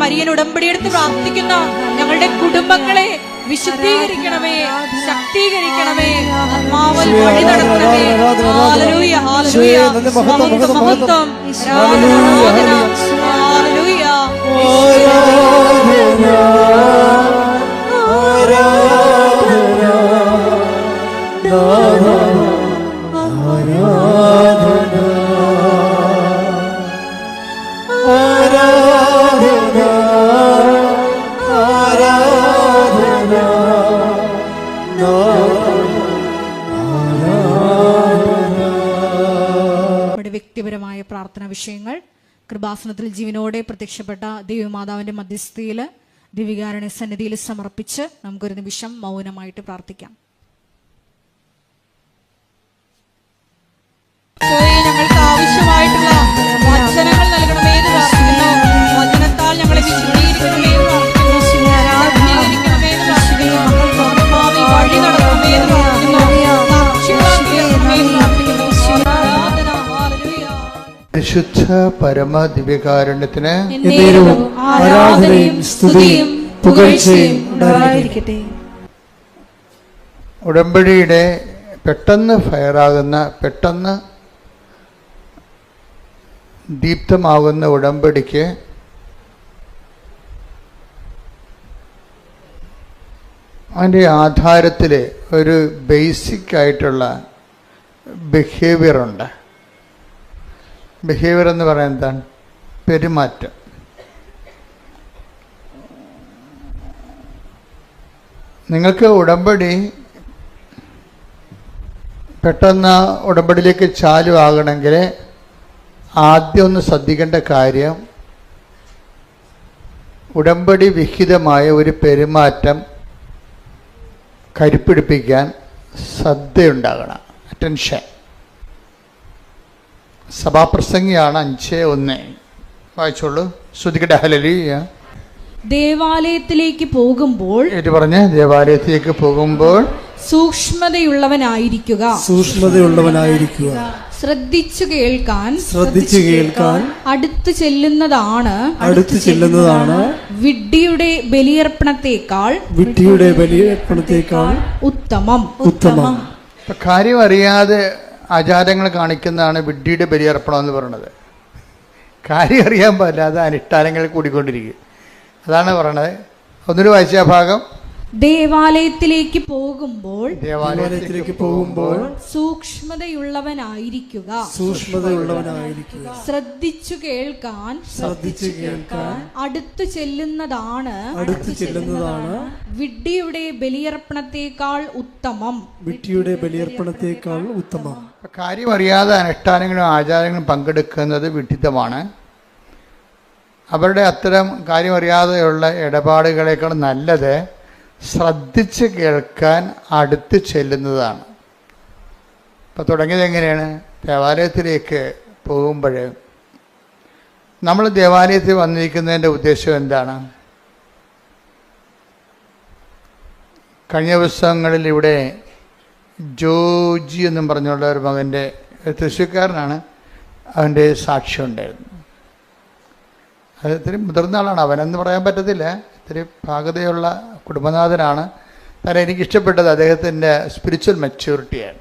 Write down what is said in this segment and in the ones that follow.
Marian ഉടമ്പടിയെടുത്ത് പ്രാർത്ഥിക്കുന്ന ഞങ്ങളുടെ കുടുംബങ്ങളെ വിശുദ്ധീകരിക്കണമേ, ശക്തീകരിക്കണമേ, ആത്മാവിൽ വഴി നടത്തണമേ. ഹല്ലേലൂയ, ഹല്ലേലൂയ, മഹത്വം, മഹത്വം, ആരാധന, ഹല്ലേലൂയ. വ്യക്തിപരമായ പ്രാർത്ഥനാ വിഷയങ്ങൾ കൃപാസനത്തിൽ ജീവനോടെ പ്രത്യക്ഷപ്പെട്ട ദൈവമാതാവിന്റെ മധ്യസ്ഥയിൽ ദിവികാരുണ്യ സന്നിധിയിൽ സമർപ്പിച്ച് നമുക്കൊരു നിമിഷം മൗനമായിട്ട് പ്രാർത്ഥിക്കാം. ഞങ്ങൾക്ക് ആവശ്യമായിട്ടുള്ള വചനങ്ങൾ നൽകണമേ എന്ന് പ്രാർത്ഥിക്കുന്നു. വചനത്താൽ ഞങ്ങളെ വിശുദ്ധീകരിക്കണമേ എന്ന് പ്രാർത്ഥിക്കുന്നു. ശക്തീകരിക്കണമേ എന്ന് പ്രാർത്ഥിക്കുന്നു. ആത്മാവിൽ വഴി നടത്തണമേ എന്ന് പ്രാർത്ഥിക്കുന്നു. പരിശുദ്ധ പരമ ദിവ്യകാരുണ്യത്തിന് ആരാധനയും സ്തുതിയും പുകഴ്ചയും ഉണ്ടായിരിക്കട്ടെ. ഉടമ്പടിയുടെ പെട്ടെന്ന് ഫയറാകുന്ന, പെട്ടെന്ന് ദീപ്തമാകുന്ന ഉടമ്പടിക്ക് അതിൻ്റെ ആധാരത്തിൽ ഒരു ബേസിക് ആയിട്ടുള്ള ബിഹേവിയറുണ്ട്. ബിഹേവിയർ എന്ന് പറയുന്നത് എന്താണ്? പെരുമാറ്റം. നിങ്ങൾക്ക് ഉടമ്പടി പെട്ടെന്ന് ഉടമ്പടിയിലേക്ക് ചാലുവാകണമെങ്കിൽ ആദ്യം ഒന്ന് ശ്രദ്ധിക്കേണ്ട കാര്യം, ഉടമ്പടി വിഹിതമായ ഒരു പെരുമാറ്റം കരുപ്പിടിപ്പിക്കാൻ ശ്രദ്ധയുണ്ടാകണം, അറ്റൻഷൻ. സഭാപ്രസംഗിയാണ് 5:1. വായിച്ചോളൂ, ശ്രദ്ധിക്കട്ടെ. ഹല്ലേലൂയ. ദേവാലയത്തിലേക്ക് പോകുമ്പോൾ ദേവാലയത്തിലേക്ക് പോകുമ്പോൾ സൂക്ഷ്മതയുള്ളവനായിരിക്കുക, ശ്രദ്ധിച്ചു കേൾക്കാൻ അടുത്തു ചെല്ലുന്നതാണ് വിഡ്ഢിയുടെ ബലിയർപ്പണത്തേക്കാൾ ഉത്തമം. കാര്യം അറിയാതെ ആചാരങ്ങൾ കാണിക്കുന്നതാണ് വിഡ്ഢിയുടെ ബലിയർപ്പണം എന്ന് പറയുന്നത്. കാര്യം അറിയാൻ പാടില്ല, അത് അനുഷ്ഠാനങ്ങൾ കൂടിക്കൊണ്ടിരിക്കും. അതാണ് പറയണത്. ഒന്നൊരു വായിച്ച ഭാഗം. ദേവാലയത്തിലേക്ക് പോകുമ്പോൾ സൂക്ഷ്മതയുള്ളവനായിരിക്കുക, ശ്രദ്ധിച്ചു കേൾക്കാൻ അടുത്തു ചെല്ലുന്നതാണ് വിഡ്ഢിയുടെ ബലിയർപ്പണത്തേക്കാൾ ഉത്തമം. കാര്യം അറിയാതെ അനുഷ്ഠാനങ്ങളും ആചാരങ്ങളും പങ്കെടുക്കുന്നത് വിഡ്ഢിത്തമാണ്. അവരുടെ അത്തരം കാര്യം അറിയാതെയുള്ള ഇടപാടുകളേക്കാൾ നല്ലത് ശ്രദ്ധിച്ച് കേൾക്കാൻ അടുത്ത് ചെല്ലുന്നതാണ്. ഇപ്പോൾ തുടങ്ങിയത് എങ്ങനെയാണ്? ദേവാലയത്തിലേക്ക് പോകുമ്പോൾ നമ്മൾ ദേവാലയത്തിൽ വന്നിരിക്കുന്നതിൻ്റെ ഉദ്ദേശം എന്താണ്? കഴിഞ്ഞ ദിവസങ്ങളിൽ ഇവിടെ ജോജി എന്നും പറഞ്ഞുള്ള ഒരു മകൻ്റെ, തൃശ്ശൂർക്കാരനാണ്, അവൻ്റെ സാക്ഷ്യം ഉണ്ടായിരുന്നു. അത് ഇത്തിരി മുതിർന്ന ആളാണ്, അവനെന്ന് പറയാൻ പറ്റത്തില്ല, ഇത്തിരി പാകതയുള്ള കുടുംബനാഥനാണ്. കാരണം എനിക്കിഷ്ടപ്പെട്ടത് അദ്ദേഹത്തിൻ്റെ സ്പിരിച്വൽ മെച്യൂരിറ്റിയാണ്.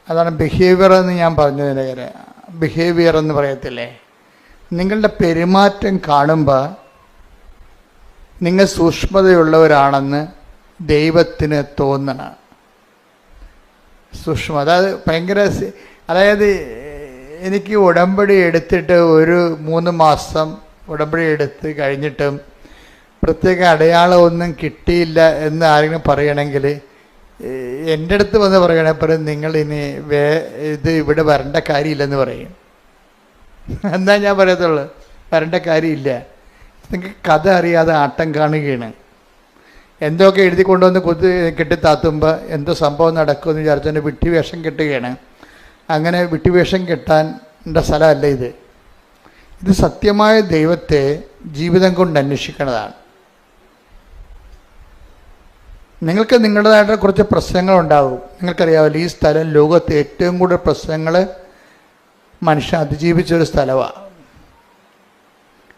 അതാണ് ബിഹേവിയർ എന്ന് ഞാൻ പറഞ്ഞതിൻ്റെ കാര്യം. ബിഹേവിയർ എന്ന് പറയത്തില്ലേ, നിങ്ങളുടെ പെരുമാറ്റം കാണുമ്പോൾ നിങ്ങൾ സൂക്ഷ്മതയുള്ളവരാണെന്ന് ദൈവത്തിന് തോന്നണം. സൂക്ഷ്മ, അതായത് എനിക്ക് ഉടമ്പടി എടുത്തിട്ട് ഒരു 3 മാസം ഉടമ്പടി എടുത്ത് കഴിഞ്ഞിട്ടും പ്രത്യേക അടയാളമൊന്നും കിട്ടിയില്ല എന്ന് ആരെങ്കിലും പറയണമെങ്കിൽ എൻ്റെ അടുത്ത് വന്ന് പറയണപ്പോൾ നിങ്ങൾ ഇനി ഇത് ഇവിടെ വരേണ്ട കാര്യമില്ലെന്ന് പറയും. എന്താ ഞാൻ പറയത്തുള്ളൂ, വരേണ്ട കാര്യമില്ല. നിങ്ങൾക്ക് കഥ അറിയാതെ ആട്ടം കാണുകയാണ്. എന്തൊക്കെ എഴുതി കൊണ്ടുവന്ന് കെട്ടിത്താത്തുമ്പോൾ എന്തോ സംഭവം നടക്കുമെന്ന് വിചാരിച്ചതിൻ്റെ വിട്ടി വേഷം കെട്ടുകയാണ്. അങ്ങനെ വിട്ടുവേഷം കെട്ടാൻ്റെ സ്ഥലമല്ല ഇത്. ഇത് സത്യമായ ദൈവത്തെ ജീവിതം കൊണ്ട് അന്വേഷിക്കുന്നതാണ്. നിങ്ങൾക്ക് നിങ്ങളുടേതായിട്ട് കുറച്ച് പ്രശ്നങ്ങളുണ്ടാകും. നിങ്ങൾക്കറിയാമല്ലോ, ഈ സ്ഥലം ലോകത്ത് ഏറ്റവും കൂടുതൽ പ്രശ്നങ്ങൾ മനുഷ്യൻ അതിജീവിച്ചൊരു സ്ഥലമാണ്.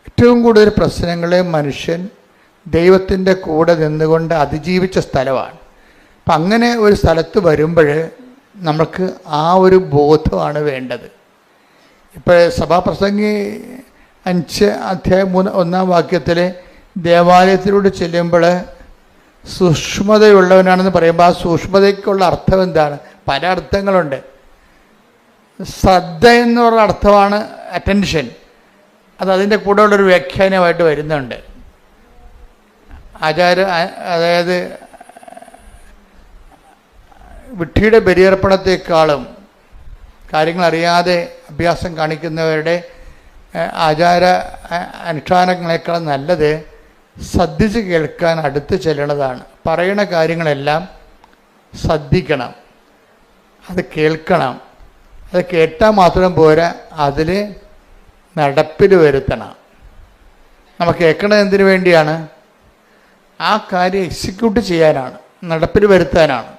ഏറ്റവും കൂടുതൽ പ്രശ്നങ്ങൾ മനുഷ്യൻ ദൈവത്തിൻ്റെ കൂടെ നിന്നുകൊണ്ട് അതിജീവിച്ച സ്ഥലമാണ്. അപ്പം അങ്ങനെ ഒരു സ്ഥലത്ത് വരുമ്പോൾ നമുക്ക് ആ ഒരു ബോധമാണ് വേണ്ടത്. ഇപ്പോൾ സഭാപ്രസംഗി 5:1 ദേവാലയത്തിലൂടെ ചെല്ലുമ്പോൾ സൂക്ഷ്മതയുള്ളവനാണെന്ന് പറയുമ്പോൾ ആ സൂക്ഷ്മതയ്ക്കുള്ള അർത്ഥം എന്താണ്? പല അർത്ഥങ്ങളുണ്ട്. ശ്രദ്ധ എന്ന് പറഞ്ഞ അർത്ഥമാണ് അറ്റൻഷൻ. അത് അതിൻ്റെ കൂടെ ഉള്ളൊരു വ്യാഖ്യാനമായിട്ട് വരുന്നുണ്ട്. അതായത് വിഡ്ഢിയുടെ ബലിയർപ്പണത്തെക്കാളും കാര്യങ്ങൾ അറിയാതെ അഭ്യാസം കാണിക്കുന്നവരുടെ ആചാര അനുഷ്ഠാനങ്ങളെക്കാളും നല്ലത് ശ്രദ്ധിച്ച് കേൾക്കാൻ അടുത്ത് ചെല്ലണതാണ്. പറയുന്ന കാര്യങ്ങളെല്ലാം ശ്രദ്ധിക്കണം, അത് കേൾക്കണം. അത് കേട്ടാൽ മാത്രം പോരാ, അതിൽ നടപ്പിൽ വരുത്തണം. നമ്മൾ കേൾക്കണത് എന്തിനു വേണ്ടിയാണ്? ആ കാര്യം എക്സിക്യൂട്ട് ചെയ്യാനാണ്, നടപ്പിൽ വരുത്താനാണ്.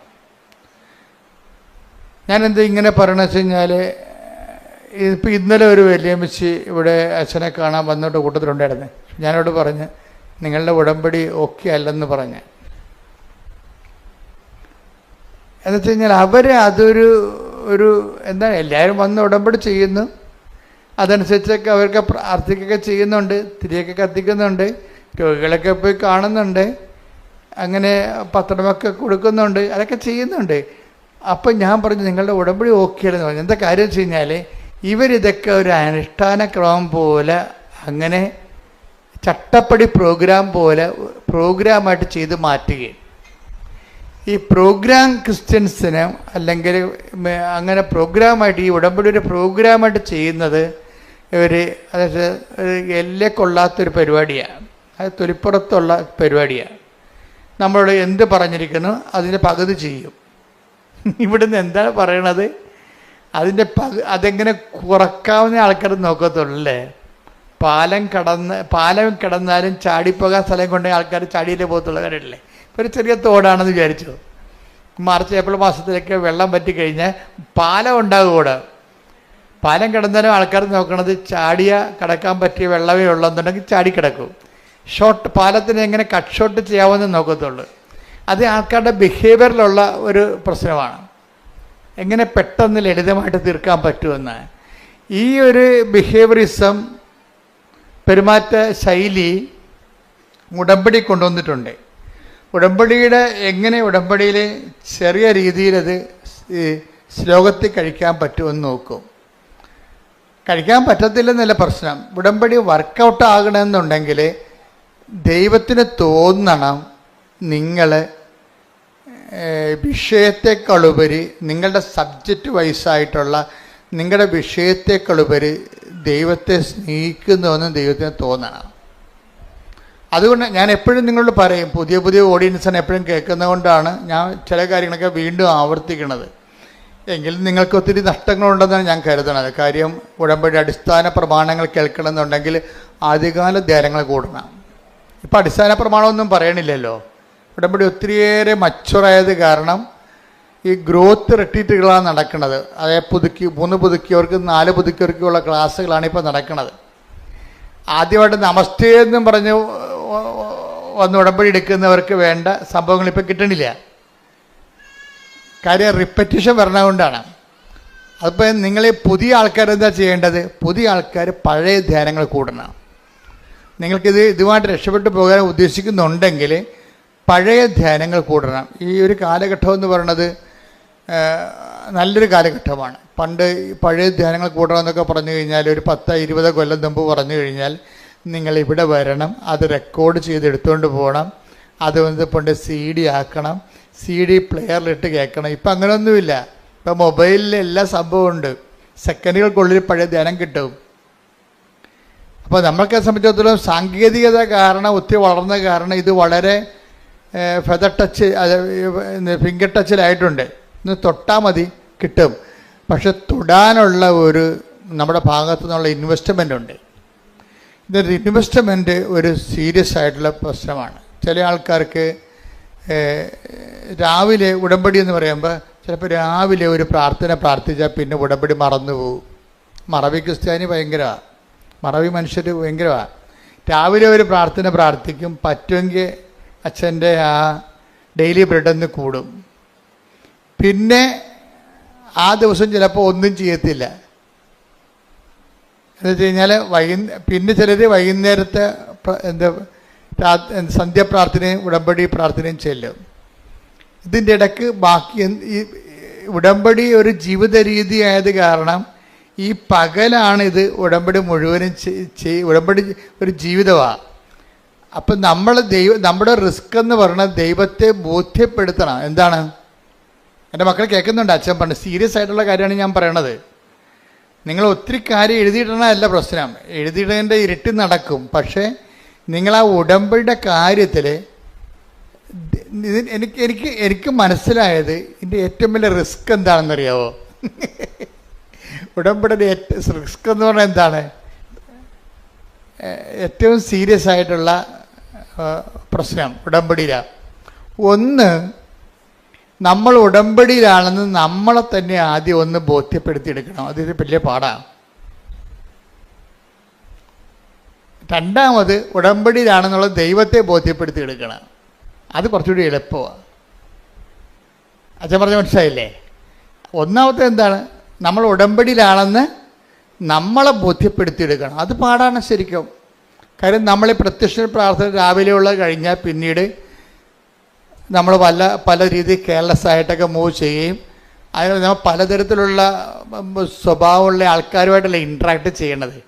ഞാനെന്താ ഇങ്ങനെ പറയണമെന്ന് വെച്ച് കഴിഞ്ഞാൽ, ഇപ്പോൾ ഇന്നലെ ഒരു വലിയമ്മച്ചി ഇവിടെ അച്ഛനെ കാണാൻ വന്നോട്ട് കൂട്ടത്തിലുണ്ടായിരുന്നു. ഞാനോട് പറഞ്ഞ് നിങ്ങളുടെ ഉടമ്പടി ഓക്കെ അല്ലെന്ന് പറഞ്ഞ്. എന്ന് വെച്ച് കഴിഞ്ഞാൽ അവർ അതൊരു എന്താണ്, എല്ലാവരും വന്ന് ഉടമ്പടി ചെയ്യുന്നു, അതനുസരിച്ചൊക്കെ അവർക്ക് പ്രാർത്ഥിക്കുകയൊക്കെ ചെയ്യുന്നുണ്ട്, തിരിയൊക്കെ കത്തിക്കുന്നുണ്ട്, രോഗികളൊക്കെ പോയി കാണുന്നുണ്ട്, അങ്ങനെ പത്രമൊക്കെ കൊടുക്കുന്നുണ്ട്, അതൊക്കെ ചെയ്യുന്നുണ്ട്. അപ്പം ഞാൻ പറഞ്ഞു നിങ്ങളുടെ ഉടമ്പടി ഓക്കെ അല്ലെന്ന് പറഞ്ഞു. എന്താ കാര്യം വെച്ച് കഴിഞ്ഞാൽ ഇവരിതൊക്കെ ഒരു അനുഷ്ഠാന ക്രമം പോലെ, അങ്ങനെ ചട്ടപ്പടി പ്രോഗ്രാം പോലെ പ്രോഗ്രാമായിട്ട് ചെയ്ത് മാറ്റുകയും, ഈ പ്രോഗ്രാം ക്രിസ്ത്യൻസിന് അല്ലെങ്കിൽ അങ്ങനെ പ്രോഗ്രാമായിട്ട് ഈ ഉടമ്പടി ഒരു പ്രോഗ്രാമായിട്ട് ചെയ്യുന്നത് അതായത് എല്ലേ കൊള്ളാത്തൊരു പരിപാടിയാണ്. അത് തൊലിപ്പുറത്തുള്ള പരിപാടിയാണ്. നമ്മളോട് എന്ത് പറഞ്ഞിരിക്കുന്നു അതിൻ്റെ പകുതി ചെയ്യും. ഇവിടുന്ന് എന്താണ് പറയണത്, അതെങ്ങനെ കുറക്കാവുന്ന ആൾക്കാർ നോക്കത്തുള്ളൂ അല്ലേ. പാലം കിടന്നാലും ചാടിപ്പോകാൻ സ്ഥലം കൊണ്ടേ ആൾക്കാർ ചാടിയിലേ പോകത്തുള്ള കാര്യമല്ലേ. ഒരു ചെറിയ തോടാണെന്ന് വിചാരിച്ചു. മാർച്ച് ഏപ്രിൽ മാസത്തിലൊക്കെ വെള്ളം പറ്റിക്കഴിഞ്ഞാൽ പാലം ഉണ്ടാകും കൂടെ. പാലം കിടന്നാലും ആൾക്കാർ നോക്കണത് കടക്കാൻ പറ്റിയ വെള്ളമേ ഉള്ളെന്നുണ്ടെങ്കിൽ ചാടിക്കിടക്കും. പാലത്തിന് എങ്ങനെ കട്ട് ഷോട്ട് ചെയ്യാമെന്ന് നോക്കത്തുള്ളൂ. അത് ആൾക്കാരുടെ ബിഹേവിയറിലുള്ള ഒരു പ്രശ്നമാണ്. എങ്ങനെ പെട്ടെന്ന് ലളിതമായിട്ട് തീർക്കാൻ പറ്റുമെന്ന്. ഈ ഒരു ബിഹേവിയറിസം പെരുമാറ്റ ശൈലി ഉടമ്പടി കൊണ്ടുവന്നിട്ടുണ്ട്. ഉടമ്പടിയിൽ ചെറിയ രീതിയിലത് ശ്ലോകത്തിൽ കഴിക്കാൻ പറ്റുമെന്ന് നോക്കും. കഴിക്കാൻ പറ്റത്തില്ലെന്നല്ല പ്രശ്നം. ഉടമ്പടി വർക്കൗട്ട് ആകണമെന്നുണ്ടെങ്കിൽ ദൈവത്തിന് തോന്നണം നിങ്ങൾ വിഷയത്തെക്കാളുപരി നിങ്ങളുടെ സബ്ജക്റ്റ് വൈസായിട്ടുള്ള നിങ്ങളുടെ വിഷയത്തെക്കാളുപരി ദൈവത്തെ സ്നേഹിക്കുന്നുവെന്ന് ദൈവത്തിന് തോന്നണം. അതുകൊണ്ട് ഞാൻ എപ്പോഴും നിങ്ങളോട് പറയും, പുതിയ ഓഡിയൻസിനെ എപ്പോഴും കേൾക്കുന്നതുകൊണ്ടാണ് ഞാൻ ചില കാര്യങ്ങളൊക്കെ വീണ്ടും ആവർത്തിക്കുന്നത്. എങ്കിലും നിങ്ങൾക്ക് ഒത്തിരി നഷ്ടങ്ങളുണ്ടെന്നാണ് ഞാൻ കരുതുന്നത്. കാര്യം ഉടമ്പടി അടിസ്ഥാന പ്രമാണങ്ങൾ കേൾക്കണമെന്നുണ്ടെങ്കിൽ ആദ്യകാല ധ്യാനങ്ങൾ കൂടണം. ഇപ്പം അടിസ്ഥാന പ്രമാണമൊന്നും പറയണില്ലല്ലോ. ഉടമ്പടി ഒത്തിരിയേറെ മച്ചുറായത് കാരണം ഈ ഗ്രോത്ത് റിട്രീറ്റുകളാണ് നടക്കുന്നത്. അതായത് 3 പുതുക്കിയവർക്ക് 4 പുതുക്കിയവർക്കുള്ള ക്ലാസ്സുകളാണ് ഇപ്പോൾ നടക്കുന്നത്. ആദ്യമായിട്ട് നമസ്തേ എന്നും പറഞ്ഞ് വന്ന് ഉടമ്പടി എടുക്കുന്നവർക്ക് വേണ്ട സംഭവങ്ങൾ ഇപ്പം കിട്ടണില്ല. കാര്യം റിപ്പറ്റീഷൻ വരണതുകൊണ്ടാണ്. അതിപ്പോൾ നിങ്ങൾ പുതിയ ആൾക്കാരെന്താ ചെയ്യേണ്ടത്? പുതിയ ആൾക്കാർ പഴയ ധ്യാനങ്ങൾ കൂടണം. ഇതുമായിട്ട് രക്ഷപ്പെട്ടു പോകാൻ ഉദ്ദേശിക്കുന്നുണ്ടെങ്കിൽ പഴയ ധ്യാനങ്ങൾ കൂടണം. ഈ ഒരു കാലഘട്ടം എന്ന് പറയുന്നത് നല്ലൊരു കാലഘട്ടമാണ്. പണ്ട് പഴയ ധ്യാനങ്ങൾ കൂടണമെന്നൊക്കെ പറഞ്ഞു കഴിഞ്ഞാൽ ഒരു 10-20 കൊല്ലം മുമ്പ് പറഞ്ഞു കഴിഞ്ഞാൽ നിങ്ങൾ ഇവിടെ വരണം, അത് റെക്കോർഡ് ചെയ്ത് എടുത്തുകൊണ്ട് പോകണം, അത് കൊണ്ട് CD ആക്കണം, CD പ്ലെയറിലിട്ട് കേൾക്കണം. ഇപ്പം അങ്ങനെയൊന്നുമില്ല. ഇപ്പം മൊബൈലിൽ എല്ലാ സംഭവമുണ്ട്. സെക്കൻഡുകൾക്കുള്ളിൽ പഴയ ധ്യാനം കിട്ടും. അപ്പോൾ നമ്മൾക്ക് സംബന്ധിച്ചിടത്തോളം സാങ്കേതികത കാരണം ഒത്തിരി വളർന്ന കാരണം ഇത് വളരെ ഫെദർ ടച്ച് ഫിംഗർ ടച്ചിലായിട്ടുണ്ട്. ഇന്ന് തൊട്ടാൽ മതി കിട്ടും. പക്ഷെ തൊടാനുള്ള ഒരു നമ്മുടെ ഭാഗത്തു നിന്നുള്ള ഇൻവെസ്റ്റ്മെൻ്റ് ഉണ്ട്. ഇതൊരു ഇൻവെസ്റ്റ്മെൻറ്റ് ഒരു സീരിയസ് ആയിട്ടുള്ള പ്രശ്നമാണ്. ചില ആൾക്കാർക്ക് രാവിലെ ഉടമ്പടി എന്ന് പറയുമ്പോൾ ചിലപ്പോൾ രാവിലെ ഒരു പ്രാർത്ഥന പ്രാർത്ഥിച്ചാൽ പിന്നെ ഉടമ്പടി മറന്നു പോകും. മറവി ക്രിസ്ത്യാനി ഭയങ്കരമാണ്, മറവി മനുഷ്യർ ഭയങ്കരമാണ്. രാവിലെ ഒരു പ്രാർത്ഥന പ്രാർത്ഥിക്കും, പറ്റുമെങ്കിൽ അച്ഛൻ്റെ ആ ഡെയിലി ബ്രെഡൊന്ന് കൂടും, പിന്നെ ആ ദിവസം ചിലപ്പോൾ ഒന്നും ചെയ്യത്തില്ല. എന്ന് വെച്ച് കഴിഞ്ഞാൽ പിന്നെ ചിലർ വൈകുന്നേരത്തെ സന്ധ്യാപ്രാർത്ഥനയും ഉടമ്പടി പ്രാർത്ഥനയും ചെല്ലും. ഇതിൻ്റെ ഇടയ്ക്ക് ബാക്കി ഈ ഉടമ്പടി ഒരു ജീവിത രീതി ആയത് കാരണം ഈ പകലാണ് ഇത് ഉടമ്പടി മുഴുവനും ഉടമ്പടി ഒരു ജീവിതമാണ്. അപ്പം നമ്മുടെ റിസ്ക് എന്ന് പറയുന്നത് ദൈവത്തെ ബോധ്യപ്പെടുത്തണം. എന്താണ്? എൻ്റെ മക്കൾ കേൾക്കുന്നുണ്ട്, അച്ഛൻ പറഞ്ഞു സീരിയസ് ആയിട്ടുള്ള കാര്യമാണ് ഞാൻ പറയണത്. നിങ്ങൾ ഒത്തിരി കാര്യം എഴുതിയിടണമല്ല പ്രശ്നം, എഴുതിയിടേണ്ട ഇരുട്ട് നടക്കും. പക്ഷേ നിങ്ങൾ ആ ഉടമ്പടിയുടെ കാര്യത്തിൽ എനിക്ക് മനസ്സിലായത് ഇതിൻ്റെ ഏറ്റവും വലിയ റിസ്ക് എന്താണെന്നറിയാവോ? ഉടമ്പടിയുടെ റിസ്ക് എന്ന് പറഞ്ഞാൽ എന്താണ്? ഏറ്റവും സീരിയസ് ആയിട്ടുള്ള പ്രശ്നം ഉടമ്പടിയിലാണ്. ഒന്ന്, നമ്മൾ ഉടമ്പടിയിലാണെന്ന് നമ്മളെ തന്നെ ആദ്യം ഒന്ന് ബോധ്യപ്പെടുത്തിയെടുക്കണം. അതൊരു വലിയ പാടാണ്. രണ്ടാമത്, ഉടമ്പടിയിലാണെന്നുള്ള ദൈവത്തെ ബോധ്യപ്പെടുത്തിയെടുക്കണം. അത് കുറച്ചുകൂടി എളുപ്പമാണ്. അച്ഛൻ പറഞ്ഞ മനസ്സിലായില്ലേ? ഒന്നാമത്തെ എന്താണ്? നമ്മൾ ഉടമ്പടിയിലാണെന്ന് നമ്മളെ ബോധ്യപ്പെടുത്തിയെടുക്കണം. അത് പാടാണ് ശരിക്കും. കാര്യം നമ്മൾ പ്രത്യക്ഷ പ്രാർത്ഥന രാവിലെയുള്ള കഴിഞ്ഞാൽ പിന്നീട് നമ്മൾ പല രീതിയിൽ കെയർലെസ് ആയിട്ടൊക്കെ മൂവ് ചെയ്യുകയും അതിന് നമ്മൾ പലതരത്തിലുള്ള സ്വഭാവമുള്ള ആൾക്കാരുമായിട്ടല്ല ഇൻട്രാക്ട് ചെയ്യണത്.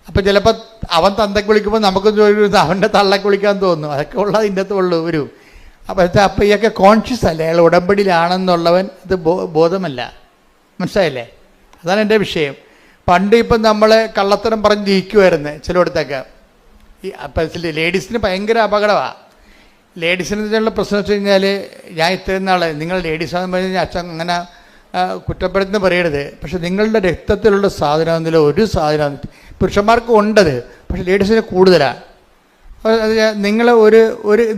അപ്പം ചിലപ്പോൾ അവൻ തന്തയ്ക്ക് വിളിക്കുമ്പോൾ നമുക്ക് അവൻ്റെ തള്ളക്ക് വിളിക്കാൻ തോന്നും. അതൊക്കെ ഉള്ളത് ഇതിൻ്റെ അകത്ത് ഉള്ളൂ ഒരു. അപ്പോൾ ഇയൊക്കെ കോൺഷ്യസ് അല്ലേ, അയാൾ ഉടമ്പടിയിലാണെന്നുള്ളവൻ ഇത് ബോധമല്ല. മനസ്സിലായില്ലേ? അതാണ് എൻ്റെ വിഷയം. പണ്ട് ഇപ്പം നമ്മൾ കള്ളത്തരം പറഞ്ഞ് ജയിക്കുമായിരുന്നു ചിലയിടത്തൊക്കെ. അപ്പം ലേഡീസിന് ഭയങ്കര അപകടമാണ്. ലേഡീസിനുള്ള പ്രശ്നം വെച്ച് കഴിഞ്ഞാൽ, ഞാൻ ഇത്രയും നാൾ നിങ്ങൾ ലേഡീസാണെന്ന് പറഞ്ഞു കഴിഞ്ഞാൽ അച്ഛൻ അങ്ങനെ കുറ്റപ്പെടുത്തുന്ന പറയരുത്. പക്ഷെ നിങ്ങളുടെ രക്തത്തിലുള്ള സാധനം എന്നില്ല ഒരു സാധനം പുരുഷന്മാർക്ക് ഉണ്ടത്, പക്ഷെ ലേഡീസിന് കൂടുതലാണ്. നിങ്ങൾ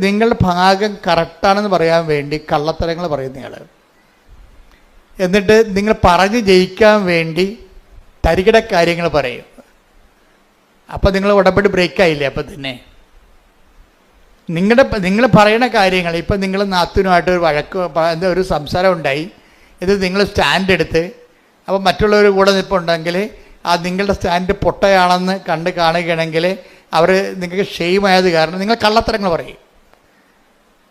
നിങ്ങളുടെ ഭാഗം കറക്റ്റാണെന്ന് പറയാൻ വേണ്ടി കള്ളത്തരങ്ങൾ പറയുന്നയാൾ, എന്നിട്ട് നിങ്ങൾ പറഞ്ഞ് ജയിക്കാൻ വേണ്ടി തരികിട കാര്യങ്ങൾ പറയും. അപ്പം നിങ്ങൾ ഉടമ്പടി ബ്രേക്കായില്ലേ? അപ്പം തന്നെ നിങ്ങൾ പറയുന്ന കാര്യങ്ങൾ, ഇപ്പം നിങ്ങൾ നാത്തുനുമായിട്ട് ഒരു വഴക്ക് ഒരു സംസാരം ഉണ്ടായി, ഇത് നിങ്ങൾ സ്റ്റാൻഡ് എടുത്ത് അപ്പം മറ്റുള്ളവർ കൂടെ നിൽപ്പുണ്ടെങ്കിൽ ആ നിങ്ങളുടെ സ്റ്റാൻഡ് പൊട്ടയാണെന്ന് കാണുകയാണെങ്കിൽ അവർ നിങ്ങൾക്ക് ഷെയിമായത് കാരണം നിങ്ങൾ കള്ളത്തരങ്ങൾ പറയും.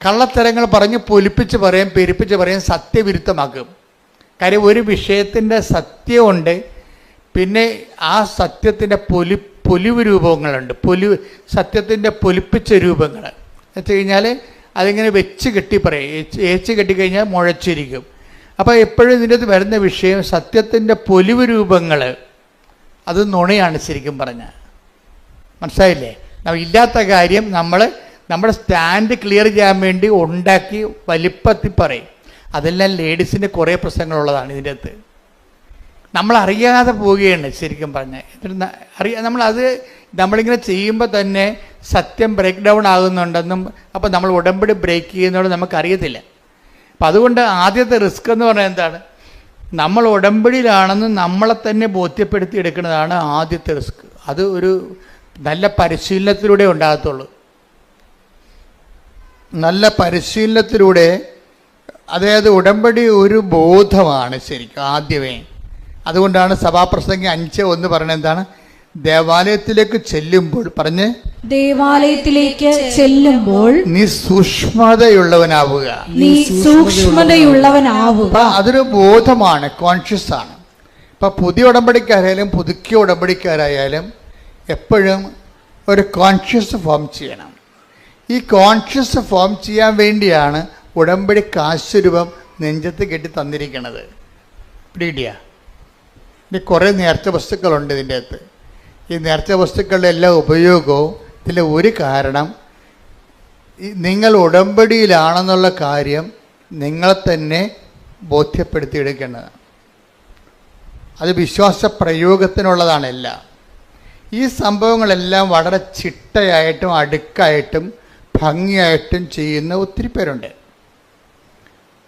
കള്ളത്തരങ്ങൾ പറഞ്ഞ് പൊലിപ്പിച്ച് പറയും, പെരുപ്പിച്ച് പറയും, സത്യവിരുദ്ധമാക്കും. കാര്യം ഒരു വിഷയത്തിൻ്റെ സത്യമുണ്ട്, പിന്നെ ആ സത്യത്തിൻ്റെ പൊലിവ് രൂപങ്ങളുണ്ട്. സത്യത്തിൻ്റെ പൊലിപ്പിച്ച രൂപങ്ങൾ എന്ന് വെച്ച് കഴിഞ്ഞാൽ അതിങ്ങനെ വെച്ച് കെട്ടി പറയും. ഏച്ച് കെട്ടിക്കഴിഞ്ഞാൽ മുഴച്ചിരിക്കും. അപ്പോൾ എപ്പോഴും ഇതിൻ്റെ അകത്ത് വരുന്ന വിഷയം സത്യത്തിൻ്റെ പൊലിവ് രൂപങ്ങൾ, അത് നുണയാണ് ശരിക്കും പറഞ്ഞാൽ. മനസ്സിലായില്ലേ? ഇല്ലാത്ത കാര്യം നമ്മുടെ സ്റ്റാൻഡ് ക്ലിയർ ചെയ്യാൻ വേണ്ടി ഉണ്ടാക്കി വലിപ്പത്തിൽ പറയും. അതെല്ലാം ലേഡീസിൻ്റെ കുറേ പ്രശ്നങ്ങളുള്ളതാണ് ഇതിൻ്റെ അകത്ത്. നമ്മളറിയാതെ പോവുകയാണ് ശരിക്കും പറഞ്ഞാൽ. നമ്മളിങ്ങനെ ചെയ്യുമ്പോൾ തന്നെ സത്യം ബ്രേക്ക് ഡൗൺ ആകുന്നുണ്ടെന്നും അപ്പം നമ്മൾ ഉടമ്പടി ബ്രേക്ക് ചെയ്യുന്നതുകൊണ്ട് നമുക്കറിയത്തില്ല. അപ്പം അതുകൊണ്ട് ആദ്യത്തെ റിസ്ക് എന്ന് പറഞ്ഞാൽ എന്താണ്? നമ്മൾ ഉടമ്പടിയിലാണെന്ന് നമ്മളെ തന്നെ ബോധ്യപ്പെടുത്തി എടുക്കുന്നതാണ് ആദ്യത്തെ റിസ്ക്. അത് ഒരു നല്ല പരിശീലനത്തിലൂടെ ഉണ്ടാകത്തുള്ളൂ. നല്ല പരിശീലനത്തിലൂടെ, അതായത് ഉടമ്പടി ഒരു ബോധമാണ് ശരിക്കും ആദ്യമേ. അതുകൊണ്ടാണ് സഭാപ്രസംഗി 5:1 പറയുന്നത് എന്താണ്? ദേവാലയത്തിലേക്ക് ചെല്ലുമ്പോൾ നീ സൂക്ഷ്മതയുള്ളവനാവുക. അതൊരു ബോധമാണ്, കോൺഷ്യസ് ആണ്. ഇപ്പം പുതിയ ഉടമ്പടിക്കാരായാലും പുതുക്കിയ ഉടമ്പടിക്കാരായാലും എപ്പോഴും ഒരു കോൺഷ്യസ് ഫോം ചെയ്യണം. ഈ കോൺഷ്യസ് ഫോം ചെയ്യാൻ വേണ്ടിയാണ് ഉടമ്പടി കാശുരൂപം നെഞ്ചത്ത് കെട്ടി തന്നിരിക്കുന്നത്. പിടികിട്ടിയ? ഇനി കുറേ നേർച്ച വസ്തുക്കളുണ്ട് ഇതിൻ്റെ അകത്ത്. ഈ നേർച്ച വസ്തുക്കളുടെ എല്ലാ ഉപയോഗവും ഇതിലെ ഒരു കാരണം നിങ്ങൾ ഉടമ്പടിയിലാണെന്നുള്ള കാര്യം നിങ്ങളെ തന്നെ ബോധ്യപ്പെടുത്തിയെടുക്കേണ്ടതാണ്. അത് വിശ്വാസ പ്രയോഗത്തിനുള്ളതാണ് എല്ലാം. ഈ സംഭവങ്ങളെല്ലാം വളരെ ചിട്ടയായിട്ടും അടുക്കായിട്ടും ഭംഗിയായിട്ടും ചെയ്യുന്ന ഒത്തിരി പേരുണ്ട്.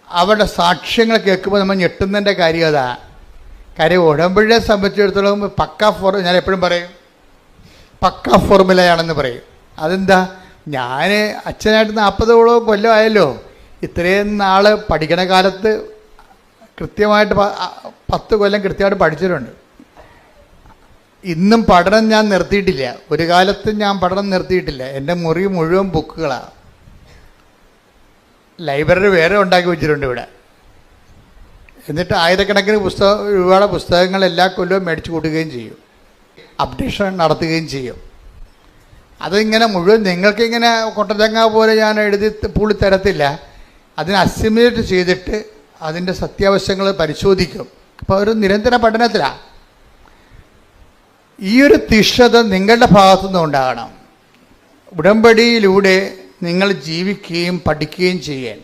അവരുടെ സാക്ഷ്യങ്ങൾ കേൾക്കുമ്പോൾ നമ്മൾ ഞെട്ടുന്നതിൻ്റെ കാര്യം അതാ. കാര്യം ഉടമ്പടിയെ സംബന്ധിച്ചിടത്തോളം ഞാൻ എപ്പോഴും പറയും പക്കാ ഫോർമുലയാണെന്ന് പറയും. അതെന്താ? ഞാൻ അച്ഛനായിട്ട് 40ഓളം കൊല്ലമായല്ലോ. ഇത്രയും നാൾ പഠിക്കണ കാലത്ത് കൃത്യമായിട്ട് 10 കൊല്ലം കൃത്യമായിട്ട് പഠിച്ചിട്ടുണ്ട്. ഇന്നും പഠനം ഞാൻ നിർത്തിയിട്ടില്ല. ഒരു കാലത്തും ഞാൻ പഠനം നിർത്തിയിട്ടില്ല. എൻ്റെ മുറി മുഴുവൻ ബുക്കുകളാണ്. ലൈബ്രറി വേറെ ഉണ്ടാക്കി വെച്ചിട്ടുണ്ട് ഇവിടെ. എന്നിട്ട് ആയിരക്കണക്കിന് രൂപയുടെ പുസ്തകങ്ങൾ എല്ലാ കൊല്ലവും മേടിച്ചു കൂട്ടുകയും ചെയ്യും, അപ്ഡേഷൻ നടത്തുകയും ചെയ്യും. അതിങ്ങനെ മുഴുവൻ നിങ്ങൾക്കിങ്ങനെ കൊട്ടതേങ്ങ പോലെ ഞാൻ എഴുതി പൂളി തരത്തില്ല. അതിനെ അസിമുലേറ്റ് ചെയ്തിട്ട് അതിൻ്റെ സത്യാവശങ്ങൾ പരിശോധിക്കും. അപ്പോൾ ഒരു നിരന്തര പഠനത്തിലാണ്. ഈ ഒരു തീഷ്ണത നിങ്ങളുടെ ഭാഗത്തുനിന്ന് ഉണ്ടാകണം. ഉടമ്പടിയിലൂടെ നിങ്ങൾ ജീവിക്കുകയും പഠിക്കുകയും ചെയ്യാൻ.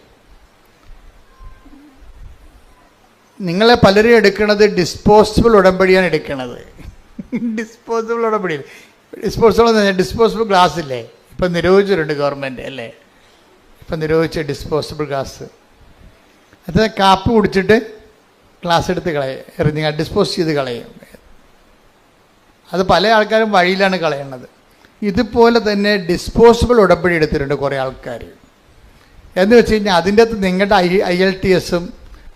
നിങ്ങളെ പലരും എടുക്കുന്നത് ഡിസ്പോസിബിൾ ഉടമ്പടിയാണ് എടുക്കുന്നത്. ഡിസ്പോസിബിൾ ഉടമ്പടിയിൽ ഡിസ്പോസിബിൾ ഗ്ലാസ് ഇല്ലേ, ഇപ്പം നിരോധിച്ചിട്ടുണ്ട് ഗവൺമെൻറ് അല്ലേ. ഇപ്പം നിരോധിച്ച ഡിസ്പോസിബിൾ ഗ്ലാസ്, അത് കാപ്പി കുടിച്ചിട്ട് ഗ്ലാസ് എടുത്ത് എറിഞ്ഞ് ഡിസ്പോസ് ചെയ്ത് കളയും. അത് പല ആൾക്കാരും വഴിയിലാണ് കളയുന്നത്. ഇതുപോലെ തന്നെ ഡിസ്പോസിബിൾ ഉടമ്പടി എടുത്തിട്ടുണ്ട് കുറേ ആൾക്കാർ. എന്ന് വെച്ച് കഴിഞ്ഞാൽ അതിൻ്റെ അകത്ത് നിങ്ങളുടെ IELTS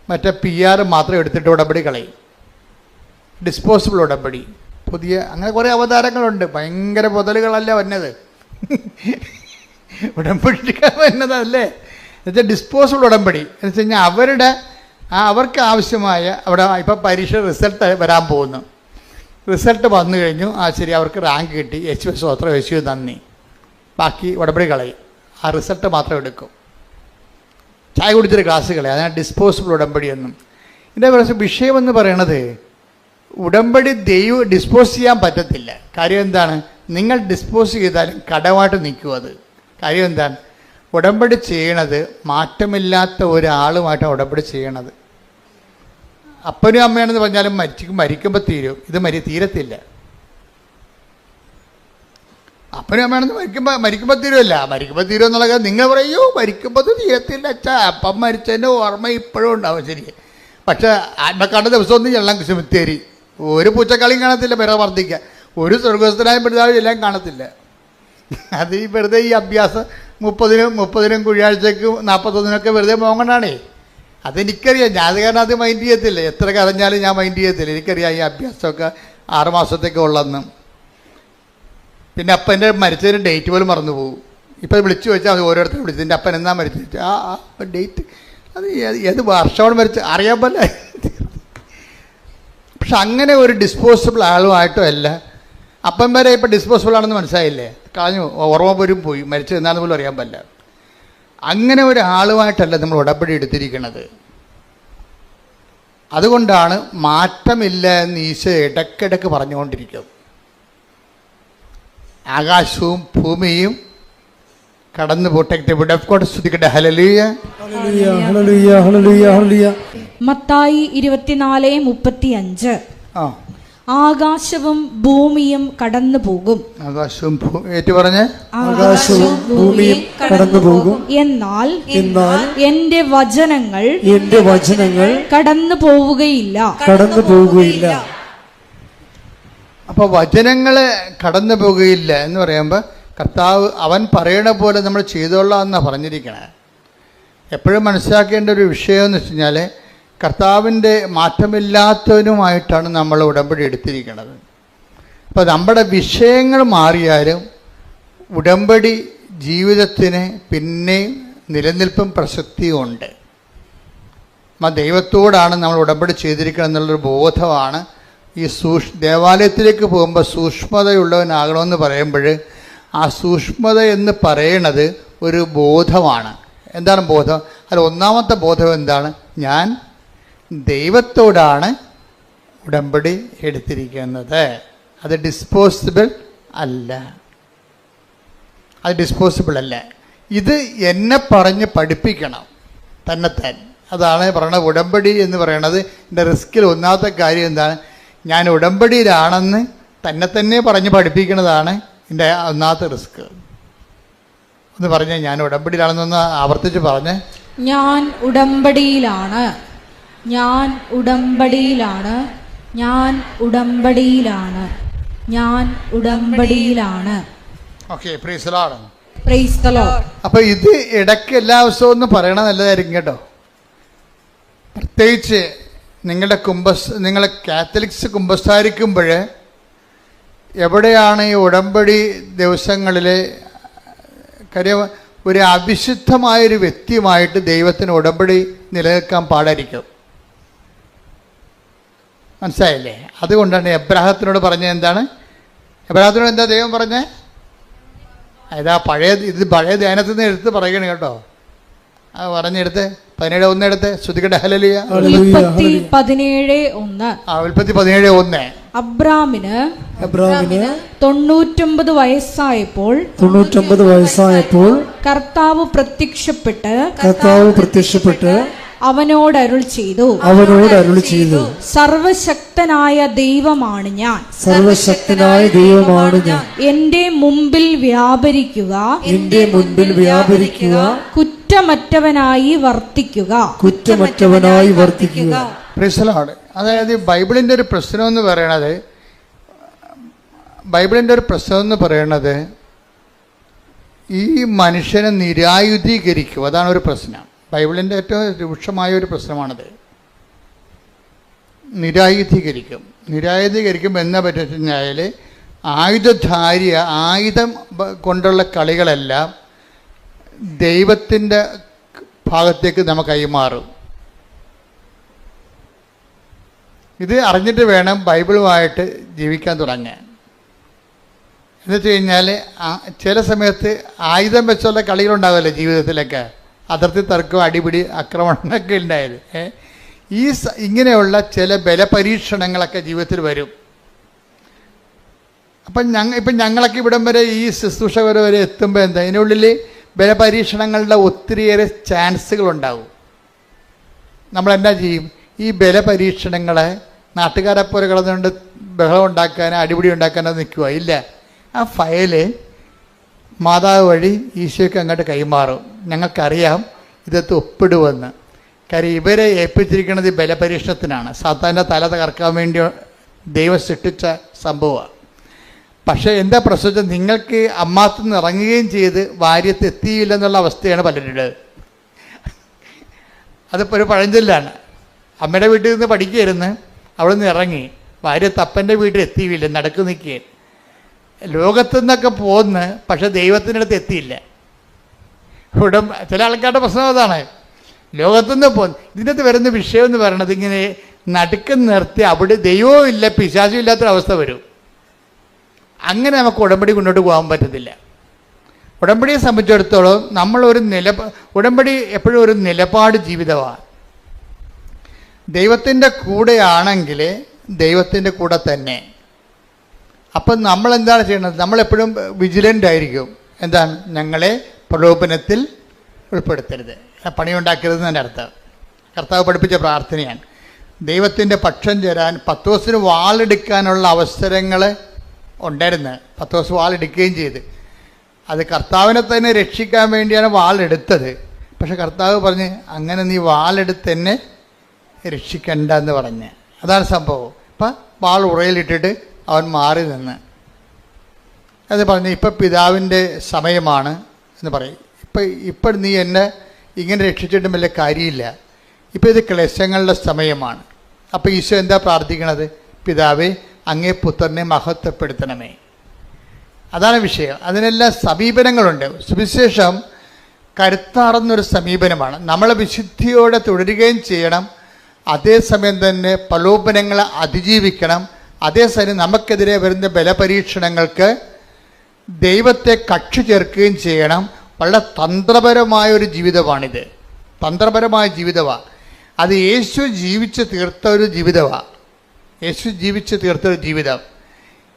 മറ്റേ PR മാത്രം എടുത്തിട്ട് ഉടമ്പടി കളയും. ഡിസ്പോസിബിൾ ഉടമ്പടി പുതിയ അങ്ങനെ കുറേ അവതാരങ്ങളുണ്ട്. ഭയങ്കര മുതലുകളല്ല വന്നത്, ഉടമ്പടി വന്നതല്ലേ. എന്നുവെച്ചാൽ ഡിസ്പോസിബിൾ ഉടമ്പടി എന്ന് വെച്ച് കഴിഞ്ഞാൽ അവർക്ക് ആവശ്യമായ അവിടെ ഇപ്പം പരീക്ഷ റിസൾട്ട് വരാൻ പോകുന്നു. റിസൾട്ട് വന്നു കഴിഞ്ഞു, ശരി, അവർക്ക് റാങ്ക് കിട്ടി, സ്വോത്രം യേശു നന്ദി, ബാക്കി ഉടമ്പടി കളയും. ആ റിസൾട്ട് മാത്രം എടുക്കും. ചായ കുടിച്ചൊരു ഗ്ലാസ് കളയും. അതാണ് ഡിസ്പോസിബിൾ ഉടമ്പടി എന്നും. ഇതിൻ്റെ വിഷയമെന്ന് പറയണത് ഉടമ്പടി ഡിസ്പോസ് ചെയ്യാൻ പറ്റത്തില്ല. കാര്യം എന്താണ്? നിങ്ങൾ ഡിസ്പോസ് ചെയ്താലും കടമായിട്ട് നിൽക്കും. അത് കാര്യം എന്താണ്? ഉടമ്പടി ചെയ്യണത് മാറ്റമില്ലാത്ത ഒരാളുമായിട്ടാണ് ഉടമ്പടി ചെയ്യണത്. അപ്പനും അമ്മയാണെന്ന് പറഞ്ഞാലും മരിക്കുമ്പോൾ തീരും. ഇത് തീരത്തില്ല. അപ്പനും അമ്മയാണെന്ന് മരിക്കുമ്പോൾ തീരുമല്ല. മരിക്കുമ്പോൾ തീരും എന്നുള്ള കാര്യം നിങ്ങൾ പറയൂ, മരിക്കുമ്പോൾ തീരത്തില്ല അച്ഛാ. അപ്പം മരിച്ചതിൻ്റെ ഓർമ്മ ഇപ്പോഴും ഉണ്ടാവും. ശരി, പക്ഷേ ആത്മക്കാണ്ട ദിവസമൊന്നും ചെല്ലാം സെമിത്തേരി. ഒരു പൂച്ചക്കളിയും കാണത്തില്ല, വിറ വർദ്ധിക്കുക. ഒരു സ്വർഗസ്ഥനായ പിതാവ് എല്ലാം കാണത്തില്ല. അത് ഈ വെറുതെ ഈ അഭ്യാസം 30-നും കുഴിയാഴ്ചയ്ക്കും 41-നൊക്കെ വെറുതെ പോകണാണേ. അതെനിക്കറിയാം. ഞാൻ അത് കാരണം അത് മൈൻഡ് ചെയ്യത്തില്ല. എത്ര കരഞ്ഞാലും ഞാൻ മൈൻഡ് ചെയ്യത്തില്ല. എനിക്കറിയാം ഈ അഭ്യാസമൊക്കെ 6 മാസത്തേക്ക് ഉള്ളതെന്ന്. പിന്നെ അപ്പൻ്റെ മരിച്ചതിന് ഡേറ്റ് പോലും മറന്നു പോകും. ഇപ്പം വിളിച്ചു വെച്ചാൽ അത് ഓരോരുത്തരും വിളിച്ചു, എൻ്റെ അപ്പൻ എന്നാ മരിച്ചു, ഡേറ്റ് അത് ഏത് വർഷമാണ് മരിച്ചത് അറിയാൻ പോലെ. പക്ഷെ അങ്ങനെ ഒരു ഡിസ്പോസിബിൾ ആളുമായിട്ടോ അല്ല. അപ്പം വരെ ഇപ്പം ഡിസ്പോസിബിൾ ആണെന്ന് മനസ്സിലായില്ലേ, കളഞ്ഞു, ഓർമ്മ പോലും പോയി, മരിച്ചത് എന്നാന്ന് പോലും അറിയാൻ പറ്റില്ല. അങ്ങനെ ഒരാളുമായിട്ടല്ല നമ്മൾ ഉടമ്പടി എടുത്തിരിക്കുന്നത്. അതുകൊണ്ടാണ് മാറ്റമില്ല എന്ന് ഈശോ ഇടയ്ക്കിടയ്ക്ക് പറഞ്ഞുകൊണ്ടിരിക്കും. ആകാശവും ഭൂമിയും കടന്നു പോട്ടെ, വിടക്കോട്ട് സ്തുതിക്കട്ടെ. Hallelujah, hallelujah, hallelujah, hallelujah, hallelujah. Mathai 24:35. ആകാശവും ഭൂമിയും കടന്നു പോകും. ആകാശവും പറഞ്ഞ് ആകാശവും ഭൂമിയും കടന്നു പോകും. എന്നാൽ എന്റെ വചനങ്ങൾ കടന്നു പോവുകയില്ല. അപ്പൊ വചനങ്ങൾ കടന്നു പോകുകയില്ല എന്ന് പറയുമ്പോൾ കർത്താവ് അവൻ പറയണ പോലെ നമ്മൾ ചെയ്തോളാം എന്നാണ് പറഞ്ഞിരിക്കണേ. എപ്പോഴും മനസ്സിലാക്കേണ്ട ഒരു വിഷയം എന്ന് വെച്ച് കഴിഞ്ഞാൽ കർത്താവിൻ്റെ മാറ്റമില്ലാത്തവനുമായിട്ടാണ് നമ്മൾ ഉടമ്പടി എടുത്തിരിക്കുന്നത്. അപ്പോൾ നമ്മുടെ വിഷയങ്ങൾ മാറിയാലും ഉടമ്പടി ജീവിതത്തിന് പിന്നെയും നിലനിൽപ്പും പ്രസക്തിയും ഉണ്ട്. ദൈവത്തോടാണ് നമ്മൾ ഉടമ്പടി ചെയ്തിരിക്കണം എന്നുള്ളൊരു ബോധമാണ്. ഈ ദേവാലയത്തിലേക്ക് പോകുമ്പോൾ സൂക്ഷ്മതയുള്ളവനാകണമെന്ന് പറയുമ്പോൾ ആ സൂക്ഷ്മത എന്ന് പറയണത് ഒരു ബോധമാണ്. എന്താണ് ബോധം? അതിൽ ഒന്നാമത്തെ ബോധം എന്താണ്? ഞാൻ ദൈവത്തോടാണ് ഉടമ്പടി എടുത്തിരിക്കുന്നത്. അത് ഡിസ്പോസിബിൾ അല്ല. ഇത് എന്നെ പറഞ്ഞ് പഠിപ്പിക്കണം തന്നെത്താൻ. അതാണ് പറയണത്. ഉടമ്പടി എന്ന് പറയണത് എൻ്റെ റിസ്കിൽ ഒന്നാമത്തെ കാര്യം എന്താണ്? ഞാൻ ഉടമ്പടിയിലാണെന്ന് തന്നെ പറഞ്ഞ് പഠിപ്പിക്കുന്നതാണ് എൻ്റെ ഒന്നാമത്തെ റിസ്ക്. ഒന്ന് പറഞ്ഞേ, ഞാൻ ഉടമ്പടിയിലാണെന്നൊന്ന് ആവർത്തിച്ച് പറഞ്ഞേ. ഞാൻ ഉടമ്പടിയിലാണ്, ഞാൻ ഉടമ്പടിയിലാണ്, ഞാൻ ഉടമ്പടിയിലാണ്, ഞാൻ ഉടമ്പടിയിലാണ്. Okay, praise the lord. Praise the lord. അപ്പോൾ ഇത് ഇടയ്ക്ക് എല്ലാ ദിവസവും ഒന്ന് പറയണത് നല്ലതായിരിക്കും കേട്ടോ. പ്രത്യേകിച്ച് നിങ്ങൾ കാത്തലിക്സ് കുമ്പസാരിക്കുമ്പോൾ എവിടെയാണ് ഈ ഉടമ്പടി ദിവസങ്ങളിൽ കാര്യം ഒരു അവിശുദ്ധമായൊരു വ്യക്തിയുമായിട്ട് ദൈവത്തിന് ഉടമ്പടി നിലനിൽക്കാൻ പാടായിരിക്കും. മനസ്സിലായില്ലേ? അതുകൊണ്ടാണ് എബ്രാഹത്തിനോട് പറഞ്ഞത്. എന്താണ് എബ്രാഹത്തിനോട് എന്താ ദൈവം പറഞ്ഞേ? ഇത് പഴയ ധ്യാനത്തിൽ നിന്ന് എടുത്ത് പറയണേ കേട്ടോ. അത് പറഞ്ഞെടുത്ത് 17:1 എടുത്ത് ശ്രുതികട്ടെ. ഹല്ലേലൂയ. ഉൽപ്പത്തി 17:1. ഉൽപ്പത്തി 17:1. അബ്രാമിന് 99 വയസ്സായപ്പോൾ കർത്താവ് പ്രത്യക്ഷപ്പെട്ട് അവനോട് അരുൾ ചെയ്തു, സർവശക്തനായ ദൈവമാണ് ഞാൻ, എന്റെ മുമ്പിൽ വ്യാപരിക്കുക, കുറ്റമറ്റവനായി വർത്തിക്കുക. Praise the lord. അതായത് ബൈബിളിൻ്റെ ഒരു പ്രശ്നം എന്ന് പറയണത് ഈ മനുഷ്യനെ നിരായുധീകരിക്കും. അതാണ് ഒരു പ്രശ്നം. ബൈബിളിൻ്റെ ഏറ്റവും രൂക്ഷമായ ഒരു പ്രശ്നമാണത്. നിരായുധീകരിക്കും എന്നാ പറ്റുക കഴിഞ്ഞാൽ ആയുധം കൊണ്ടുള്ള കളികളെല്ലാം ദൈവത്തിൻ്റെ ഭാഗത്തേക്ക് നമുക്ക് കൈമാറും. ഇത് അറിഞ്ഞിട്ട് വേണം ബൈബിളുമായിട്ട് ജീവിക്കാൻ തുടങ്ങാൻ. എന്നുവെച്ച് കഴിഞ്ഞാൽ ചില സമയത്ത് ആയുധം വെച്ചുള്ള കളികളുണ്ടാവില്ലേ ജീവിതത്തിലൊക്കെ, അതിർത്തി തർക്കം, അടിപിടി, ആക്രമണങ്ങളൊക്കെ ഉണ്ടായത്. ഇങ്ങനെയുള്ള ചില ബലപരീക്ഷണങ്ങളൊക്കെ ജീവിതത്തിൽ വരും. ഇപ്പം ഞങ്ങളൊക്കെ ഇവിടം വരെ ഈ ശുശ്രൂഷ വരെ എത്തുമ്പോൾ എന്താ, അതിനുള്ളിൽ ബലപരീക്ഷണങ്ങളുടെ ഒത്തിരിയേറെ ചാൻസുകളുണ്ടാവും. നമ്മളെന്നാ ചെയ്യും? ഈ ബലപരീക്ഷണങ്ങളെ നാട്ടുകാരെ പോലെ കിടന്നുകൊണ്ട് ബഹളം ഉണ്ടാക്കാനോ അടിപിടി ഉണ്ടാക്കാനോ നിൽക്കുക ഇല്ല. ആ ഫയല് മാതാവ് വഴി ഈശോയ്ക്ക് അങ്ങോട്ട് കൈമാറും. ഞങ്ങൾക്കറിയാം ഇതൊക്കെ ഒപ്പിടുമെന്ന്. കാര്യം ഇവരെ ഏൽപ്പിച്ചിരിക്കുന്നത് ബലപരീക്ഷണത്തിനാണ്. സാത്താൻ്റെ തല തകർക്കാൻ വേണ്ടി ദൈവം സൃഷ്ടിച്ച സംഭവമാണ്. പക്ഷേ എന്താ പ്രശ്നം? നിങ്ങൾക്ക് അമ്മാത്തു നിന്ന് ഇറങ്ങുകയും ചെയ്ത് ഭാര്യത്ത് എത്തിയില്ലെന്നുള്ള അവസ്ഥയാണ് പലരുടെ. അതിപ്പോൾ ഒരു പഴഞ്ചൊല്ലാണ്. അമ്മയുടെ വീട്ടിൽ നിന്ന് പഠിക്കുകയായിരുന്നു, അവിടെ നിന്ന് ഇറങ്ങി ഭാര്യത്ത് അപ്പൻ്റെ വീട്ടിൽ എത്തിയില്ല, നടക്കു നിൽക്കുക. ലോകത്തു നിന്നൊക്കെ പോന്ന്, പക്ഷെ ദൈവത്തിൻ്റെ അടുത്ത് എത്തിയില്ല. ഇവിടെ ചില ആൾക്കാരുടെ പ്രശ്നം അതാണ്. ലോകത്തുനിന്ന് പോന്ന്. ഇതിനകത്ത് വരുന്ന വിഷയം എന്ന് പറയണത് ഇങ്ങനെ നടുക്കം നിർത്തി അവിടെ ദൈവവും ഇല്ല പിശാചും ഇല്ലാത്തൊരവസ്ഥ വരും. അങ്ങനെ നമുക്ക് ഉടമ്പടി മുന്നോട്ട് പോകാൻ പറ്റത്തില്ല. ഉടമ്പടിയെ സംബന്ധിച്ചിടത്തോളം നമ്മളൊരു ഉടമ്പടി എപ്പോഴും ഒരു നിലപാട് ജീവിതമാണ്. ദൈവത്തിൻ്റെ കൂടെയാണെങ്കിൽ ദൈവത്തിൻ്റെ കൂടെ തന്നെ. അപ്പം നമ്മളെന്താണ് ചെയ്യണത്? നമ്മളെപ്പോഴും വിജിലൻ്റ് ആയിരിക്കും. എന്താണ്? ഞങ്ങളെ പ്രലോഭനത്തിൽ ഉൾപ്പെടുത്തരുത്, പണിയുണ്ടാക്കരുതെന്ന് അർത്ഥം. കർത്താവ് പഠിപ്പിച്ച പ്രാർത്ഥനയാണ്. ദൈവത്തിൻ്റെ പക്ഷം ചേരാൻ പത്രോസിന് വാളെടുക്കാനുള്ള അവസരങ്ങൾ ഉണ്ടായിരുന്നു. പത്രോസ് വാളെടുക്കുകയും ചെയ്ത്. അത് കർത്താവിനെ തന്നെ രക്ഷിക്കാൻ വേണ്ടിയാണ് വാളെടുത്തത്. പക്ഷെ കർത്താവ് പറഞ്ഞ് അങ്ങനെ നീ വാളെടുത്ത് എന്നെ രക്ഷിക്കണ്ട എന്ന് പറഞ്ഞ്. അതാണ് സംഭവം. അപ്പം വാൾ ഉറയിലിട്ടിട്ട് അവൻ മാറി നിന്ന് അത് പറഞ്ഞ് ഇപ്പം പിതാവിൻ്റെ സമയമാണ് എന്ന് പറയും. ഇപ്പം നീ എന്നെ ഇങ്ങനെ രക്ഷിച്ചിട്ടും വലിയ കാര്യമില്ല, ഇപ്പം ഇത് ക്ലേശങ്ങളുടെ സമയമാണ്. അപ്പം ഈശോ എന്താ പ്രാർത്ഥിക്കണത്? പിതാവേ, അങ്ങേ പുത്രനെ മഹത്വപ്പെടുത്തണമേ. അതാണ് വിഷയം. അതിനെല്ലാം സമീപനങ്ങളുണ്ട്. സുവിശേഷം കരുത്താർന്നൊരു സമീപനമാണ്. നമ്മളെ വിശുദ്ധിയോടെ തുടരുകയും ചെയ്യണം, അതേസമയം തന്നെ പ്രലോഭനങ്ങളെ അതിജീവിക്കണം. അതേസമയം നമുക്കെതിരെ വരുന്ന ബലപരീക്ഷണങ്ങൾക്ക് ദൈവത്തെ കക്ഷി ചേർക്കുകയും ചെയ്യണം. വളരെ തന്ത്രപരമായൊരു ജീവിതമാണിത്. തന്ത്രപരമായ ജീവിതമാണ്. അത് യേശു ജീവിച്ച് തീർത്ത ഒരു ജീവിതമാണ്.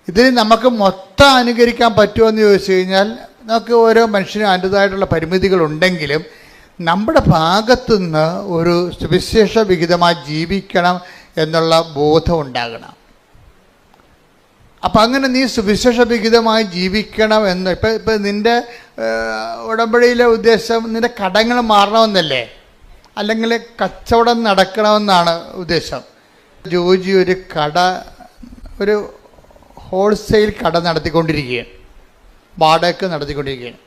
ഇതിന് നമുക്ക് മൊത്തം അനുകരിക്കാൻ പറ്റുമോ എന്ന് ചോദിച്ചു കഴിഞ്ഞാൽ നമുക്ക് ഓരോ മനുഷ്യനും അതിൻ്റെതായിട്ടുള്ള പരിമിതികളുണ്ടെങ്കിലും നമ്മുടെ ഭാഗത്തുനിന്ന് ഒരു സുവിശേഷ വിഹിതമായി ജീവിക്കണം എന്നുള്ള ബോധം ഉണ്ടാകണം. അപ്പം അങ്ങനെ നീ സുവിശേഷവിഹിതമായി ജീവിക്കണം എന്ന് ഇപ്പം നിൻ്റെ ഉടമ്പടിയിലെ ഉദ്ദേശം നിൻ്റെ കടങ്ങൾ മാറണമെന്നല്ലേ, അല്ലെങ്കിൽ കച്ചവടം നടക്കണമെന്നാണ് ഉദ്ദേശം. ജോജി ഒരു ഹോൾസെയിൽ കട നടത്തിക്കൊണ്ടിരിക്കുകയാണ്, വാടക നടത്തിക്കൊണ്ടിരിക്കുകയാണ്.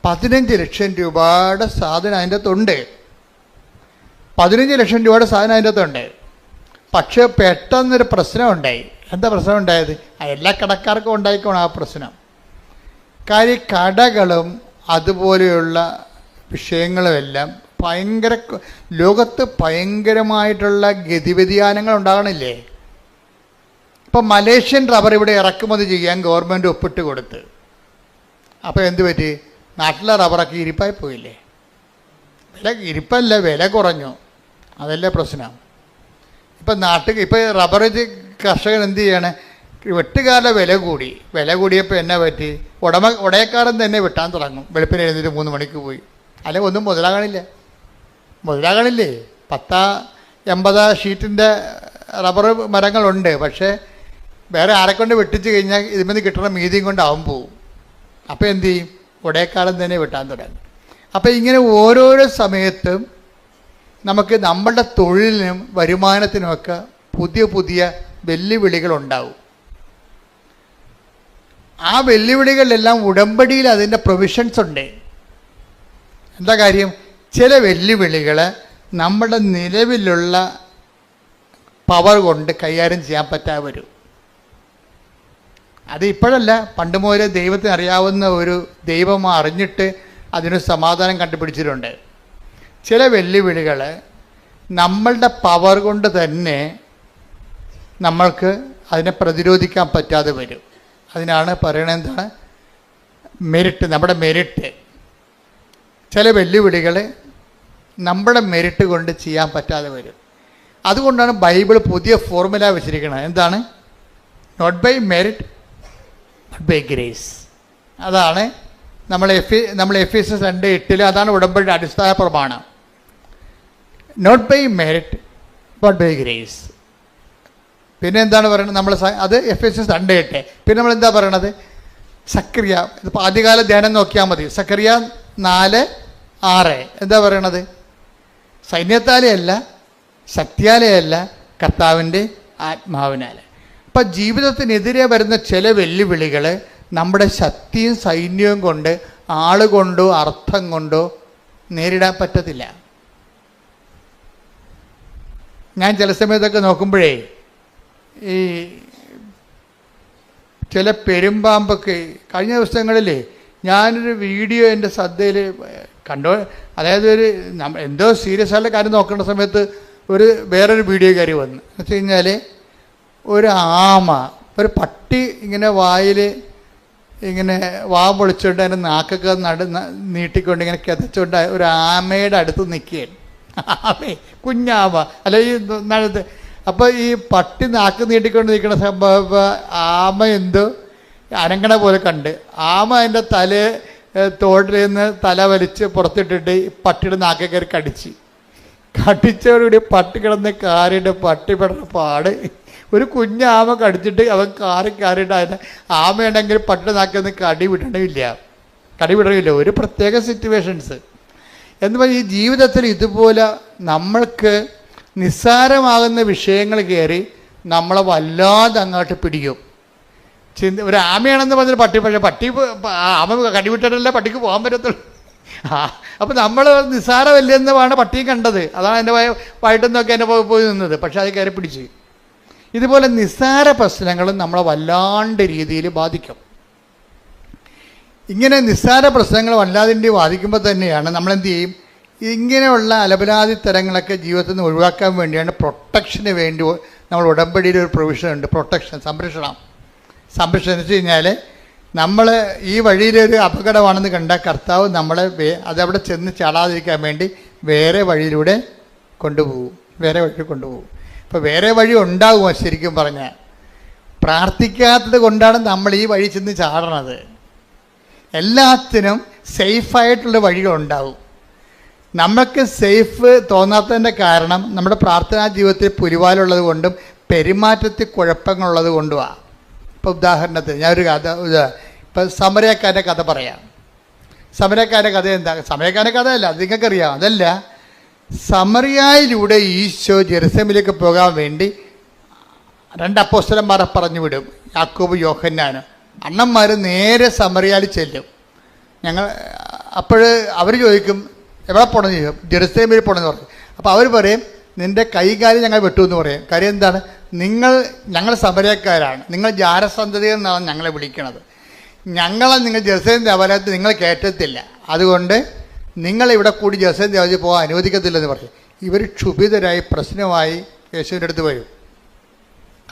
15 ലക്ഷം രൂപയുടെ സാധനം അതിൻ്റെ അകത്തുണ്ട്. 15 ലക്ഷം രൂപയുടെ സാധനം അതിൻ്റെ അകത്തുണ്ട്. പക്ഷേ പെട്ടെന്നൊരു പ്രശ്നമുണ്ടായി. എന്താ പ്രശ്നം ഉണ്ടായത്? എല്ലാ കടക്കാർക്കും ഉണ്ടായിക്കോണം ആ പ്രശ്നം. കാര്യം കടകളും അതുപോലെയുള്ള വിഷയങ്ങളുമെല്ലാം ലോകത്ത് ഭയങ്കരമായിട്ടുള്ള ഗതിവ്യതിയാനങ്ങൾ ഉണ്ടാകണില്ലേ? ഇപ്പം മലേഷ്യൻ റബ്ബർ ഇവിടെ ഇറക്കുമതി ചെയ്യാൻ ഗവൺമെൻറ് ഒപ്പിട്ട് കൊടുത്ത്. അപ്പോൾ എന്ത് പറ്റി? നാട്ടിലെ റബ്ബറൊക്കെ ഇരിപ്പായി പോയില്ലേ? വില കുറഞ്ഞു. അതല്ലേ പ്രശ്നം. ഇപ്പം റബ്ബർ കർഷകൻ എന്ത് ചെയ്യാണ്? വെട്ടുകാരുടെ വില കൂടിയപ്പോൾ എന്നാ പറ്റി? ഉടയക്കാരൻ തന്നെ വെട്ടാൻ തുടങ്ങും. വെളുപ്പിന് എഴുന്നേറ്റ് 3 മണിക്ക് പോയി. അല്ലെങ്കിൽ ഒന്നും മുതലാകണില്ലേ? 80 ഷീറ്റിൻ്റെ റബ്ബർ മരങ്ങളുണ്ട്. പക്ഷേ വേറെ ആരെക്കൊണ്ട് വെട്ടിച്ച് കഴിഞ്ഞാൽ ഇതിൽ കിട്ടുന്ന മീതിയും കൊണ്ട് അവൻ പോവും. അപ്പോൾ എന്ത് ചെയ്യും? ഉടയക്കാരൻ തന്നെ വെട്ടാൻ തുടങ്ങും. അപ്പോൾ ഇങ്ങനെ ഓരോരോ സമയത്തും നമുക്ക് നമ്മളുടെ തൊഴിലിനും വരുമാനത്തിനുമൊക്കെ പുതിയ വെല്ലുവിളികളുണ്ടാവും. ആ വെല്ലുവിളികളിലെല്ലാം ഉടമ്പടിയിൽ അതിൻ്റെ പ്രൊവിഷൻസ് ഉണ്ട്. എന്താ കാര്യം? ചില വെല്ലുവിളികൾ നമ്മുടെ നിലവിലുള്ള പവർ കൊണ്ട് കൈകാര്യം ചെയ്യാൻ പറ്റാതെ വരും. അത് ഇപ്പോഴല്ല, പണ്ട് മുതലേ ദൈവത്തിന് അറിയാവുന്ന ഒരു ദൈവം അറിഞ്ഞിട്ട് അതിന് സമാധാനം കണ്ടുപിടിച്ചിട്ടുണ്ട്. ചില വെല്ലുവിളികൾ നമ്മളുടെ പവർ കൊണ്ട് തന്നെ നമ്മൾക്ക് അതിനെ പ്രതിരോധിക്കാൻ പറ്റാതെ വരും. അതിനാണ് പറയണത് എന്താണ്? മെരിറ്റ്, നമ്മുടെ മെരിറ്റ്. ചില വെല്ലുവിളികൾ നമ്മുടെ മെരിറ്റ് കൊണ്ട് ചെയ്യാൻ പറ്റാതെ വരും. അതുകൊണ്ടാണ് ബൈബിൾ പുതിയ ഫോർമുല വെച്ചിരിക്കുന്നത്. എന്താണ്? Not by merit but by grace. അതാണ് നമ്മൾ എഫേസ്യസ് 2:8 അതാണ് ഉടമ്പടിയുടെ അടിസ്ഥാന പ്രമാണം. Not by merit but by grace. പിന്നെ എന്താണ് പറയുന്നത്? അത് എഫേസ്യസ് 2:8. പിന്നെ നമ്മൾ എന്താ പറയണത്? സക്കറിയ, ഇതിപ്പോൾ ആദ്യകാല ധ്യാനം നോക്കിയാൽ മതി. സക്കറിയ 4:6 എന്താ പറയണത്? സൈന്യത്താലേ അല്ല, ശക്തിയാലേ അല്ല, കർത്താവിൻ്റെ ആത്മാവിനാൽ. അപ്പം ജീവിതത്തിനെതിരെ വരുന്ന ചില വെല്ലുവിളികൾ നമ്മുടെ ശക്തിയും സൈന്യവും കൊണ്ട്, ആളുകൊണ്ടോ അർത്ഥം കൊണ്ടോ നേരിടാൻ പറ്റത്തില്ല. ഞാൻ ചില സമയത്തൊക്കെ നോക്കുമ്പോഴേ ഈ ചില പെരുമ്പാമ്പൊക്കെ കഴിഞ്ഞ ദിവസങ്ങളിൽ ഞാനൊരു വീഡിയോ എൻ്റെ ശ്രദ്ധയിൽ കണ്ടോ. അതായത് എന്തോ സീരിയസ് ആയിട്ടുള്ള കാര്യം നോക്കേണ്ട സമയത്ത് വേറൊരു വീഡിയോ കയറി വന്നു. എന്ന് വെച്ച് കഴിഞ്ഞാൽ ഒരു ആമ, ഒരു പട്ടി ഇങ്ങനെ വായിൽ ഇങ്ങനെ പൊളിച്ചുകൊണ്ട് അതിൻ്റെ നാക്കൊക്കെ നീട്ടിക്കൊണ്ട് ഇങ്ങനെ കിതച്ചുകൊണ്ട് ഒരു ആമയുടെ അടുത്ത് നിൽക്കുകയാണ്. കുഞ്ഞാമ അല്ല ഈ നടുത്ത്. അപ്പോൾ ഈ പട്ടി നാക്ക് നീട്ടിക്കൊണ്ട് നിൽക്കുന്ന സംഭവം ആമ എന്തോ അനങ്ങണ പോലെ കണ്ട് ആമ അതിൻ്റെ തോട്ടിൽ നിന്ന് തല വലിച്ച് പുറത്തിട്ടിട്ട് പട്ടിയുടെ നാക്കെ കയറി കടിച്ചോടുകൂടി പട്ടി കിടന്ന് കാറിയിട്ട് പട്ടി പെടുന്ന പാട്. ഒരു കുഞ്ഞാമ കടിച്ചിട്ട് അവൻ കാറിയിട്ട് അതിനെ ആമയുണ്ടെങ്കിൽ പട്ടിയുടെ നാക്കൊന്നും കടിവിടണില്ല. ഒരു പ്രത്യേക സിറ്റുവേഷൻസ് എന്ന് പറഞ്ഞാൽ ഈ ജീവിതത്തിൽ ഇതുപോലെ നമ്മൾക്ക് നിസ്സാരമാകുന്ന വിഷയങ്ങൾ കയറി നമ്മളെ വല്ലാതെ അങ്ങോട്ട് പിടിക്കും. ഒരു ആമയാണെന്ന് പറഞ്ഞൊരു പക്ഷേ ആമ കടിവിട്ടിട്ടല്ലേ പട്ടിക്ക് പോകാൻ പറ്റത്തുള്ളൂ. അപ്പം നമ്മൾ നിസ്സാരമല്ലെന്നാണ് പട്ടിയെ കണ്ടത്. അതാണ് എൻ്റെ വയറ്റെന്നൊക്കെ എൻ്റെ പോയി നിന്നത്. പക്ഷെ അത് കയറി പിടിച്ച്. ഇതുപോലെ നിസ്സാര പ്രശ്നങ്ങളും നമ്മളെ വല്ലാണ്ട് രീതിയിൽ ബാധിക്കും. ഇങ്ങനെ നിസ്സാര പ്രശ്നങ്ങൾ വല്ലാതിൻ്റെ ബാധിക്കുമ്പോൾ തന്നെയാണ് നമ്മളെന്ത് ചെയ്യും? ഇങ്ങനെയുള്ള അലപലാതി തരങ്ങളൊക്കെ ജീവിതത്തിൽ നിന്ന് ഒഴിവാക്കാൻ വേണ്ടിയാണ് പ്രൊട്ടക്ഷന് വേണ്ടി നമ്മൾ ഉടമ്പടിയിൽ ഒരു പ്രൊവിഷൻ ഉണ്ട്. പ്രൊട്ടക്ഷൻ, സംരക്ഷണം എന്ന് വെച്ച് കഴിഞ്ഞാൽ നമ്മൾ ഈ വഴിയിലൊരു അപകടമാണെന്ന് കണ്ടാൽ കർത്താവ് നമ്മളെ അതവിടെ ചെന്ന് ചാടാതിരിക്കാൻ വേണ്ടി വേറെ വഴിയിലൂടെ കൊണ്ടുപോകും. ഇപ്പോൾ വേറെ വഴി ഉണ്ടാകുമോ? ശരിക്കും പറഞ്ഞാൽ പ്രാർത്ഥിക്കാത്തത് കൊണ്ടാണ് നമ്മൾ ഈ വഴി ചെന്ന് ചാടണത്. എല്ലാത്തിനും സേഫായിട്ടുള്ള വഴികളുണ്ടാവും. നമുക്ക് സേഫ് തോന്നാത്തതിൻ്റെ കാരണം നമ്മുടെ പ്രാർത്ഥനാ ജീവിതത്തിൽ പുലിവാലുള്ളത് കൊണ്ടും പെരുമാറ്റത്തിൽ കുഴപ്പങ്ങളുള്ളത് കൊണ്ടുമാണ്. ഇപ്പോൾ ഉദാഹരണത്തിന് ഞാനൊരു കഥ ഇപ്പം സമരക്കാരൻ്റെ കഥ പറയാം. സമരക്കാരൻ്റെ കഥ എന്താ? സമരക്കാരൻ്റെ കഥയല്ല, അത് നിങ്ങൾക്കറിയാം. അതല്ല, സമറിയായിലൂടെ ഈശോ ജെറുസലേമിലേക്ക് പോകാൻ വേണ്ടി 2 അപ്പോസ്തലന്മാരെ പറഞ്ഞു വിടും, യാക്കോബ് യോഹന്നാനും. അണ്ണന്മാർ നേരെ സമറിയായിൽ ചെല്ലും. അപ്പോൾ അവർ ചോദിക്കും എവിടെ പോകണമെന്ന് ചോദിക്കും. ജെറുസലേമിൽ പോകണമെന്ന് പറയും. അപ്പോൾ അവർ പറയും നിൻ്റെ കൈകാര്യം ഞങ്ങൾ വെട്ടുമെന്ന് പറയും. കാര്യം എന്താണ്? ഞങ്ങൾ സമരക്കാരാണ്, നിങ്ങൾ ജാരസന്തതി എന്നാണ് ഞങ്ങളെ വിളിക്കണത്. ഞങ്ങളെ നിങ്ങൾ ജെറുസലേം ദേവാലയത്തിൽ നിങ്ങൾ കയറ്റത്തില്ല, അതുകൊണ്ട് നിങ്ങളിവിടെ കൂടി ജെറുസലേം ദേവാലയത്തിൽ പോകാൻ അനുവദിക്കത്തില്ലെന്ന് പറയും. ഇവർ ക്ഷുഭിതരായി പ്രശ്നമായി യേശുവിൻ്റെ അടുത്ത് വരും.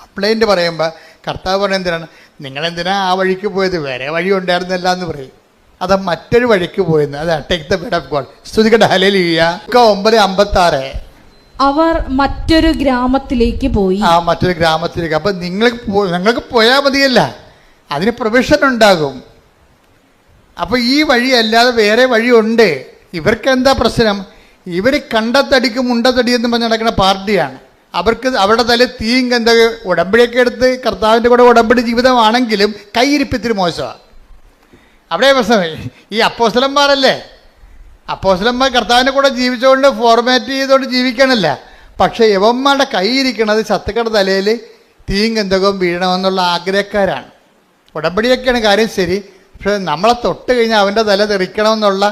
കംപ്ലൈൻറ്റ് പറയുമ്പോൾ കർത്താവ് പറയുന്നത് എന്തിനാണ്? നിങ്ങളെന്തിനാ ആ വഴിക്ക് പോയത്? വേറെ വഴി ഉണ്ടായിരുന്നില്ല എന്ന് പറയും. അത് മറ്റൊരു വഴിക്ക് പോയെന്ന്. അതാണ് take the word of God. സ്തുതിക്കട്ടെ, ഹല്ലേലൂയ. 9:56 അവർ മറ്റൊരു ഗ്രാമത്തിലേക്ക് പോയി. മറ്റൊരു ഗ്രാമത്തിലേക്ക്. അപ്പം നിങ്ങൾക്ക് പോയാൽ മതിയല്ല, അതിന് പ്രൊവിഷൻ ഉണ്ടാകും. അപ്പോൾ ഈ വഴി അല്ലാതെ വേറെ വഴിയുണ്ട്. ഇവർക്ക് എന്താ പ്രശ്നം? ഇവർ കണ്ടത്തടിക്കും മുണ്ടത്തടിയെന്ന് പറഞ്ഞ് നടക്കുന്ന പാർട്ടിയാണ്. അവർക്ക് അവരുടെ തല തീയും എന്താ ഉടമ്പടിയൊക്കെ എടുത്ത് കർത്താവിൻ്റെ കൂടെ ഉടമ്പടി ജീവിതമാണെങ്കിലും കൈയിരിപ്പത്തിരി മോശമാണ്. അവിടെ പ്രശ്നമേ. ഈ അപ്പോസ്തലന്മാരല്ലേ, അപ്പോസ്തലന്മാർ കർത്താവിൻ്റെ കൂടെ ജീവിച്ചുകൊണ്ട് ഫോർമാറ്റ് ചെയ്തുകൊണ്ട് ജീവിക്കണമല്ല. പക്ഷേ യവന്മാരുടെ കൈയിരിക്കണത് ശത്രുക്കളുടെ തലയിൽ തീയും ഗന്ധകവും വീഴണമെന്നുള്ള ആഗ്രഹക്കാരാണ്. ഉടമ്പടിയൊക്കെയാണ് കാര്യം ശരി, പക്ഷേ നമ്മളെ തൊട്ട് കഴിഞ്ഞാൽ അവൻ്റെ തല തെറിക്കണമെന്നുള്ള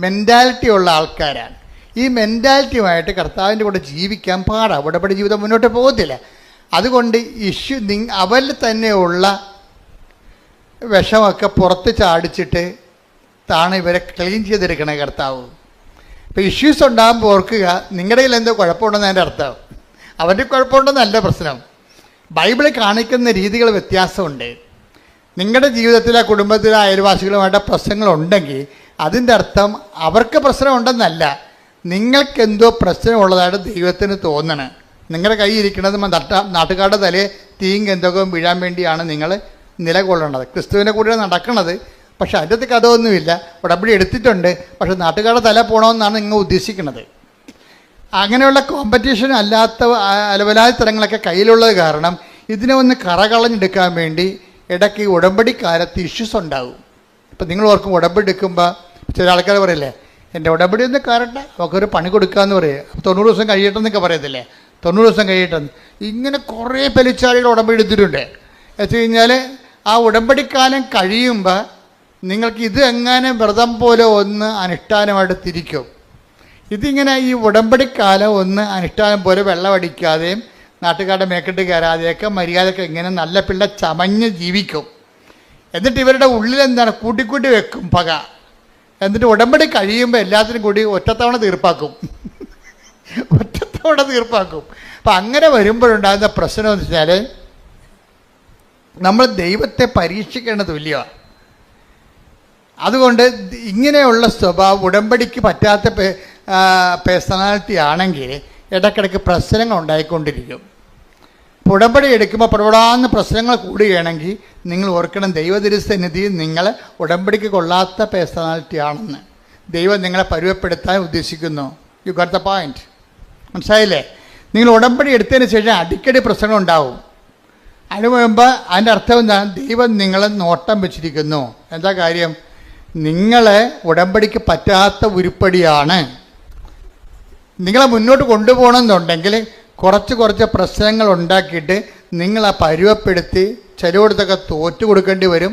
മെൻറ്റാലിറ്റി ഉള്ള ആൾക്കാരാണ്. ഈ മെൻറ്റാലിറ്റിയുമായിട്ട് കർത്താവിൻ്റെ കൂടെ ജീവിക്കാൻ പാടാണ്. ഉടമ്പടി ജീവിതം മുന്നോട്ട് പോകത്തില്ല. അതുകൊണ്ട് അവരിൽ തന്നെയുള്ള വിഷമൊക്കെ പുറത്ത് ചാടിച്ചിട്ട് താണ് ഇവരെ ക്ലീൻ ചെയ്തെടുക്കണേ കർത്താവ്. ഇപ്പോൾ ഇഷ്യൂസ് ഉണ്ടാകുമ്പോൾ ഓർക്കുക, നിങ്ങളുടെ കയ്യിൽ എന്തോ കുഴപ്പമുണ്ടെന്ന് എൻ്റെ അർത്ഥം. അവൻ്റെ കുഴപ്പമുണ്ടെന്നല്ല പ്രശ്നം. ബൈബിളിൽ കാണിക്കുന്ന രീതികൾ വ്യത്യാസമുണ്ട്. നിങ്ങളുടെ ജീവിതത്തിലെ കുടുംബത്തിലെ അയൽവാസികളുമായിട്ട് പ്രശ്നങ്ങളുണ്ടെങ്കിൽ അതിൻ്റെ അർത്ഥം അവർക്ക് പ്രശ്നമുണ്ടെന്നല്ല, നിങ്ങൾക്കെന്തോ പ്രശ്നമുള്ളതായിട്ട് ദൈവത്തിന് തോന്നണം. നിങ്ങളുടെ കൈ ഇരിക്കുന്നത് നാട്ടുകാരുടെ തലയെ തീയും ഗന്ധകവും വീഴാൻ വേണ്ടിയാണ് നിങ്ങൾ നിലകൊള്ളണത്. ക്രിസ്തുവിൻ്റെ കൂടെ നടക്കണത്. പക്ഷെ അതിൻ്റെ അകത്ത് കഥയൊന്നുമില്ല. ഉടമ്പടി എടുത്തിട്ടുണ്ട്, പക്ഷെ നാട്ടുകാരുടെ തല പോകണമെന്നാണ് നിങ്ങൾ ഉദ്ദേശിക്കുന്നത്. അങ്ങനെയുള്ള കോമ്പറ്റീഷൻ അല്ലാത്ത അലവലായ തരങ്ങളൊക്കെ കയ്യിലുള്ളത് കാരണം ഇതിനെ ഒന്ന് കറകളഞ്ഞെടുക്കാൻ വേണ്ടി ഇടയ്ക്ക് ഉടമ്പടിക്കാലത്ത് ഇഷ്യൂസ് ഉണ്ടാകും. ഇപ്പം നിങ്ങൾ ഓർക്കും ഉടമ്പടി എടുക്കുമ്പോൾ ചില ആൾക്കാർ പറയില്ലേ, എൻ്റെ ഉടമ്പടി ഒന്ന് കയറട്ടെ, നമുക്കൊരു പണി കൊടുക്കാമെന്ന് പറയും. അപ്പോൾ 90 ദിവസം കഴിയട്ടെന്നൊക്കെ പറയത്തില്ലേ, 90 ദിവസം കഴിയട്ടെന്ന്. ഇങ്ങനെ കുറേ പെലിച്ചാളികൾ ഉടമ്പടി എടുത്തിട്ടുണ്ട്. വെച്ച് കഴിഞ്ഞാൽ ആ ഉടമ്പടിക്കാലം കഴിയുമ്പോൾ നിങ്ങൾക്ക് ഇത് എങ്ങനെ വ്രതം പോലെ ഒന്ന് അനുഷ്ഠാനമായിട്ട് തിരിക്കും. ഇതിങ്ങനെ ഈ ഉടമ്പടിക്കാലം ഒന്ന് അനുഷ്ഠാനം പോലെ വെള്ളമടിക്കാതെയും നാട്ടുകാരുടെ മേക്കെട്ട് കയറാതെയൊക്കെ മര്യാദയൊക്കെ ഇങ്ങനെ നല്ല പിള്ള ചമഞ്ഞ് ജീവിക്കും. എന്നിട്ട് ഇവരുടെ ഉള്ളിൽ എന്താണ് കൂട്ടിക്കൂട്ടി വെക്കും പക. എന്നിട്ട് ഉടമ്പടി കഴിയുമ്പോൾ എല്ലാത്തിനും കൂടി ഒറ്റത്തവണ തീർപ്പാക്കും. ഒറ്റത്തവണ തീർപ്പാക്കും. അപ്പം അങ്ങനെ വരുമ്പോഴുണ്ടാകുന്ന പ്രശ്നം എന്ന് വെച്ചാൽ നമ്മൾ ദൈവത്തെ പരീക്ഷിക്കേണ്ട തുല്യമാണ്. അതുകൊണ്ട് ഇങ്ങനെയുള്ള സ്വഭാവം ഉടമ്പടിക്ക് പറ്റാത്ത പേഴ്സണാലിറ്റി ആണെങ്കിൽ ഇടയ്ക്കിടയ്ക്ക് പ്രശ്നങ്ങൾ ഉണ്ടായിക്കൊണ്ടിരിക്കും. ഉടമ്പടി എടുക്കുമ്പോൾ പടപടാന്ന് പ്രശ്നങ്ങൾ കൂടുകയാണെങ്കിൽ നിങ്ങൾ ഓർക്കണം, ദൈവതിരുസന്നിധിയിൽ നിങ്ങൾ ഉടമ്പടിക്ക് കൊള്ളാത്ത പേഴ്സണാലിറ്റി ആണെന്ന്. ദൈവം നിങ്ങളെ പരുവപ്പെടുത്താൻ ഉദ്ദേശിക്കുന്നു. You got the point. മനസ്സിലായില്ലേ? നിങ്ങൾ ഉടമ്പടി എടുത്തതിന് ശേഷം അടിക്കടി പ്രശ്നങ്ങൾ ഉണ്ടാവും. അതിന് മുമ്പ് അതിൻ്റെ അർത്ഥം എന്താണ്? ദൈവം നിങ്ങളെ നോട്ടം വെച്ചിരിക്കുന്നു. എന്താ കാര്യം? നിങ്ങളെ ഉടമ്പടിക്ക് പറ്റാത്ത ഉരുപ്പടിയാണ്. നിങ്ങളെ മുന്നോട്ട് കൊണ്ടുപോകണമെന്നുണ്ടെങ്കിൽ കുറച്ച് പ്രശ്നങ്ങൾ ഉണ്ടാക്കിയിട്ട് നിങ്ങളെ പരുവപ്പെടുത്തി ചിലയിടത്തൊക്കെ തോറ്റു കൊടുക്കേണ്ടി വരും,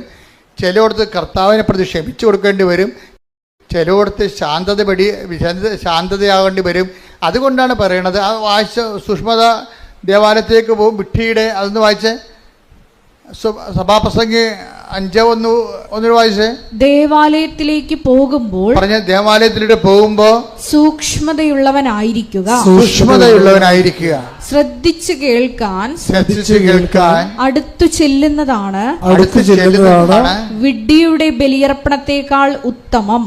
ചിലയിടത്ത് കർത്താവിനെ പ്രതി ക്ഷമിച്ചു കൊടുക്കേണ്ടി വരും, ചിലയിടത്ത് ശാന്തതയാകേണ്ടി വരും. അതുകൊണ്ടാണ് പറയണത്. ആ വായിച്ച സുഷ്മത ദേവാലയത്തിലേക്ക് പോകും, വിട്ടിയുടെ അതൊന്ന് വായിച്ച്, സഭാപ്രസംഗി 5:1 വായിച്ച്. ദേവാലയത്തിലേക്ക് പോകുമ്പോൾ പറഞ്ഞ ദേവാലയത്തിലേക്ക് പോകുമ്പോൾ സൂക്ഷ്മതയുള്ളവനായിരിക്കുക, ശ്രദ്ധിച്ചു കേൾക്കാൻ അടുത്തു ചെല്ലുന്നതാണ് വിഡ്ഢിയുടെ ബലിയർപ്പണത്തെക്കാൾ ഉത്തമം.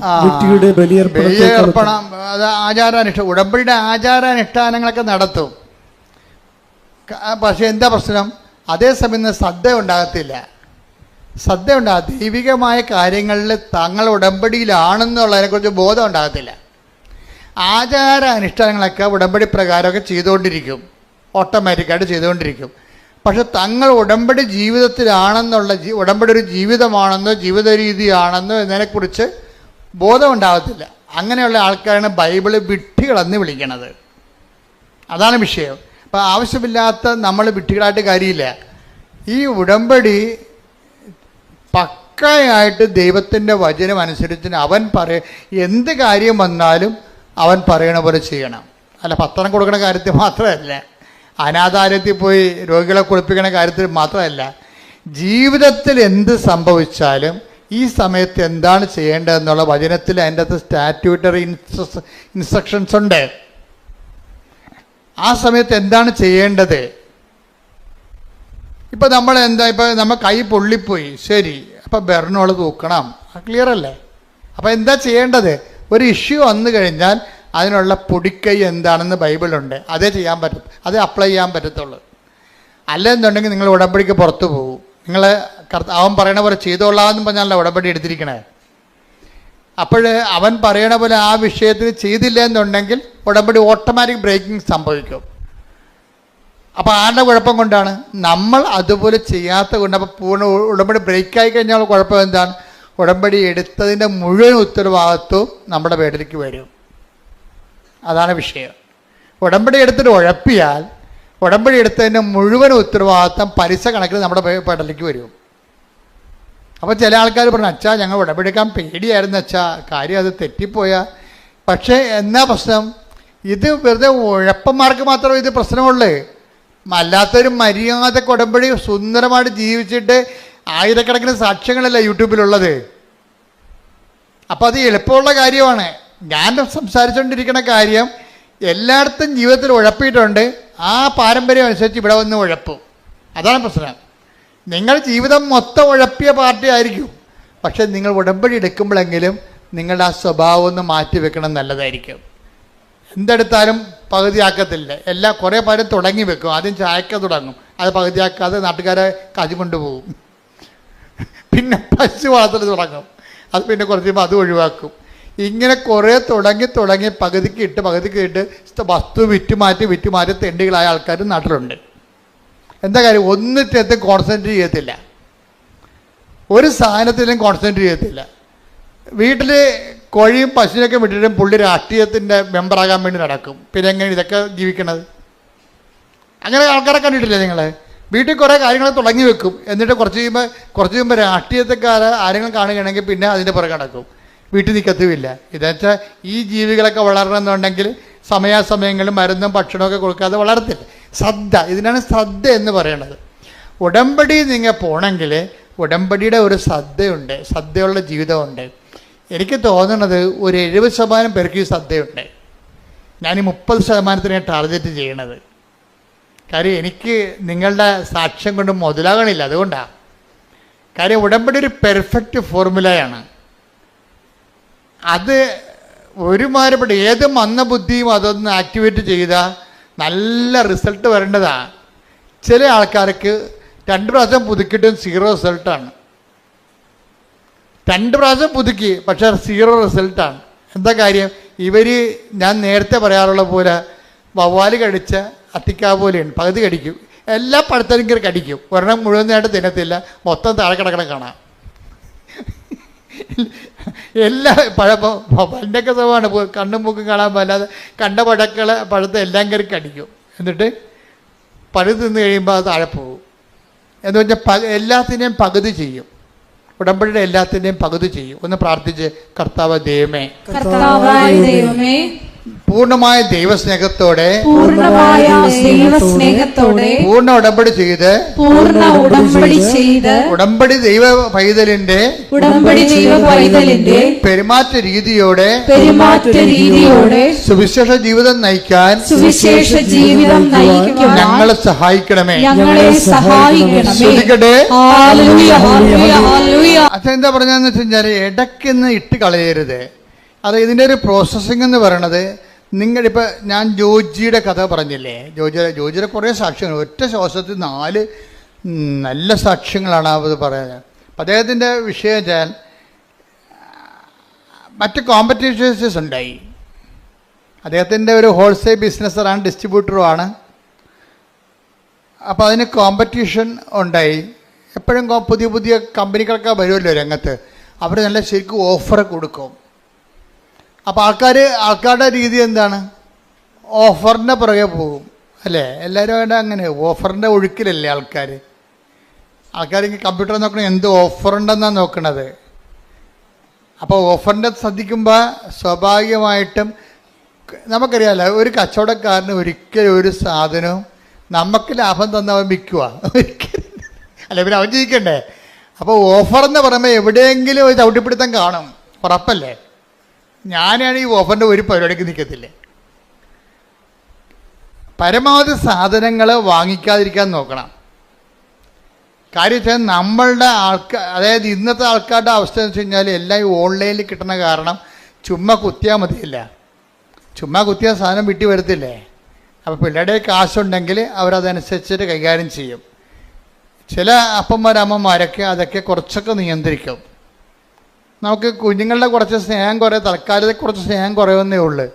ബലിയർപ്പണം അത് ആചാരാനുഷ്ഠാനം, ഉടമ്പടിയുടെ ആചാരാനുഷ്ഠാനങ്ങളൊക്കെ നടത്തും. പക്ഷെ എന്താ പ്രശ്നം? അതേസമയം ശ്രദ്ധ ഉണ്ടാകത്തില്ല. ദൈവികമായ കാര്യങ്ങളിൽ തങ്ങൾ ഉടമ്പടിയിലാണെന്നുള്ളതിനെക്കുറിച്ച് ബോധം ഉണ്ടാകത്തില്ല. ആചാര അനുഷ്ഠാനങ്ങളൊക്കെ ഉടമ്പടി പ്രകാരമൊക്കെ ചെയ്തുകൊണ്ടിരിക്കും, ഓട്ടോമാറ്റിക്കായിട്ട് ചെയ്തുകൊണ്ടിരിക്കും. പക്ഷെ തങ്ങൾ ഉടമ്പടി ജീവിതത്തിലാണെന്നുള്ള ഉടമ്പടി ഒരു ജീവിതമാണെന്നോ ജീവിത രീതിയാണെന്നോ എന്നതിനെക്കുറിച്ച് ബോധമുണ്ടാകത്തില്ല. അങ്ങനെയുള്ള ആൾക്കാരാണ് ബൈബിള് വിഡ്ഢികളെന്ന് വിളിക്കണത്. അതാണ് വിഷയം. അപ്പം ആവശ്യമില്ലാത്ത നമ്മൾ വിഡ്ഢികളായിട്ട് കാര്യമില്ല. ഈ ഉടമ്പടി പക്കയായിട്ട് ദൈവത്തിൻ്റെ വചനം അനുസരിച്ച് അവൻ എന്ത് കാര്യം വന്നാലും അവൻ പറയണ പോലെ ചെയ്യണം. അല്ല പത്രം കൊടുക്കുന്ന കാര്യത്തിൽ മാത്രമല്ല, അനാഥാലയത്തിൽ പോയി രോഗികളെ കുളിപ്പിക്കുന്ന കാര്യത്തിൽ മാത്രമല്ല, ജീവിതത്തിൽ എന്ത് സംഭവിച്ചാലും ഈ സമയത്ത് എന്താണ് ചെയ്യേണ്ടതെന്നുള്ള വചനത്തിൽ അതിൻ്റെ അകത്ത് സ്റ്റാറ്റ്യൂട്ടറി ഇൻസ്ട്രക്ഷൻസ് ഉണ്ട്. ആ സമയത്ത് എന്താണ് ചെയ്യേണ്ടത്? ഇപ്പം നമ്മൾ നമ്മൾ കൈ പൊള്ളിപ്പോയി, ശരി, അപ്പം ബെർണോൾ തൂക്കണം, ക്ലിയർ അല്ലേ? അപ്പം എന്താ ചെയ്യേണ്ടത്? ഒരു ഇഷ്യൂ വന്നു കഴിഞ്ഞാൽ അതിനുള്ള പൊടിക്കൈ എന്താണെന്ന് ബൈബിളുണ്ട്, അതേ ചെയ്യാൻ പറ്റും, അതേ അപ്ലൈ ചെയ്യാൻ പറ്റത്തുള്ളൂ. അല്ലെന്നുണ്ടെങ്കിൽ നിങ്ങൾ ഉടമ്പടിക്ക് പുറത്തു പോകും. നിങ്ങൾ അവൻ പറയണ പോലെ ചെയ്തോളാമെന്ന് പറഞ്ഞാലല്ല ഉടമ്പടി എടുത്തിരിക്കണേ. അപ്പോൾ അവൻ പറയണ പോലെ ആ വിഷയത്തിൽ ചെയ്തില്ല എന്നുണ്ടെങ്കിൽ ഉടമ്പടി ഓട്ടോമാറ്റിക് ബ്രേക്കിംഗ് സംഭവിക്കും. അപ്പോൾ ആരുടെ കുഴപ്പം കൊണ്ടാണ്? നമ്മൾ അതുപോലെ ചെയ്യാത്ത കൊണ്ട്. അപ്പോൾ പൂർണ്ണ ഉടമ്പടി ബ്രേക്കായി കഴിഞ്ഞാൽ കുഴപ്പം എന്താണ്? ഉടമ്പടി എടുത്തതിൻ്റെ മുഴുവൻ ഉത്തരവാദിത്വവും നമ്മുടെ പേരിലേക്ക് വരും. അതാണ് വിഷയം. ഉടമ്പടി എടുത്തിട്ട് ഉഴപ്പിയാൽ ഉടമ്പടി എടുത്തതിൻ്റെ മുഴുവൻ ഉത്തരവാദിത്വം പലിശ കണക്കിൽ നമ്മുടെ പേരിലേക്ക് വരും. അപ്പോൾ ചില ആൾക്കാർ പറഞ്ഞു, അച്ഛാ ഞങ്ങൾ ഉടമ്പടി എടുക്കാൻ പേടിയായിരുന്നു അച്ഛാ, കാര്യം അത് തെറ്റിപ്പോയാൽ. പക്ഷേ എന്നാ പ്രശ്നം? ഇത് വെറുതെ ഉഴപ്പന്മാർക്ക് മാത്രമേ ഇത് പ്രശ്നമുള്ളൂ. അല്ലാത്തൊരു മര്യാദക്ക് ഉടമ്പടി സുന്ദരമായിട്ട് ജീവിച്ചിട്ട് ആയിരക്കണക്കിന് സാക്ഷ്യങ്ങളല്ല യൂട്യൂബിലുള്ളത്. അപ്പോൾ അത് എളുപ്പമുള്ള കാര്യമാണ്. ഞാൻ സംസാരിച്ചുകൊണ്ടിരിക്കുന്ന കാര്യം എല്ലായിടത്തും ജീവിതത്തിൽ ഉഴപ്പിയിട്ടുണ്ട്. ആ പാരമ്പര്യം അനുസരിച്ച് ഇവിടെ വന്ന് ഉഴപ്പും. അതാണ് പ്രശ്നം. നിങ്ങൾ ജീവിതം മൊത്തം ഉഴപ്പിയ പാർട്ടി ആയിരിക്കും. പക്ഷെ നിങ്ങൾ ഉടമ്പടി എടുക്കുമ്പോഴെങ്കിലും നിങ്ങളുടെ ആ സ്വഭാവം ഒന്ന് മാറ്റി വെക്കണം, നല്ലതായിരിക്കും. എന്തെടുത്താലും പകുതിയാക്കത്തില്ല. കുറേ പേരും തുടങ്ങി വെക്കും. ആദ്യം ചായക്ക തുടങ്ങും, അത് പകുതിയാക്കാതെ നാട്ടുകാരെ കാശ് കൊണ്ടുപോകും. പിന്നെ പശു വളർത്തൽ തുടങ്ങും, അത് പിന്നെ കുറച്ച് കഴിയുമ്പോൾ അത് ഒഴിവാക്കും. ഇങ്ങനെ കുറേ തുടങ്ങി പകുതിക്ക് ഇട്ട് വസ്തു വിറ്റുമാറ്റി തെണ്ടികളായ ആൾക്കാർ നാട്ടിലുണ്ട്. എന്താ കാര്യം? ഒന്നിനകത്ത് കോൺസെൻട്രേറ്റ് ചെയ്യത്തില്ല, ഒരു സാധനത്തിലും കോൺസെൻട്രേറ്റ് ചെയ്യത്തില്ല. വീട്ടിൽ കോഴിയും പശുവിനൊക്കെ വിട്ടിട്ടും പുള്ളി രാഷ്ട്രീയത്തിൻ്റെ മെമ്പറാകാൻ വേണ്ടി നടക്കും. പിന്നെ എങ്ങനെ ഇതൊക്കെ ജീവിക്കണത്? അങ്ങനെ ആൾക്കാരെ കണ്ടിട്ടില്ലേ നിങ്ങൾ? വീട്ടിൽ കുറേ കാര്യങ്ങൾ തുടങ്ങി വെക്കും, എന്നിട്ട് കുറച്ച് കഴിയുമ്പോൾ രാഷ്ട്രീയത്തെക്കാരെ ആരെങ്കിലും കാണുകയാണെങ്കിൽ പിന്നെ അതിൻ്റെ പുറകെ നടക്കും, വീട്ടിൽ നിൽക്കത്തുമില്ല. ഇതെന്നുവെച്ചാൽ ഈ ജീവികളൊക്കെ വളരണമെന്നുണ്ടെങ്കിൽ സമയാസമയങ്ങളിൽ മരുന്നും ഭക്ഷണമൊക്കെ കൊടുക്കാതെ വളരത്തില്ല. ശ്രദ്ധ, ഇതിനാണ് ശ്രദ്ധ എന്ന് പറയണത്. ഉടമ്പടി നിങ്ങൾ പോകണമെങ്കിൽ ഉടമ്പടിയുടെ ഒരു ശ്രദ്ധയുണ്ട്, ശ്രദ്ധയുള്ള ജീവിതമുണ്ട്. എനിക്ക് തോന്നുന്നത് ഒരു 70% പേർക്ക് ഈ ശ്രദ്ധയുണ്ട്. ഞാൻ 30% ടാർഗറ്റ് ചെയ്യണത്. കാര്യം എനിക്ക് നിങ്ങളുടെ സാക്ഷ്യം കൊണ്ട് മുതലാകണില്ല, അതുകൊണ്ടാണ്. കാര്യം ഉടമ്പടി ഒരു പെർഫെക്റ്റ് ഫോർമുലയാണ്. അത് ഒരുമാതിരിപ്പെട്ട ഏത് മന്ദബുദ്ധിയും അതൊന്ന് ആക്ടിവേറ്റ് ചെയ്താൽ നല്ല റിസൾട്ട് വരേണ്ടതാണ്. ചില ആൾക്കാർക്ക് 2 പ്രാവശ്യം പുതുക്കിയിട്ടും 0 റിസൾട്ടാണ്. 2 പ്രാവശ്യം പുതുക്കി, പക്ഷേ 0 റിസൾട്ടാണ്. എന്താ കാര്യം? ഞാൻ നേരത്തെ പറയാറുള്ള പോലെ വവ്വാല് കടിച്ച അത്തിക്കാ പോലെയാണ്, പകുതി കടിക്കും, എല്ലാ പഴത്തിനും കയറി കടിക്കും, ഒരെണ്ണം മുഴുവനായിട്ട് തിന്നത്തില്ല, മൊത്തം താഴെ കിടക്കണം കാണാം. എല്ലാ പഴൻ്റെയൊക്കെ സ്വഭാവമാണ്, കണ്ണും മൂക്കും കാണാൻ പറ്റാതെ കണ്ട പഴത്തെ എല്ലാം കയറി കടിക്കും, എന്നിട്ട് പഴു തിന്ന് കഴിയുമ്പോൾ അത് താഴെ പോകും. എന്ന് വെച്ചാൽ എല്ലാത്തിനെയും പകുതി ചെയ്യും. ഉടമ്പടിയുടെ എല്ലാത്തിൻ്റെയും പകുതി ചെയ്യും. ഒന്ന് പ്രാർത്ഥിച്ച്, കർത്താവ് ദൈവമേ, പൂർണ്ണമായ ദൈവസ്നേഹത്തോടെ പൂർണ്ണ ഉടമ്പടി ചെയ്ത് ഉടമ്പടി ദൈവ പൈതലിന്റെ പെരുമാറ്റ രീതിയോടെ സുവിശേഷ ജീവിതം നയിക്കാൻ ഞങ്ങളെ സഹായിക്കണമേ. ശ്രദ്ധിക്കട്ടെ. അതെന്താ പറഞ്ഞതെന്ന് വെച്ച് കഴിഞ്ഞാൽ ഇടയ്ക്കൊന്ന് ഇട്ട് കളയരുത്. അത് ഇതിൻ്റെ ഒരു പ്രോസസ്സിംഗ് എന്ന് പറയണത്, നിങ്ങളിപ്പോൾ ഞാൻ ജോജിയുടെ കഥ പറഞ്ഞില്ലേ, ജോജിയുടെ കുറേ സാക്ഷ്യങ്ങൾ, ഒറ്റ ശ്വാസത്തിൽ 4 നല്ല സാക്ഷ്യങ്ങളാണ് അത് പറയുന്നത്. അപ്പം അദ്ദേഹത്തിൻ്റെ വിഷയം വെച്ചാൽ മറ്റ് കോമ്പറ്റീഷൻസ് ഉണ്ടായി. അദ്ദേഹത്തിൻ്റെ ഒരു ഹോൾസെയിൽ ബിസിനസ്സറാണ്, ഡിസ്ട്രിബ്യൂട്ടറുമാണ്. അപ്പോൾ അതിന് കോമ്പറ്റീഷൻ ഉണ്ടായി. എപ്പോഴും പുതിയ പുതിയ കമ്പനികളൊക്കെ വരുമല്ലോ രംഗത്ത്. അവർ നല്ല ശരിക്കും ഓഫർ കൊടുക്കും. അപ്പോൾ ആൾക്കാരുടെ രീതി എന്താണ്? ഓഫറിൻ്റെ പുറകെ പോകും അല്ലേ? എല്ലാവരും അവിടെ അങ്ങനെ ഓഫറിൻ്റെ ഒഴുക്കിലല്ലേ ആൾക്കാർ കമ്പ്യൂട്ടർ നോക്കണത് എന്ത് ഓഫറുണ്ടെന്നാണ് നോക്കണത്. അപ്പോൾ ഓഫറിൻ്റെ ശ്രദ്ധിക്കുമ്പോൾ സ്വാഭാവികമായിട്ടും നമുക്കറിയാമല്ലോ, ഒരു കച്ചവടക്കാരന് ഒരിക്കലും ഒരു സാധനവും നമുക്ക് ലാഭം തന്നവൻ വിൽക്കുക ഒരിക്കലും അല്ല, പിന്നെ അവൻ ജയിക്കണ്ടേ. അപ്പോൾ ഓഫർ എന്ന് പറയുമ്പോൾ എവിടെയെങ്കിലും ഒരു ചവിട്ടിപ്പിടുത്തം കാണും, ഉറപ്പല്ലേ? ഞാനാണ് ഈ ഓഫറിൻ്റെ ഒരു പരിപാടിക്ക് നിൽക്കത്തില്ലേ. പരമാവധി സാധനങ്ങൾ വാങ്ങിക്കാതിരിക്കാൻ നോക്കണം. കാര്യം വെച്ചാൽ നമ്മളുടെ അതായത് ഇന്നത്തെ ആൾക്കാരുടെ അവസ്ഥ എന്ന് വെച്ച് കഴിഞ്ഞാൽ എല്ലാം ഈ ഓൺലൈനിൽ കിട്ടുന്ന കാരണം ചുമ്മാ കുത്തിയാൽ മതിയില്ല. ചുമ്മാ കുത്തിയാൽ സാധനം വിട്ടി വരത്തില്ലേ. അപ്പോൾ പിള്ളേരുടെ കാശുണ്ടെങ്കിൽ അവരതനുസരിച്ചിട്ട് കൈകാര്യം ചെയ്യും. ചില അമ്മമാരൊക്കെ അതൊക്കെ കുറച്ചൊക്കെ നിയന്ത്രിക്കും. നമുക്ക് കുഞ്ഞുങ്ങളുടെ കുറച്ച് സ്നേഹം തൽക്കാലത്തിൽ കുറച്ച് സ്നേഹം കുറയുന്നേ ഉള്ളൂ.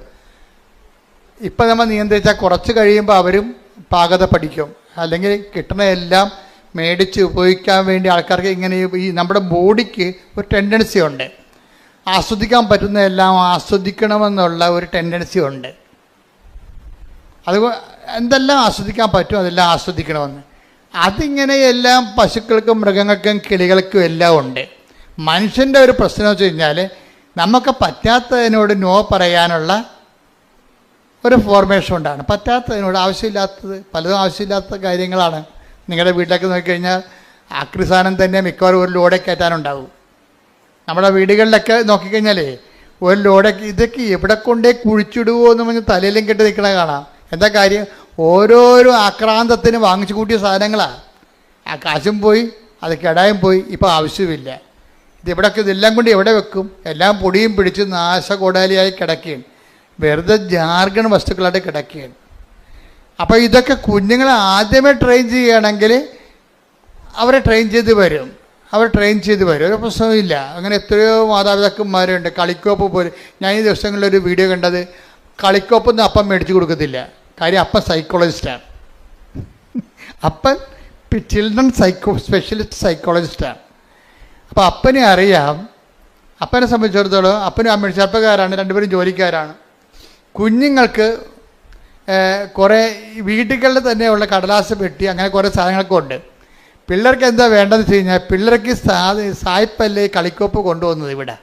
ഇപ്പം നമ്മൾ നിയന്ത്രിച്ചാൽ കുറച്ച് കഴിയുമ്പോൾ അവരും പാകത പഠിക്കും. അല്ലെങ്കിൽ കിട്ടുന്ന എല്ലാം മേടിച്ച് ഉപയോഗിക്കാൻ വേണ്ടി ആൾക്കാർക്ക് ഇങ്ങനെ ഈ നമ്മുടെ ബോഡിക്ക് ഒരു ടെൻഡൻസി ഉണ്ട്. ആസ്വദിക്കാൻ പറ്റുന്നതെല്ലാം ആസ്വദിക്കണമെന്നുള്ള ഒരു ടെൻഡൻസി ഉണ്ട്. അത് എന്തെല്ലാം ആസ്വദിക്കാൻ പറ്റും അതെല്ലാം ആസ്വദിക്കണമെന്ന്. അതിങ്ങനെ എല്ലാം പശുക്കൾക്കും മൃഗങ്ങൾക്കും കിളികൾക്കും എല്ലാം ഉണ്ട്. മനുഷ്യൻ്റെ ഒരു പ്രശ്നം എന്ന് വെച്ച് കഴിഞ്ഞാൽ നമുക്ക് പറ്റാത്തതിനോട് നോ പറയാനുള്ള ഒരു ഫോർമേഷൻ ഉണ്ടാണ്. പറ്റാത്തതിനോട് ആവശ്യമില്ലാത്തത് പലതും ആവശ്യമില്ലാത്ത കാര്യങ്ങളാണ്. നിങ്ങളുടെ വീട്ടിലേക്ക് നോക്കിക്കഴിഞ്ഞാൽ ആക്രി സാധനം തന്നെ മിക്കവാറും ഒരു ലോഡേ കയറ്റാനുണ്ടാവും. നമ്മുടെ വീടുകളിലൊക്കെ നോക്കിക്കഴിഞ്ഞാലേ ഒരു ലോഡൊക്കെ ഇതൊക്കെ എവിടെ കൊണ്ടേ കുഴിച്ചിടുവോ എന്ന് പറഞ്ഞ് തലയിലും കെട്ടി നിൽക്കണ കാണാം. എന്താ കാര്യം? ഓരോരോ ആക്രാന്തത്തിന് വാങ്ങിച്ചു കൂട്ടിയ സാധനങ്ങളാണ്. ആ കാശും പോയി, അത് കെടായും പോയി, ഇപ്പോൾ ആവശ്യമില്ല. ഇതെല്ലാം കൊണ്ട് എവിടെ വെക്കും? എല്ലാം പൊടിയും പിടിച്ച് നാശകോടാലിയായി കിടക്കുകയാണ്. വെറുതെ ജാർഗൺ വസ്തുക്കളായിട്ട് കിടക്കുകയാണ്. അപ്പോൾ ഇതൊക്കെ കുഞ്ഞുങ്ങളെ ആദ്യമേ ട്രെയിൻ ചെയ്യുകയാണെങ്കിൽ അവരെ ട്രെയിൻ ചെയ്ത് വരും. ഒരു പ്രശ്നവുമില്ല. അങ്ങനെ എത്രയോ മാതാപിതാക്കന്മാരുണ്ട്. കളിക്കോപ്പ് പോലും ഞാൻ ഈ ദിവസങ്ങളിലൊരു വീഡിയോ കണ്ടത്, കളിക്കോപ്പൊന്നും അപ്പം മേടിച്ച് കൊടുക്കത്തില്ല. കാര്യം അപ്പം സൈക്കോളജിസ്റ്റാണ്. അപ്പൻ ചിൽഡ്രൻ സ്പെഷ്യലിസ്റ്റ് സൈക്കോളജിസ്റ്റാണ്. അപ്പോൾ അപ്പനെ അറിയാം. അപ്പനെ സംബന്ധിച്ചിടത്തോളം അപ്പനും അമ്മയും ചെറുപ്പക്കാരാണ്, രണ്ടുപേരും ജോലിക്കാരാണ്. കുഞ്ഞുങ്ങൾക്ക് കുറേ വീടുകളിൽ തന്നെയുള്ള കടലാസ് പെട്ടി അങ്ങനെ കുറേ സാധനങ്ങളൊക്കെ ഉണ്ട്. പിള്ളേർക്ക് എന്താ വേണ്ടതെന്ന് വെച്ച് കഴിഞ്ഞാൽ പിള്ളേർക്ക് സായിപ്പല്ലേ കളിക്കോപ്പ് കൊണ്ടുപോകുന്നത്. ഇവിടെ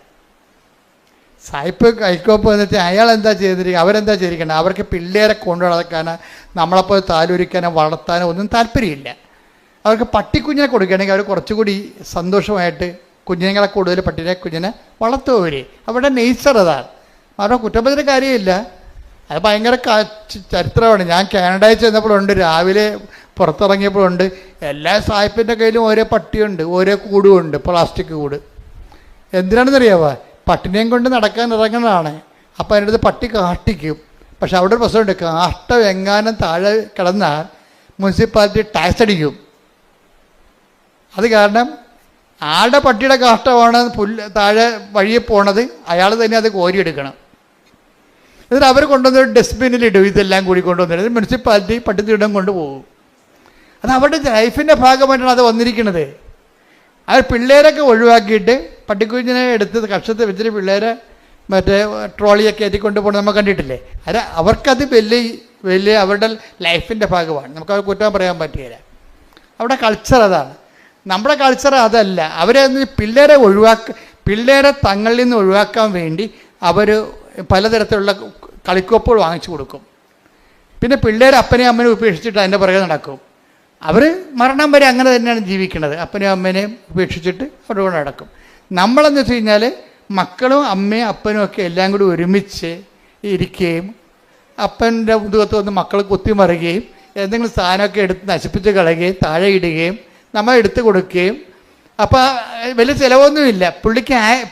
സായിപ്പ് കളിക്കോപ്പ് എന്ന് വെച്ചാൽ അയാൾ എന്താ ചെയ്തിരിക്കുക, അവരെന്താ ചെയ്തിരിക്കണം? അവർക്ക് പിള്ളേരെ കൊണ്ടു നടക്കാനോ നമ്മളെപ്പോൾ താലോലിക്കാനോ വളർത്താനോ ഒന്നും താല്പര്യമില്ല. അവർക്ക് പട്ടിക്കുഞ്ഞിനെ കൊടുക്കുകയാണെങ്കിൽ അവർ കുറച്ചുകൂടി സന്തോഷമായിട്ട് കുഞ്ഞുങ്ങളെ കൂടുതൽ കുഞ്ഞിനെ വളർത്തും. അവരുടെ നേച്ചർ അതാണ്. അവരുടെ കുറ്റപ്പെടുന്ന കാര്യമില്ല. അത് ഭയങ്കര ചരിത്രമാണ്. ഞാൻ കാനഡയിൽ ചെന്നപ്പോഴുണ്ട്, രാവിലെ പുറത്തിറങ്ങിയപ്പോഴുണ്ട്, എല്ലാ സായിപ്പിൻ്റെ കയ്യിലും ഓരോ പട്ടിയുണ്ട്, ഓരോ കൂടുമുണ്ട്, പ്ലാസ്റ്റിക് കൂട്. എന്തിനാണെന്നറിയാമോ? പട്ടിനെയും കൊണ്ട് നടക്കാൻ ഇറങ്ങുന്നതാണ്. അപ്പോൾ അതിൻ്റെ അടുത്ത് പട്ടി കാഷ്ടിക്കും. പക്ഷെ അവിടെ ഒരു പ്രശ്നമുണ്ട്, കാഷ്ടം എങ്ങാനും താഴെ കിടന്നാൽ മുനിസിപ്പാലിറ്റി ടാക്സ് അടിക്കും. അത് കാരണം ആളുടെ പട്ടിയുടെ കാഷ്ടമാണ് താഴെ വഴിയെ പോണത്, അയാൾ തന്നെ അത് കോരിയെടുക്കണം. എന്നിട്ട് അവർ കൊണ്ടുവന്നൊരു ഡസ്റ്റ്ബിന്നിലിടും. ഇതെല്ലാം കൂടി കൊണ്ടുവന്നിട്ട് മുനിസിപ്പാലിറ്റി പട്ടിത്തീടം കൊണ്ടുപോകും. അത് അവരുടെ ലൈഫിൻ്റെ ഭാഗമായിട്ടാണ് അത് വന്നിരിക്കുന്നത്. അവർ പിള്ളേരൊക്കെ ഒഴിവാക്കിയിട്ട് പട്ടിക്കുഞ്ഞിനെ എടുത്ത് കക്ഷത്ത് വെച്ചിട്ട് പിള്ളേരെ മറ്റേ ട്രോളിയൊക്കെ ഏറ്റിക്കൊണ്ട് പോകുന്നത് നമ്മൾ കണ്ടിട്ടില്ലേ. അത് അവർക്കത് വലിയ അവരുടെ ലൈഫിൻ്റെ ഭാഗമാണ്. നമുക്കത് കുറ്റം പറയാൻ പറ്റുകയില്ല. അവിടെ കൾച്ചർ അതാണ്. നമ്മുടെ കൾച്ചർ അതല്ല. അവരെ പിള്ളേരെ തങ്ങളിൽ നിന്ന് ഒഴിവാക്കാൻ വേണ്ടി അവർ പലതരത്തിലുള്ള കളിക്കോപ്പുകൾ വാങ്ങിച്ചു കൊടുക്കും. പിന്നെ പിള്ളേർ അപ്പനെയും അമ്മനെയും ഉപേക്ഷിച്ചിട്ട് അതിൻ്റെ പുറകെ നടക്കും. അവർ മരണം വരെ അങ്ങനെ തന്നെയാണ് ജീവിക്കുന്നത്. അപ്പനെയും അമ്മേനെയും ഉപേക്ഷിച്ചിട്ട് അവരുടെ കൂടെ നടക്കും. നമ്മളെന്ന് വെച്ച് കഴിഞ്ഞാൽ മക്കളും അമ്മയും അപ്പനും ഒക്കെ എല്ലാം കൂടി ഒരുമിച്ച് ഇരിക്കുകയും അപ്പൻ്റെ മുതുകത്ത് വന്ന് മക്കൾ കുത്തിമറിയുകയും എന്തെങ്കിലും സാധനമൊക്കെ എടുത്ത് നശിപ്പിച്ച് കളയുകയും താഴെ ഇടുകയും നമ്മൾ എടുത്തു കൊടുക്കുകയും. അപ്പോൾ വലിയ ചിലവൊന്നുമില്ല.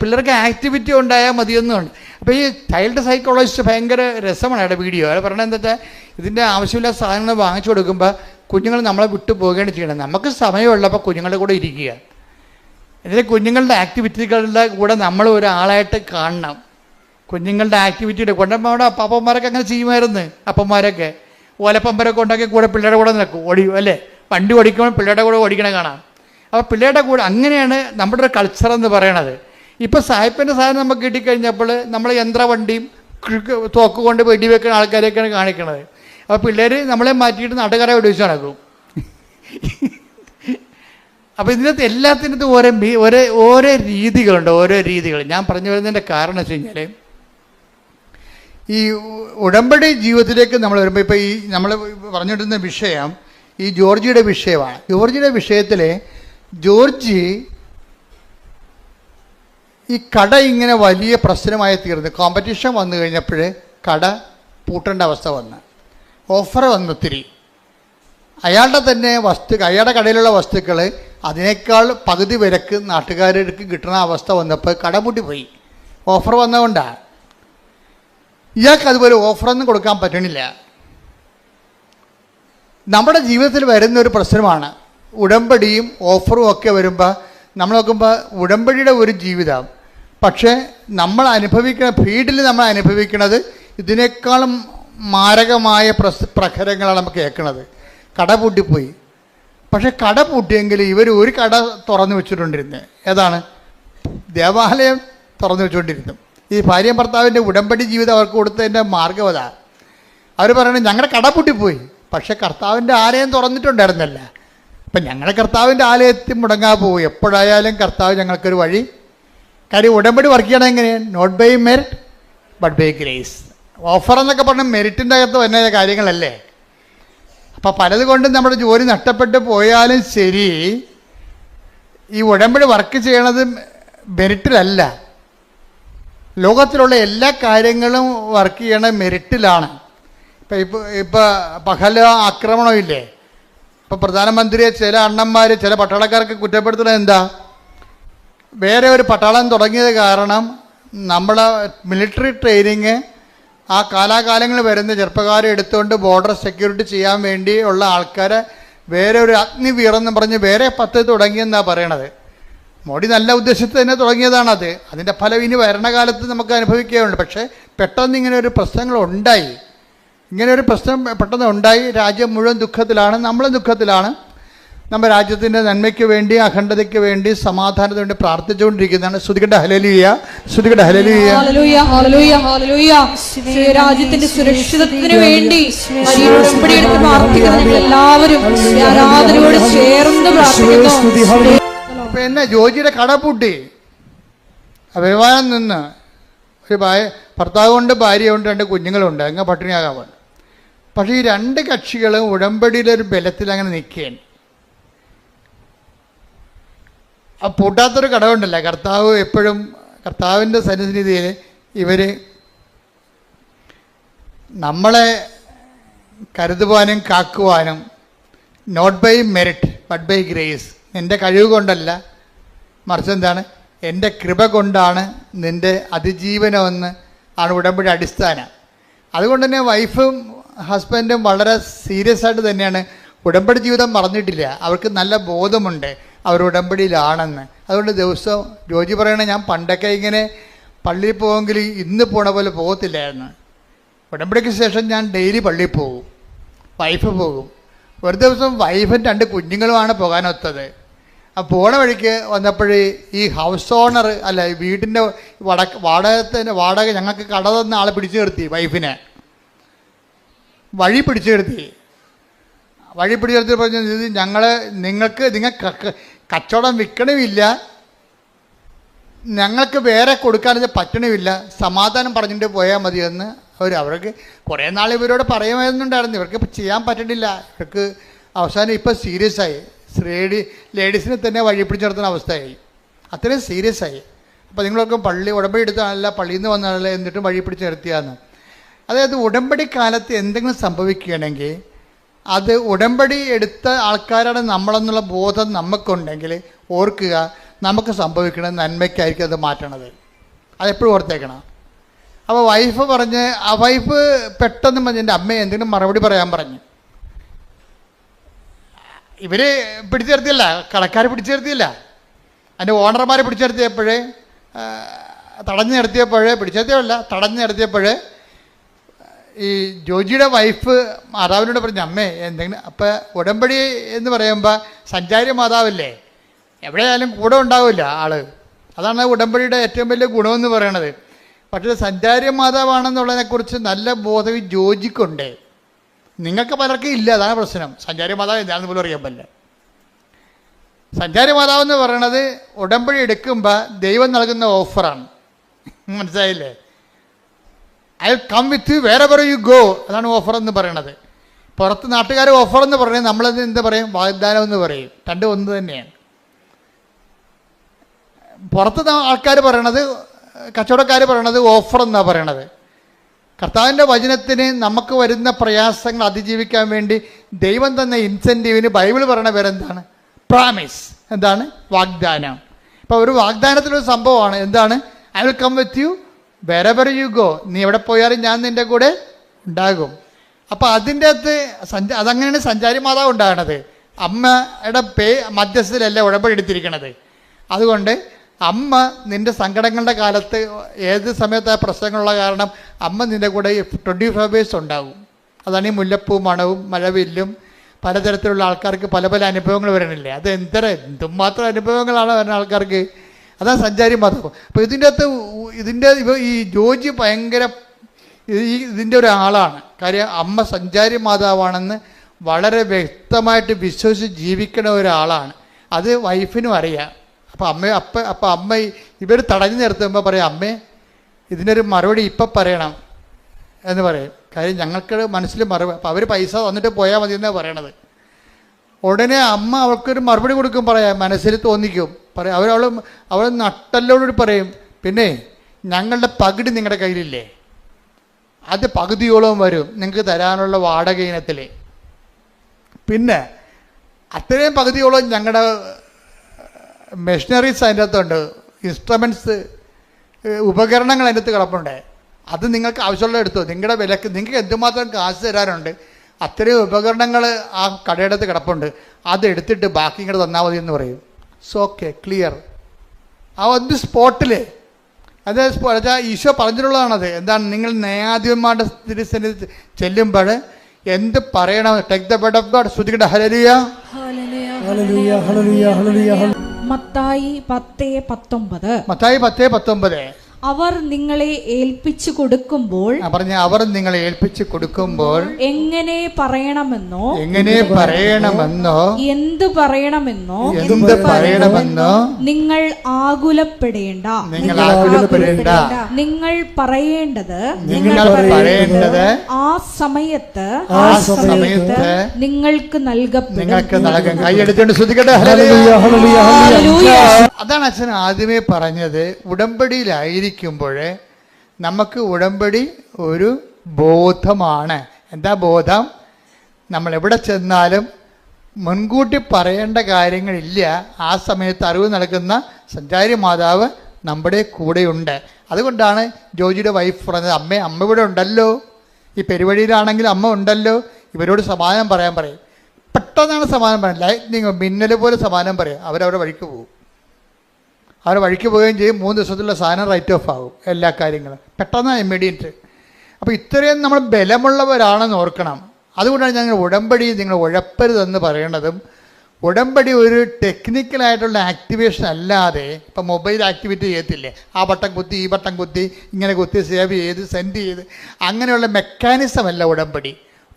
പിള്ളേർക്ക് ആക്ടിവിറ്റി ഉണ്ടായാൽ മതിയൊന്നുമുണ്ട്. അപ്പോൾ ഈ ചൈൽഡ് സൈക്കോളജിസ്റ്റ് ഭയങ്കര രസമാണ് അയാളുടെ വീഡിയോ. അയാൾ പറഞ്ഞത് എന്താ വെച്ചാൽ ഇതിൻ്റെ ആവശ്യമില്ലാത്ത സാധനങ്ങൾ വാങ്ങിച്ചു കൊടുക്കുമ്പോൾ കുഞ്ഞുങ്ങൾ നമ്മളെ വിട്ടു പോവുകയാണ് ചെയ്യണം. നമുക്ക് സമയമുള്ളപ്പോൾ കുഞ്ഞുങ്ങളുടെ കൂടെ ഇരിക്കുക. ഇതിൽ കുഞ്ഞുങ്ങളുടെ ആക്ടിവിറ്റികളുടെ കൂടെ നമ്മൾ ഒരാളായിട്ട് കാണണം. കുഞ്ഞുങ്ങളുടെ ആക്ടിവിറ്റിയുടെ കൊണ്ട് നമ്മുടെ അപ്പന്മാരൊക്കെ അങ്ങനെ ചെയ്യുമായിരുന്നു. അപ്പന്മാരൊക്കെ ഓലപ്പമ്പരൊക്കെ ഉണ്ടാക്കി കൂടെ പിള്ളേരുടെ കൂടെ നിൽക്കും, ഓടിയും അല്ലേ, വണ്ടി ഓടിക്കുമ്പോൾ പിള്ളേരുടെ കൂടെ ഓടിക്കണ കാണാം. അപ്പോൾ പിള്ളേരുടെ കൂടെ അങ്ങനെയാണ് നമ്മുടെ ഒരു കൾച്ചർ എന്ന് പറയണത്. ഇപ്പോൾ സായിപ്പിൻ്റെ സാധനം നമുക്ക് കിട്ടിക്കഴിഞ്ഞപ്പോൾ നമ്മൾ യന്ത്രവണ്ടിയും തോക്ക് കൊണ്ട് വെടിവെക്കുന്ന ആൾക്കാരെയൊക്കെയാണ് കാണിക്കണത്. അപ്പോൾ പിള്ളേർ നമ്മളെ മാറ്റിയിട്ട് നാട്ടുകാരെ വെടിവെച്ച് നടക്കും. അപ്പോൾ ഇതിനകത്ത് എല്ലാത്തിനകത്തും ഓരോ രീതികളുണ്ട്, ഓരോ രീതികൾ. ഞാൻ പറഞ്ഞു വരുന്നതിൻ്റെ കാരണം വെച്ച് കഴിഞ്ഞാൽ ഈ ഉടമ്പടി ജീവിതത്തിലേക്ക് നമ്മൾ വരുമ്പോൾ ഇപ്പോൾ ഈ നമ്മൾ പറഞ്ഞുകൊണ്ടിരുന്ന വിഷയം ഈ ജോർജിയുടെ വിഷയമാണ്. ജോർജിയുടെ വിഷയത്തിൽ ജോർജി ഈ കട ഇങ്ങനെ വലിയ പ്രശ്നമായി തീർന്നു. കോമ്പറ്റീഷൻ വന്നു കഴിഞ്ഞപ്പോൾ കട പൂട്ടേണ്ട അവസ്ഥ വന്ന്, ഓഫർ വന്നു ഒത്തിരി. അയാളുടെ തന്നെ അയാളുടെ കടയിലുള്ള വസ്തുക്കൾ അതിനേക്കാൾ പകുതി വിലക്ക് നാട്ടുകാർക്ക് കിട്ടുന്ന അവസ്ഥ വന്നപ്പോൾ കട പൂട്ടിപ്പോയി. ഓഫർ വന്നതുകൊണ്ടാണ്. ഇയാൾക്ക് അതുപോലെ ഓഫറൊന്നും കൊടുക്കാൻ പറ്റണില്ല. നമ്മുടെ ജീവിതത്തിൽ വരുന്നൊരു പ്രശ്നമാണ് ഉടമ്പടിയും ഓഫറും ഒക്കെ വരുമ്പോൾ നമ്മൾ നോക്കുമ്പോൾ ഉടമ്പടിയുടെ ഒരു ജീവിതം, പക്ഷേ നമ്മൾ അനുഭവിക്കുന്ന ഫീൽഡിൽ നമ്മൾ അനുഭവിക്കുന്നത് ഇതിനേക്കാളും മാരകമായ പ്രഹരങ്ങളാണ് നമുക്ക് കേൾക്കുന്നത്. കട പൂട്ടിപ്പോയി. പക്ഷെ കട പൂട്ടിയെങ്കിൽ ഇവർ ഒരു കട തുറന്നു വെച്ചിട്ടുണ്ടിരുന്നത്. ഏതാണ്? ദേവാലയം തുറന്നു വെച്ചുകൊണ്ടിരുന്നു. ഈ ഭാര്യയും ഭർത്താവിൻ്റെ ഉടമ്പടി ജീവിതം അവർക്ക് കൊടുത്തതിൻ്റെ മാർഗം അതാ. അവർ പറയുന്നത് ഞങ്ങളുടെ കട പൂട്ടിപ്പോയി, പക്ഷെ കർത്താവിൻ്റെ ആലയം തുറന്നിട്ടുണ്ടായിരുന്നല്ല. അപ്പം ഞങ്ങളുടെ കർത്താവിൻ്റെ ആലയത്തിൽ മുടങ്ങാൻ പോകും. എപ്പോഴായാലും കർത്താവ് ഞങ്ങൾക്കൊരു വഴി. കാര്യം ഉടമ്പടി വർക്ക് ചെയ്യണം എങ്ങനെയാണ്? Not by merit but by grace. Offer എന്നൊക്കെ പറഞ്ഞാൽ മെറിറ്റിൻ്റെ അകത്ത് വരുന്ന കാര്യങ്ങളല്ലേ. അപ്പം പലതുകൊണ്ടും നമ്മുടെ ജോലി നഷ്ടപ്പെട്ട് പോയാലും ശരി, ഈ ഉടമ്പടി വർക്ക് ചെയ്യണത് മെറിറ്റിലല്ല. ലോകത്തിലുള്ള എല്ലാ കാര്യങ്ങളും വർക്ക് ചെയ്യണ മെറിറ്റിലാണ്. ഇപ്പോൾ പഹല ആക്രമണമില്ലേ, ഇപ്പോൾ പ്രധാനമന്ത്രിയെ ചില അണ്ണന്മാർ ചില പട്ടാളക്കാർക്ക് കുറ്റപ്പെടുത്തുന്നത് എന്താ? വേറെ ഒരു പട്ടാളം തുടങ്ങിയത് കാരണം നമ്മളെ മിലിറ്ററി ട്രെയിനിങ് ആ കാലാകാലങ്ങളിൽ വരുന്ന ചെറുപ്പക്കാരെ എടുത്തുകൊണ്ട് ബോർഡർ സെക്യൂരിറ്റി ചെയ്യാൻ വേണ്ടി ഉള്ള ആൾക്കാരെ വേറെ ഒരു അഗ്നിവീറെന്ന് പറഞ്ഞ് വേറെ പദ്ധതി തുടങ്ങിയെന്നാണ് പറയണത്. മോഡി നല്ല ഉദ്ദേശത്തിൽ തന്നെ തുടങ്ങിയതാണത്. അതിൻ്റെ ഫലം ഇനി ഭരണകാലത്ത് നമുക്ക് അനുഭവിക്കുകയുണ്ട്. പക്ഷേ പെട്ടെന്ന് ഇങ്ങനെ ഒരു പ്രശ്നങ്ങളുണ്ടായി. ഇങ്ങനെ ഒരു പ്രശ്നം പെട്ടെന്ന് ഉണ്ടായി. രാജ്യം മുഴുവൻ ദുഃഖത്തിലാണ്, നമ്മളും ദുഃഖത്തിലാണ്. നമ്മുടെ രാജ്യത്തിൻ്റെ നന്മയ്ക്ക് വേണ്ടി, അഖണ്ഡതയ്ക്ക് വേണ്ടി, സമാധാനത്തിന് വേണ്ടി പ്രാർത്ഥിച്ചുകൊണ്ടിരിക്കുന്നതാണ്. ശ്രുതികട ഹല്ലേലൂയ, ശ്രുതികട ഹല്ലേലൂയ. ഹല്ലേലൂയ, ഹല്ലേലൂയ, ഹല്ലേലൂയ. രാജ്യത്തിന്റെ സുരക്ഷിതത്വത്തിന് വേണ്ടി ഉടമ്പടി എടുത്ത് പ്രാർത്ഥിക്കുന്ന ഞങ്ങൾ എല്ലാവരും ആരാധനയോട് ചേർന്ന് പ്രാർത്ഥിക്കുന്നു. അപ്പം എന്നെ ജോജിയുടെ കട പൂട്ടി അഭിമാനം നിന്ന് ഒരു ഭർത്താവ് കൊണ്ട് ഭാര്യയുണ്ട്, 2 കുഞ്ഞുങ്ങളുണ്ട്, അങ്ങ് പട്ടിണിയാകാൻ. പക്ഷേ ഈ 2 കക്ഷികളും ഉടമ്പടിയുടെ ഒരു ബലത്തിൽ അങ്ങനെ നിൽക്കുകയാണ്. ആ പൂട്ടാത്തൊരു കടവുണ്ടല്ല. കർത്താവ് എപ്പോഴും കർത്താവിൻ്റെ സന്നിധിയിൽ ഇവർ നമ്മളെ കരുതുവാനും കാക്കുവാനും not by merit but by grace, എൻ്റെ കഴിവ് കൊണ്ടല്ല, മറിച്ച് എന്താണ്, എൻ്റെ കൃപ കൊണ്ടാണ് നിൻ്റെ അതിജീവനമെന്ന് ആണ് ഉടമ്പടി അടിസ്ഥാനം. അതുകൊണ്ട് തന്നെ വൈഫും ഹസ്ബൻഡും വളരെ സീരിയസ് ആയിട്ട് തന്നെയാണ് ഉടമ്പടി ജീവിതം മറന്നിട്ടില്ല. അവർക്ക് നല്ല ബോധമുണ്ട് അവർ ഉടമ്പടിയിലാണെന്ന്. അതുകൊണ്ട് ദിവസം ജോജി പറയണേ, ഞാൻ പണ്ടൊക്കെ ഇങ്ങനെ പള്ളിയിൽ പോകുമെങ്കിൽ ഇന്ന് പോണ പോലെ പോകത്തില്ലായിരുന്നു. ഉടമ്പടിക്ക് ശേഷം ഞാൻ ഡെയിലി പള്ളിയിൽ പോകും, വൈഫ് പോകും. ഒരു ദിവസം വൈഫും 2 കുഞ്ഞുങ്ങളുമാണ് പോകാനൊത്തത്. ആ പോണ വഴിക്ക് വന്നപ്പോഴേ ഈ ഹൗസ് ഓണർ അല്ല, വീടിൻ്റെ വാടക ഞങ്ങൾക്ക് കട തന്ന ആളെ പിടിച്ചു നിർത്തി. വൈഫിനെ വഴി പിടിച്ചു നിർത്തി പറഞ്ഞ നിങ്ങൾക്ക് കച്ചവടം വിൽക്കണമില്ല, ഞങ്ങൾക്ക് വേറെ കൊടുക്കാനത് പറ്റണമില്ല, സമാധാനം പറഞ്ഞിട്ട് പോയാൽ മതിയെന്ന് അവർക്ക് കുറേ നാൾ ഇവരോട് പറയുമായിരുന്നുണ്ടായിരുന്നു. ഇവർക്ക് ചെയ്യാൻ പറ്റണില്ല. ഇവർക്ക് അവസാനം ഇപ്പോൾ സീരിയസ് ആയി. ലേഡീസിനെ തന്നെ വഴി പിടിച്ചു നിർത്തുന്ന അവസ്ഥയായി. അത്രയും സീരിയസ് ആയി. അപ്പോൾ നിങ്ങളൊക്കെ ഉടമ്പടി എടുത്താണല്ല, പള്ളിയിൽ നിന്ന് വന്നാണല്ലോ, എന്നിട്ടും വഴി പിടിച്ച് നിർത്തിയാന്ന്. അതായത് ഉടമ്പടി കാലത്ത് എന്തെങ്കിലും സംഭവിക്കുകയാണെങ്കിൽ അത് ഉടമ്പടി എടുത്ത ആൾക്കാരാണ് നമ്മളെന്നുള്ള ബോധം നമുക്കുണ്ടെങ്കിൽ ഓർക്കുക, നമുക്ക് സംഭവിക്കണ നന്മയ്ക്കായിരിക്കും അത് മാറ്റണത്. അതെപ്പോഴും ഓർത്തേക്കണം. അപ്പോൾ വൈഫ് പെട്ടെന്ന് പറഞ്ഞ് എൻ്റെ അമ്മയെ എന്തെങ്കിലും മറുപടി പറയാൻ പറഞ്ഞു. ഇവർ പിടിച്ചു നിർത്തിയല്ല, കടക്കാർ പിടിച്ചു നിർത്തിയില്ല, അതിൻ്റെ ഓണർമാരെ പിടിച്ചു നിർത്തിയപ്പോഴേ തടഞ്ഞു നിർത്തിയപ്പോഴേ ഈ ജോജിയുടെ വൈഫ് മാതാവിനോട് പറഞ്ഞു, അമ്മേ എന്തെങ്കിലും. അപ്പം ഉടമ്പടി എന്ന് പറയുമ്പോൾ സഞ്ചാരി മാതാവല്ലേ, എവിടെയായാലും കൂടെ ഉണ്ടാവില്ല ആള്. അതാണ് ഉടമ്പടിയുടെ ഏറ്റവും വലിയ ഗുണമെന്ന് പറയണത്. പക്ഷേ സഞ്ചാരി മാതാവാണെന്നുള്ളതിനെക്കുറിച്ച് നല്ല ബോധം ഈ ജോജിക്കുണ്ട്. നിങ്ങൾക്ക് പലർക്കും ഇല്ല, അതാണ് പ്രശ്നം. സഞ്ചാരി മാതാവ് എന്താണെന്ന് പോലും അറിയാൻ പറ്റില്ല. സഞ്ചാരി മാതാവ് എന്ന് പറയണത് ഉടമ്പടി എടുക്കുമ്പോൾ ദൈവം നൽകുന്ന ഓഫറാണ്. മനസ്സിലായില്ലേ? I will come with you wherever you go, അതാണ് ഓഫർ എന്ന് പറയണത്. പുറത്ത് നാട്ടുകാർ ഓഫർ എന്ന് പറയുന്നത് നമ്മളത് എന്താ പറയും, വാഗ്ദാനം എന്ന് പറയും. രണ്ടും ഒന്ന് തന്നെയാണ്. പുറത്ത് ആൾക്കാർ പറയണത്, കച്ചവടക്കാർ പറയണത് ഓഫർ എന്നാണ് പറയണത്. കർത്താവിൻ്റെ വചനത്തിന് നമുക്ക് വരുന്ന പ്രയാസങ്ങൾ അതിജീവിക്കാൻ വേണ്ടി ദൈവം തന്ന ഇൻസെൻറ്റീവിന് ബൈബിൾ പറയണ പേരെന്താണ്? പ്രാമിസ്. എന്താണ്? വാഗ്ദാനം. ഇപ്പോൾ ഒരു വാഗ്ദാനത്തിലൊരു സംഭവമാണ്. എന്താണ്? I will come with you wherever you go, നീ എവിടെ പോയാലും ഞാൻ നിൻ്റെ കൂടെ ഉണ്ടാകും. അപ്പോൾ അതിൻ്റെ അകത്ത് അതങ്ങനെയാണ് സഞ്ചാരി മാതാവ് ഉണ്ടാകണത്. അമ്മയുടെ മധ്യസ്ഥയിലല്ല ഉടമ്പടി എടുത്തിരിക്കണത്. അതുകൊണ്ട് അമ്മ നിൻ്റെ സങ്കടങ്ങളുടെ കാലത്ത് ഏത് സമയത്ത് ആ പ്രശ്നങ്ങളുള്ള കാരണം അമ്മ നിൻ്റെ കൂടെ 24 hours ഉണ്ടാകും. അതാണ് ഈ മുല്ലപ്പൂ മണവും മഴവില്ലും പലതരത്തിലുള്ള ആൾക്കാർക്ക് പല പല അനുഭവങ്ങൾ വരണില്ലേ. അത് എന്തുമാത്രം അനുഭവങ്ങളാണ് വരുന്ന ആൾക്കാർക്ക്. അതാണ് സഞ്ചാരി മാതാവ്. അപ്പോൾ ഇതിൻ്റെ ഈ ജോജി ഭയങ്കര ഇതിൻ്റെ ഒരാളാണ്. കാര്യം അമ്മ സഞ്ചാരി മാതാവാണെന്ന് വളരെ വ്യക്തമായിട്ട് വിശ്വസിച്ച് ജീവിക്കുന്ന ഒരാളാണ്. അത് വൈഫിനും അറിയാം. അപ്പോൾ അമ്മ ഇവർ തടഞ്ഞു നിർത്തുമ്പോൾ പറയും, അമ്മേ ഇതിനൊരു മറുപടി ഇപ്പം പറയണം എന്ന് പറയും. കാര്യം ഞങ്ങൾക്ക് മനസ്സിൽ മറുപടി, അപ്പോൾ അവർ പൈസ തന്നിട്ട് പോയാൽ മതി എന്നാണ് പറയണത്. ഉടനെ അമ്മ അവൾക്കൊരു മറുപടി കൊടുക്കും, പറയാം, മനസ്സിൽ തോന്നിക്കും, പറയാം. അവൾ നട്ടല്ലോട് പറയും, പിന്നെ ഞങ്ങളുടെ പകുതി നിങ്ങളുടെ കയ്യിലില്ലേ, അത് പകുതിയോളം വരും നിങ്ങൾക്ക് തരാനുള്ള വാടക ഇനത്തിൽ. പിന്നെ അത്രയും പകുതിയോളം ഞങ്ങളുടെ മെഷീനറീസ് അതിൻ്റെ അകത്തുണ്ട്, ഇൻസ്ട്രുമെൻറ്റ്സ്, ഉപകരണങ്ങൾ അതിൻ്റെ അകത്ത് കിടപ്പുണ്ട്. അത് നിങ്ങൾക്ക് ആവശ്യമുള്ള എടുത്തോ, നിങ്ങളുടെ വിലക്ക് നിങ്ങൾക്ക് എന്തുമാത്രം കാശ് തരാനുണ്ട് അത്രയും ഉപകരണങ്ങൾ ആ കടയുടെ അകത്ത് കിടപ്പുണ്ട്, അതെടുത്തിട്ട് ബാക്കി ഇങ്ങോട്ട് തന്നാൽ മതി എന്ന് പറയും. So okay, clear. ആ ഒന്ന് സ്പോട്ടിൽ അത് ഈശോ പറഞ്ഞിട്ടുള്ളതാണത്. എന്താണ്? നിങ്ങൾ ന്യായാധിപന്മാരുടെ തിരുസന്നിധി ചെല്ലുമ്പോൾ എന്ത് പറയണം? Take the word of God. ശ്രുതികട ഹല്ലേലൂയ ഹല്ലേലൂയ ഹല്ലേലൂയ ഹല്ലേലൂയ. മത്തായി 10:19. മത്തായി 10:19. അവർ നിങ്ങളെ ഏൽപ്പിച്ചു കൊടുക്കുമ്പോൾ അവർ നിങ്ങളെ ഏൽപ്പിച്ചു കൊടുക്കുമ്പോൾ എങ്ങനെ പറയണമെന്നോ എന്തു പറയണമെന്നോ നിങ്ങൾ ആകുലപ്പെടേണ്ട. നിങ്ങൾ പറയേണ്ടത് ആ സമയത്ത് നിങ്ങൾക്ക് നൽകപ്പെടും. കൈയെടുത്തുകൊണ്ട് ശ്രദ്ധിക്കട്ടെ. ഹല്ലേലൂയ. അതാണ് അച്ഛൻ ആദ്യമേ പറഞ്ഞത്. ഉടമ്പടിയിലായിരിക്കുമ്പോൾ നമുക്ക് ഉടമ്പടി ഒരു ബോധമാണ്. എന്താ ബോധം? നമ്മൾ എവിടെ ചെന്നാലും മുൻകൂട്ടി പറയേണ്ട കാര്യങ്ങളില്ല. ആ സമയത്ത് അറിവ് നൽകുന്ന സഞ്ചാരി മാതാവ് നമ്മുടെ കൂടെയുണ്ട്. അതുകൊണ്ടാണ് ജോജിയുടെ വൈഫ് പറഞ്ഞത്, അമ്മ ഇവിടെ ഉണ്ടല്ലോ, ഈ പെരുവഴിയിലാണെങ്കിൽ അമ്മ ഉണ്ടല്ലോ, ഇവരോട് സമാധാനം പറയാൻ പറയും. പെട്ടെന്നാണ് സമാധാനം പറയാം. ലൈറ്റ്നിങ് മിന്നൽ പോലെ സമാധാനം പറയും. അവരവരുടെ വഴിക്ക് പോകും. അവർ വഴിക്ക് പോവുകയും ചെയ്യും. 3 ദിവസത്തിലുള്ള സാധനം റൈറ്റ് ഓഫ് ആകും. എല്ലാ കാര്യങ്ങളും പെട്ടെന്ന് ഇമ്മീഡിയറ്റ്. അപ്പോൾ ഇത്രയും നമ്മൾ ബലമുള്ളവരാണെന്ന് ഓർക്കണം. അതുകൊണ്ടാണ് ഞങ്ങൾ ഉടമ്പടി നിങ്ങൾ ഉഴപ്പരുതെന്ന് പറയണതും. ഉടമ്പടി ഒരു ടെക്നിക്കലായിട്ടുള്ള ആക്ടിവേഷൻ അല്ലാതെ, ഇപ്പം മൊബൈൽ ആക്ടിവിറ്റി ചെയ്യത്തില്ലേ, ആ ബട്ടൺ കുത്തി ഈ ബട്ടൺ കുത്തി ഇങ്ങനെ കുത്തി സേവ് ചെയ്ത് സെൻഡ് ചെയ്ത് അങ്ങനെയുള്ള മെക്കാനിസം അല്ല ഉടമ്പടി.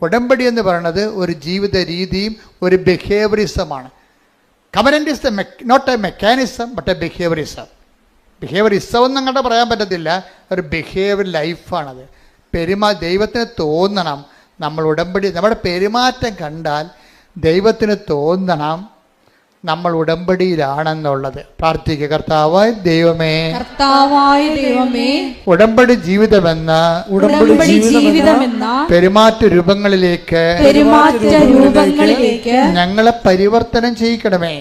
ഉടമ്പടി എന്ന് പറയുന്നത് ഒരു ജീവിത രീതിയും ഒരു ബിഹേവിയറിസമാണ്. Covenant is not a mechanism but a behaviourism. Behaviourism ഒന്നും അങ്ങോട്ട് പറയാൻ പറ്റത്തില്ല. ഒരു ബിഹേവിയർ ലൈഫാണത്. ദൈവത്തിന് തോന്നണം നമ്മൾ ഉടമ്പടി, നമ്മുടെ പെരുമാറ്റം കണ്ടാൽ ദൈവത്തിന് തോന്നണം നമ്മൾ ഉടമ്പടിയിലാണെന്നുള്ളത്. പ്രാർത്ഥിക്കുക. കർത്താവായ ദൈവമേ, ഉടമ്പടി ജീവിതമെന്ന പെരുമാറ്റ രൂപങ്ങളിലേക്ക് ഞങ്ങളെ പരിവർത്തനം ചെയ്യിക്കണമേ.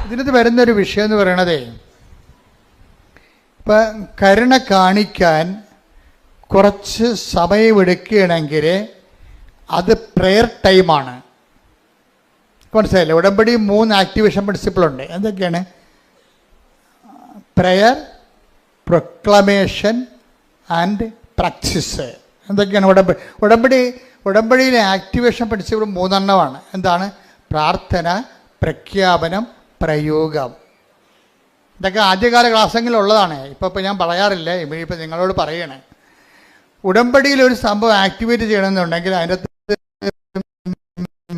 ഇതിനകത്ത് വരുന്നൊരു വിഷയം എന്ന് പറയണതേ, ഇപ്പം കരുണ കാണിക്കാൻ കുറച്ച് സമയമെടുക്കുകയാണെങ്കിൽ അത് പ്രെയർ ടൈമാണ്. മനസ്സിലായില്ലേ? ഉടമ്പടി 3 ആക്ടിവേഷൻ പ്രിൻസിപ്പിളുണ്ട്. എന്തൊക്കെയാണ്? Prayer, proclamation and practice. എന്തൊക്കെയാണ് ഉടമ്പടിയിലെ ആക്ടിവേഷൻ പഠിച്ചത് 3 എണ്ണമാണ്. എന്താണ്? പ്രാർത്ഥന, പ്രഖ്യാപനം, പ്രയോഗം. ഇതൊക്കെ ആദ്യകാല ക്ലാസ്സെങ്കിലുള്ളതാണ്. ഇപ്പോൾ ഞാൻ പറയാറില്ല, ഇപ്പോൾ നിങ്ങളോട് പറയണേ. ഉടമ്പടിയിൽ ഒരു സംഭവം ആക്ടിവേറ്റ് ചെയ്യണമെന്നുണ്ടെങ്കിൽ അതിൻ്റെ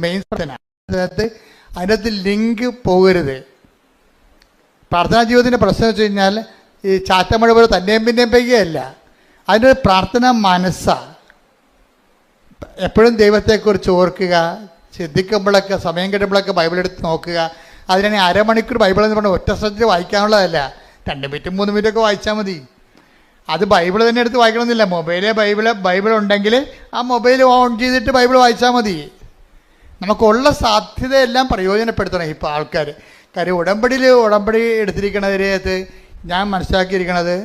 മെയിൻ പ്രാർത്ഥന, അതിനകത്ത് ലിങ്ക് പോകരുത്. പ്രാർത്ഥനാ ജീവിതത്തിൻ്റെ പ്രശ്നം വെച്ച് കഴിഞ്ഞാൽ ഈ ചാറ്റമഴ പോലെ തന്നെയും പിന്നെയും പെയ്യുകയല്ല. അതിൻ്റെ പ്രാർത്ഥന മനസ്സാണ്. എപ്പോഴും ദൈവത്തെക്കുറിച്ച് ഓർക്കുക, ശ്രദ്ധിക്കുമ്പോഴൊക്കെ, സമയം കിട്ടുമ്പോഴൊക്കെ ബൈബിൾ എടുത്ത് നോക്കുക. അതിനെ അരമണിക്കൂർ ബൈബിൾ എന്ന് പറഞ്ഞാൽ ഒറ്റ ശ്രദ്ധയിൽ വായിക്കാനുള്ളതല്ല, 2 മിനിറ്റും 3 മിനിറ്റൊക്കെ വായിച്ചാൽ മതി. അത് ബൈബിൾ തന്നെ എടുത്ത് വായിക്കണമെന്നില്ല. ബൈബിൾ ഉണ്ടെങ്കിൽ ആ മൊബൈൽ ഓൺ ചെയ്തിട്ട് ബൈബിൾ വായിച്ചാൽ മതി. നമുക്കുള്ള സാധ്യതയെല്ലാം പ്രയോജനപ്പെടുത്തണം ഇപ്പോൾ ആൾക്കാർ. കാര്യം ഉടമ്പടി എടുത്തിരിക്കുന്നതിനകത്ത് ഞാൻ മനസ്സിലാക്കിയിരിക്കുന്നത്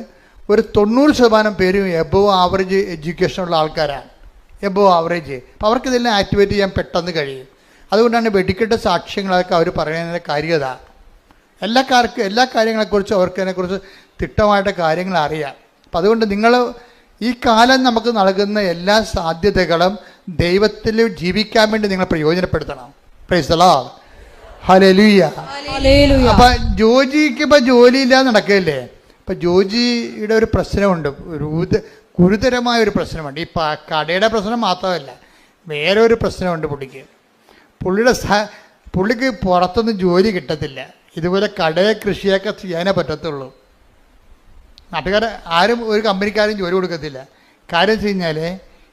ഒരു 90% പേരും എബോവ് ആവറേജ് എഡ്യൂക്കേഷനുള്ള ആൾക്കാരാണ്. Above average. അപ്പോൾ അവർക്കിതെല്ലാം ആക്ടിവേറ്റ് ചെയ്യാൻ പെട്ടെന്ന് കഴിയും. അതുകൊണ്ടാണ് വെടിക്കെട്ട് സാക്ഷ്യങ്ങളൊക്കെ അവർ പറയുന്നതിൻ്റെ കാര്യത. എല്ലാ കാര്യങ്ങളെക്കുറിച്ചും അവർക്കതിനെക്കുറിച്ച് തിട്ടമായിട്ട് കാര്യങ്ങൾ അറിയാം. അപ്പം അതുകൊണ്ട് നിങ്ങൾ ഈ കാലം നമുക്ക് നൽകുന്ന എല്ലാ സാധ്യതകളും ദൈവത്തിൽ ജീവിക്കാൻ വേണ്ടി നിങ്ങൾ പ്രയോജനപ്പെടുത്തണം. Praise the Lord. ഹല്ലേലൂയ. അപ്പം ജോജിക്ക് ഇപ്പം ജോലിയില്ലാതെ നടക്കുകയല്ലേ. ഇപ്പം ജോജിയുടെ ഒരു പ്രശ്നമുണ്ട്, ഗുരുതരമായ ഒരു പ്രശ്നമുണ്ട്. ഈ കടയുടെ പ്രശ്നം മാത്രമല്ല, വേറെ ഒരു പ്രശ്നമുണ്ട് പുള്ളിക്ക്. പുള്ളിക്ക് പുറത്തൊന്നും ജോലി കിട്ടത്തില്ല. ഇതുപോലെ കടയെ കൃഷിയൊക്കെ ചെയ്യാനേ പറ്റത്തുള്ളൂ. നാട്ടുകാർ ആരും ഒരു കമ്പനിക്കാരും ജോലി കൊടുക്കത്തില്ല. കാര്യം വെച്ച് കഴിഞ്ഞാൽ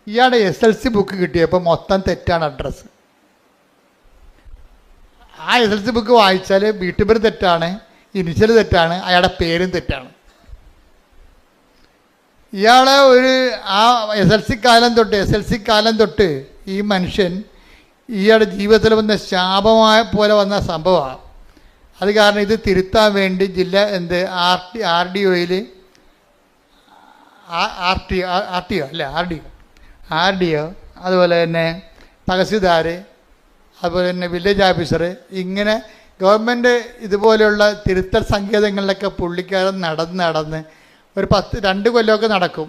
ഇയാളുടെ SLC ബുക്ക് കിട്ടിയപ്പോൾ മൊത്തം തെറ്റാണ് അഡ്രസ്സ്. ആ SLC ബുക്ക് വായിച്ചാൽ വീട്ടുപേര് തെറ്റാണ്, ഇനിഷ്യൽ തെറ്റാണ്, അയാളുടെ പേരും തെറ്റാണ്. ഇയാളെ ആ SLC കാലം തൊട്ട് ഈ മനുഷ്യൻ ഇയാളുടെ ജീവിതത്തിൽ വന്ന ശാപമായ പോലെ വന്ന സംഭവമാണ്. അത് കാരണം ഇത് തിരുത്താൻ വേണ്ടി RDO അതുപോലെ തന്നെ തഹസിൽദാർ, അതുപോലെ തന്നെ വില്ലേജ് ഓഫീസർ, ഇങ്ങനെ ഗവൺമെൻറ് ഇതുപോലെയുള്ള തിരുത്തൽ സങ്കേതങ്ങളിലൊക്കെ പുള്ളിക്കാരൻ നടന്ന് ഒരു 2 കൊല്ലമൊക്കെ നടക്കും.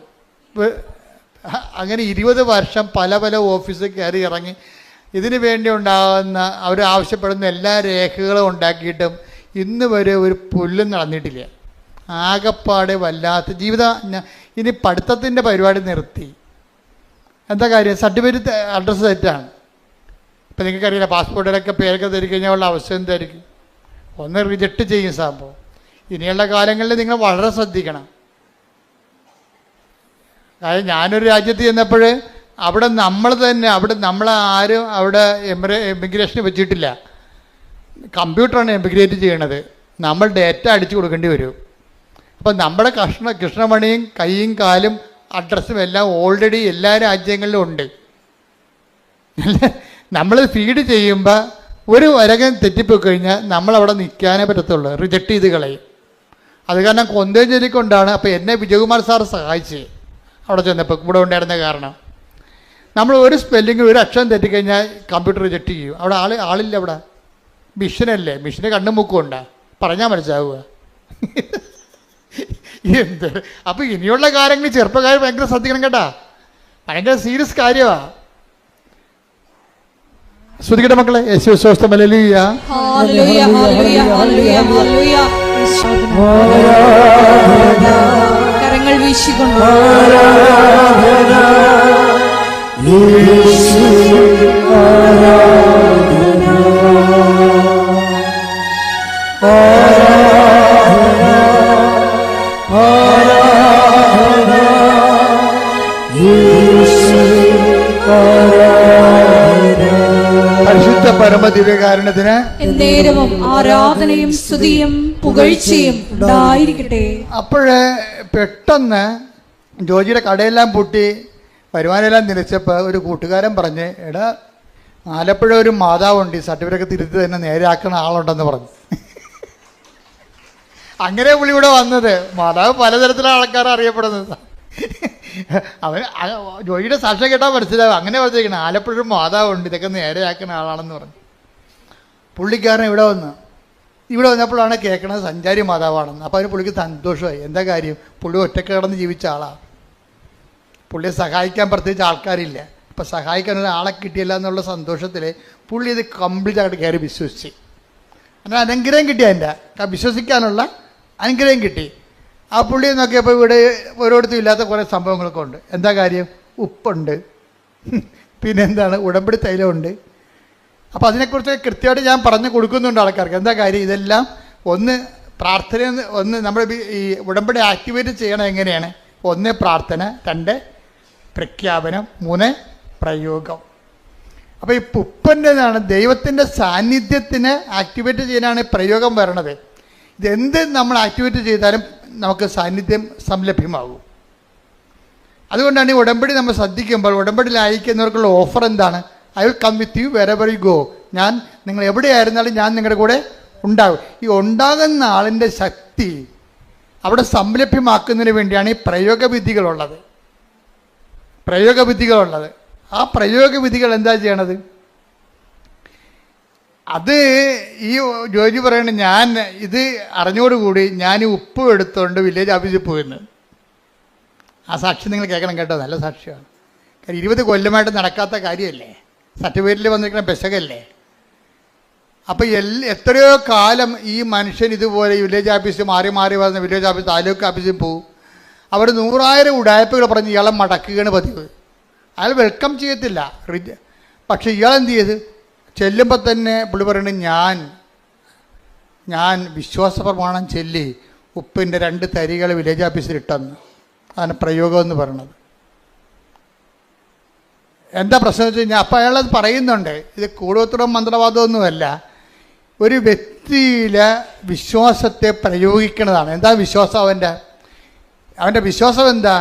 അങ്ങനെ 20 വർഷം പല ഓഫീസിൽ കയറി ഇറങ്ങി ഇതിനു വേണ്ടി ഉണ്ടാകുന്ന അവർ ആവശ്യപ്പെടുന്ന എല്ലാ രേഖകളും ഉണ്ടാക്കിയിട്ടും ഇന്ന് വരെ ഒരു പുല്ലും നടന്നിട്ടില്ല. ആകപ്പാടെ വല്ലാത്ത ജീവിതം. ഇനി പഠിത്തത്തിൻ്റെ പരിപാടി നിർത്തി. എന്താ കാര്യം? സർട്ടിഫിക്കറ്റ് അഡ്രസ്സ് തെറ്റാണ്. ഇപ്പം നിങ്ങൾക്കറിയില്ല, പാസ്പോർട്ടിലൊക്കെ പേരൊക്കെ തരി കഴിഞ്ഞാൽ ഉള്ള അവസ്ഥ എന്തായിരിക്കും? ഒന്ന് റിജക്റ്റ് ചെയ്യും സംഭവം. ഇനിയുള്ള കാലങ്ങളിൽ നിങ്ങൾ വളരെ ശ്രദ്ധിക്കണം. കാര്യം ഞാനൊരു രാജ്യത്ത് ചെന്നപ്പോൾ അവിടെ നമ്മളാരും അവിടെ എമിഗ്രേഷന് വെച്ചിട്ടില്ല. കമ്പ്യൂട്ടറാണ് എമിഗ്രേറ്റ് ചെയ്യണത്. നമ്മൾ ഡേറ്റ അടിച്ചു കൊടുക്കേണ്ടി വരും. അപ്പം നമ്മുടെ കൃഷ്ണമണിയും കൈയും കാലും അഡ്രസ്സും എല്ലാം ഓൾറെഡി എല്ലാ രാജ്യങ്ങളിലും ഉണ്ട്. നമ്മൾ ഫീഡ് ചെയ്യുമ്പോൾ ഒരു വരകം തെറ്റിപ്പോയി കഴിഞ്ഞാൽ നമ്മളവിടെ നിൽക്കാനേ പറ്റത്തുള്ളൂ, റിജക്റ്റ് ചെയ്ത് കളയും. അത് കാരണം കൊന്തയും ചൊല്ലിക്കൊണ്ടാണ്. അപ്പോൾ എന്നെ വിജയകുമാർ സാർ സഹായിച്ച് അവിടെ ചെന്നപ്പോൾ ഇവിടെ ഉണ്ടായിരുന്ന കാരണം നമ്മൾ ഒരു സ്പെല്ലിങ് ഒരു അക്ഷരം തെറ്റിക്കഴിഞ്ഞാൽ കമ്പ്യൂട്ടർ റിജക്റ്റ് ചെയ്യും. അവിടെ ആളില്ല. അവിടെ മിഷനല്ലേ, മിഷന് കണ്ണും മുക്കും ഉണ്ടാ, പറഞ്ഞാൽ മനസ്സിലാവുക. എന്ത് അപ്പോൾ ഇനിയുള്ള കാര്യങ്ങൾ ചെറുപ്പക്കാർ ഭയങ്കര ശ്രദ്ധിക്കണം കേട്ടാ, ഭയങ്കര സീരിയസ് കാര്യമാണ്. ശ്രദ്ധിക്കട്ടെ മക്കളെ. യേശു സ്വസ്ഥം. ഹല്ലേലൂയ. കരങ്ങൾ വീശിക്കൊണ്ട് പരിശുദ്ധ പരമദിവ്യകാരുണ്യത്തിന് എന്നേരവും ആരാധനയും സ്തുതിയും പുകഴ്ചയും ഉണ്ടായിരിക്കട്ടെ. അപ്പോഴേ പെട്ടെന്ന് ജോജിയുടെ കടയെല്ലാം പൂട്ടി വരുമാനമെല്ലാം നിലച്ചപ്പോൾ ഒരു കൂട്ടുകാരൻ പറഞ്ഞ്, എടാ ആലപ്പുഴ ഒരു മാതാവുണ്ട്, ഈ സർട്ടിഫിക്കറ്റ് തിരുത്തി തന്നെ നേരെയാക്കുന്ന ആളുണ്ടെന്ന് പറഞ്ഞു. അങ്ങനെ പുള്ളി ഇവിടെ വന്നത്. മാതാവ് പലതരത്തിലുള്ള ആൾക്കാർ അറിയപ്പെടുന്നത്. അവൻ ജോജിയുടെ സാക്ഷ്യം കേട്ടാൽ മനസ്സിലാവും. അങ്ങനെ പറഞ്ഞിരിക്കണം, ആലപ്പുഴ ഒരു മാതാവുണ്ട്, ഇതൊക്കെ നേരെയാക്കുന്ന ആളാണെന്ന് പറഞ്ഞു. പുള്ളിക്കാരൻ ഇവിടെ വന്ന് ഇവിടെ വന്നപ്പോഴാണ് കേൾക്കണത് സഞ്ചാരി മാതാവാണെന്ന്. അപ്പോൾ അതിന് പുള്ളിക്ക് സന്തോഷമായി. എന്താ കാര്യം? പുള്ളി ഒറ്റക്ക് കിടന്ന് ജീവിച്ച ആളാണ്. പുള്ളിയെ സഹായിക്കാൻ പ്രത്യേകിച്ച് ആൾക്കാരില്ല. അപ്പം സഹായിക്കാൻ ഒരാളെ കിട്ടിയില്ല എന്നുള്ള സന്തോഷത്തിൽ പുള്ളി ഇത് കംപ്ലീറ്റ് ആയിട്ട് കയറി വിശ്വസിച്ച്. അങ്ങനെ അനുഗ്രഹം കിട്ടി. അതിൻ്റെ വിശ്വസിക്കാനുള്ള അനുഗ്രഹം കിട്ടി. ആ പുള്ളി നോക്കിയപ്പോൾ ഇവിടെ ഓരോരുത്തരും ഇല്ലാത്ത കുറേ സംഭവങ്ങളൊക്കെ ഉണ്ട്. എന്താ കാര്യം? ഉപ്പുണ്ട്, പിന്നെന്താണ്, ഉടമ്പടി തൈലമുണ്ട്. അപ്പോൾ അതിനെക്കുറിച്ച് കൃത്യമായിട്ട് ഞാൻ പറഞ്ഞു കൊടുക്കുന്നുണ്ട് ആൾക്കാർക്ക്. എന്താ കാര്യം? ഇതെല്ലാം ഒന്ന് പ്രാർത്ഥന, ഒന്ന് നമ്മൾ ഈ ഉടമ്പടി ആക്ടിവേറ്റ് ചെയ്യണം എങ്ങനെയാണ്? 1 പ്രാർത്ഥന, 2 പ്രഖ്യാപനം, 3 പ്രയോഗം. അപ്പോൾ ഈ ഉപ്പൻ്റെതാണ് ദൈവത്തിൻ്റെ സാന്നിധ്യത്തിന് ആക്ടിവേറ്റ് ചെയ്യാനാണ് പ്രയോഗം വരണത്. ഇതെന്ത് നമ്മൾ ആക്ടിവേറ്റ് ചെയ്താലും നമുക്ക് സാന്നിധ്യം സംലഭ്യമാകും. അതുകൊണ്ടാണ് ഈ ഉടമ്പടി നമ്മൾ ശ്രദ്ധിക്കുമ്പോൾ ഉടമ്പടിയിൽ അയക്കുന്നവർക്കുള്ള ഓഫർ എന്താണ്? I will come with you wherever you go. ഞാൻ നിങ്ങൾ എവിടെയായിരുന്നാലും ഞാൻ നിങ്ങളുടെ കൂടെ ഉണ്ടാകും. ഈ ഉണ്ടാകുന്ന ആളിൻ്റെ ശക്തി അവിടെ സംലഭ്യമാക്കുന്നതിന് വേണ്ടിയാണ് ഈ പ്രയോഗവിധികളുള്ളത്. ആ പ്രയോഗവിധികൾ എന്താ ചെയ്യണത്? അത് ഈ ജോജി പറയണത്, ഞാൻ ഇത് അറിഞ്ഞോടുകൂടി ഞാൻ ഈ ഉപ്പ് എടുത്തുകൊണ്ട് വില്ലേജ് ഓഫീസിൽ പോയിരുന്നു. ആ സാക്ഷി നിങ്ങൾ കേൾക്കണം കേട്ടോ, നല്ല സാക്ഷിയാണ്. കാര്യം 20 കൊല്ലമായിട്ട് നടക്കാത്ത കാര്യമല്ലേ, സർട്ടിഫിക്കറ്റിൽ വന്നിരിക്കുന്ന പെശകല്ലേ. അപ്പോൾ എത്രയോ കാലം ഈ മനുഷ്യൻ ഇതുപോലെ വില്ലേജ് ഓഫീസ് മാറി വന്ന വില്ലേജ് ഓഫീസ്, താലൂക്ക് ഓഫീസിൽ പോകും. അവർ 100,000 ഉടായ്പകൾ പറഞ്ഞ് ഇയാളെ മടക്കുകയാണ് പതിവ്. അയാൾ വെൽക്കം ചെയ്യത്തില്ല. പക്ഷെ ഇയാളെന്ത് ചെയ്ത് ചെല്ലുമ്പോൾ തന്നെ പുള്ളി പറയുന്നത്, ഞാൻ വിശ്വാസപ്രമാണം ചൊല്ലി ഉപ്പിൻ്റെ 2 തരികൾ വില്ലേജ് ഓഫീസിൽ ഇട്ടെന്ന്. അതാണ് പ്രയോഗം എന്ന് പറയുന്നത്. എന്താ പ്രശ്നം വെച്ച് കഴിഞ്ഞാൽ, അപ്പോൾ അയാളത് പറയുന്നുണ്ട്, ഇത് കൂടോത്രം മന്ത്രവാദമൊന്നുമല്ല, ഒരു വ്യക്തിയിലെ വിശ്വാസത്തെ പ്രയോഗിക്കുന്നതാണ്. എന്താ വിശ്വാസം? അവൻ്റെ വിശ്വാസം എന്താ?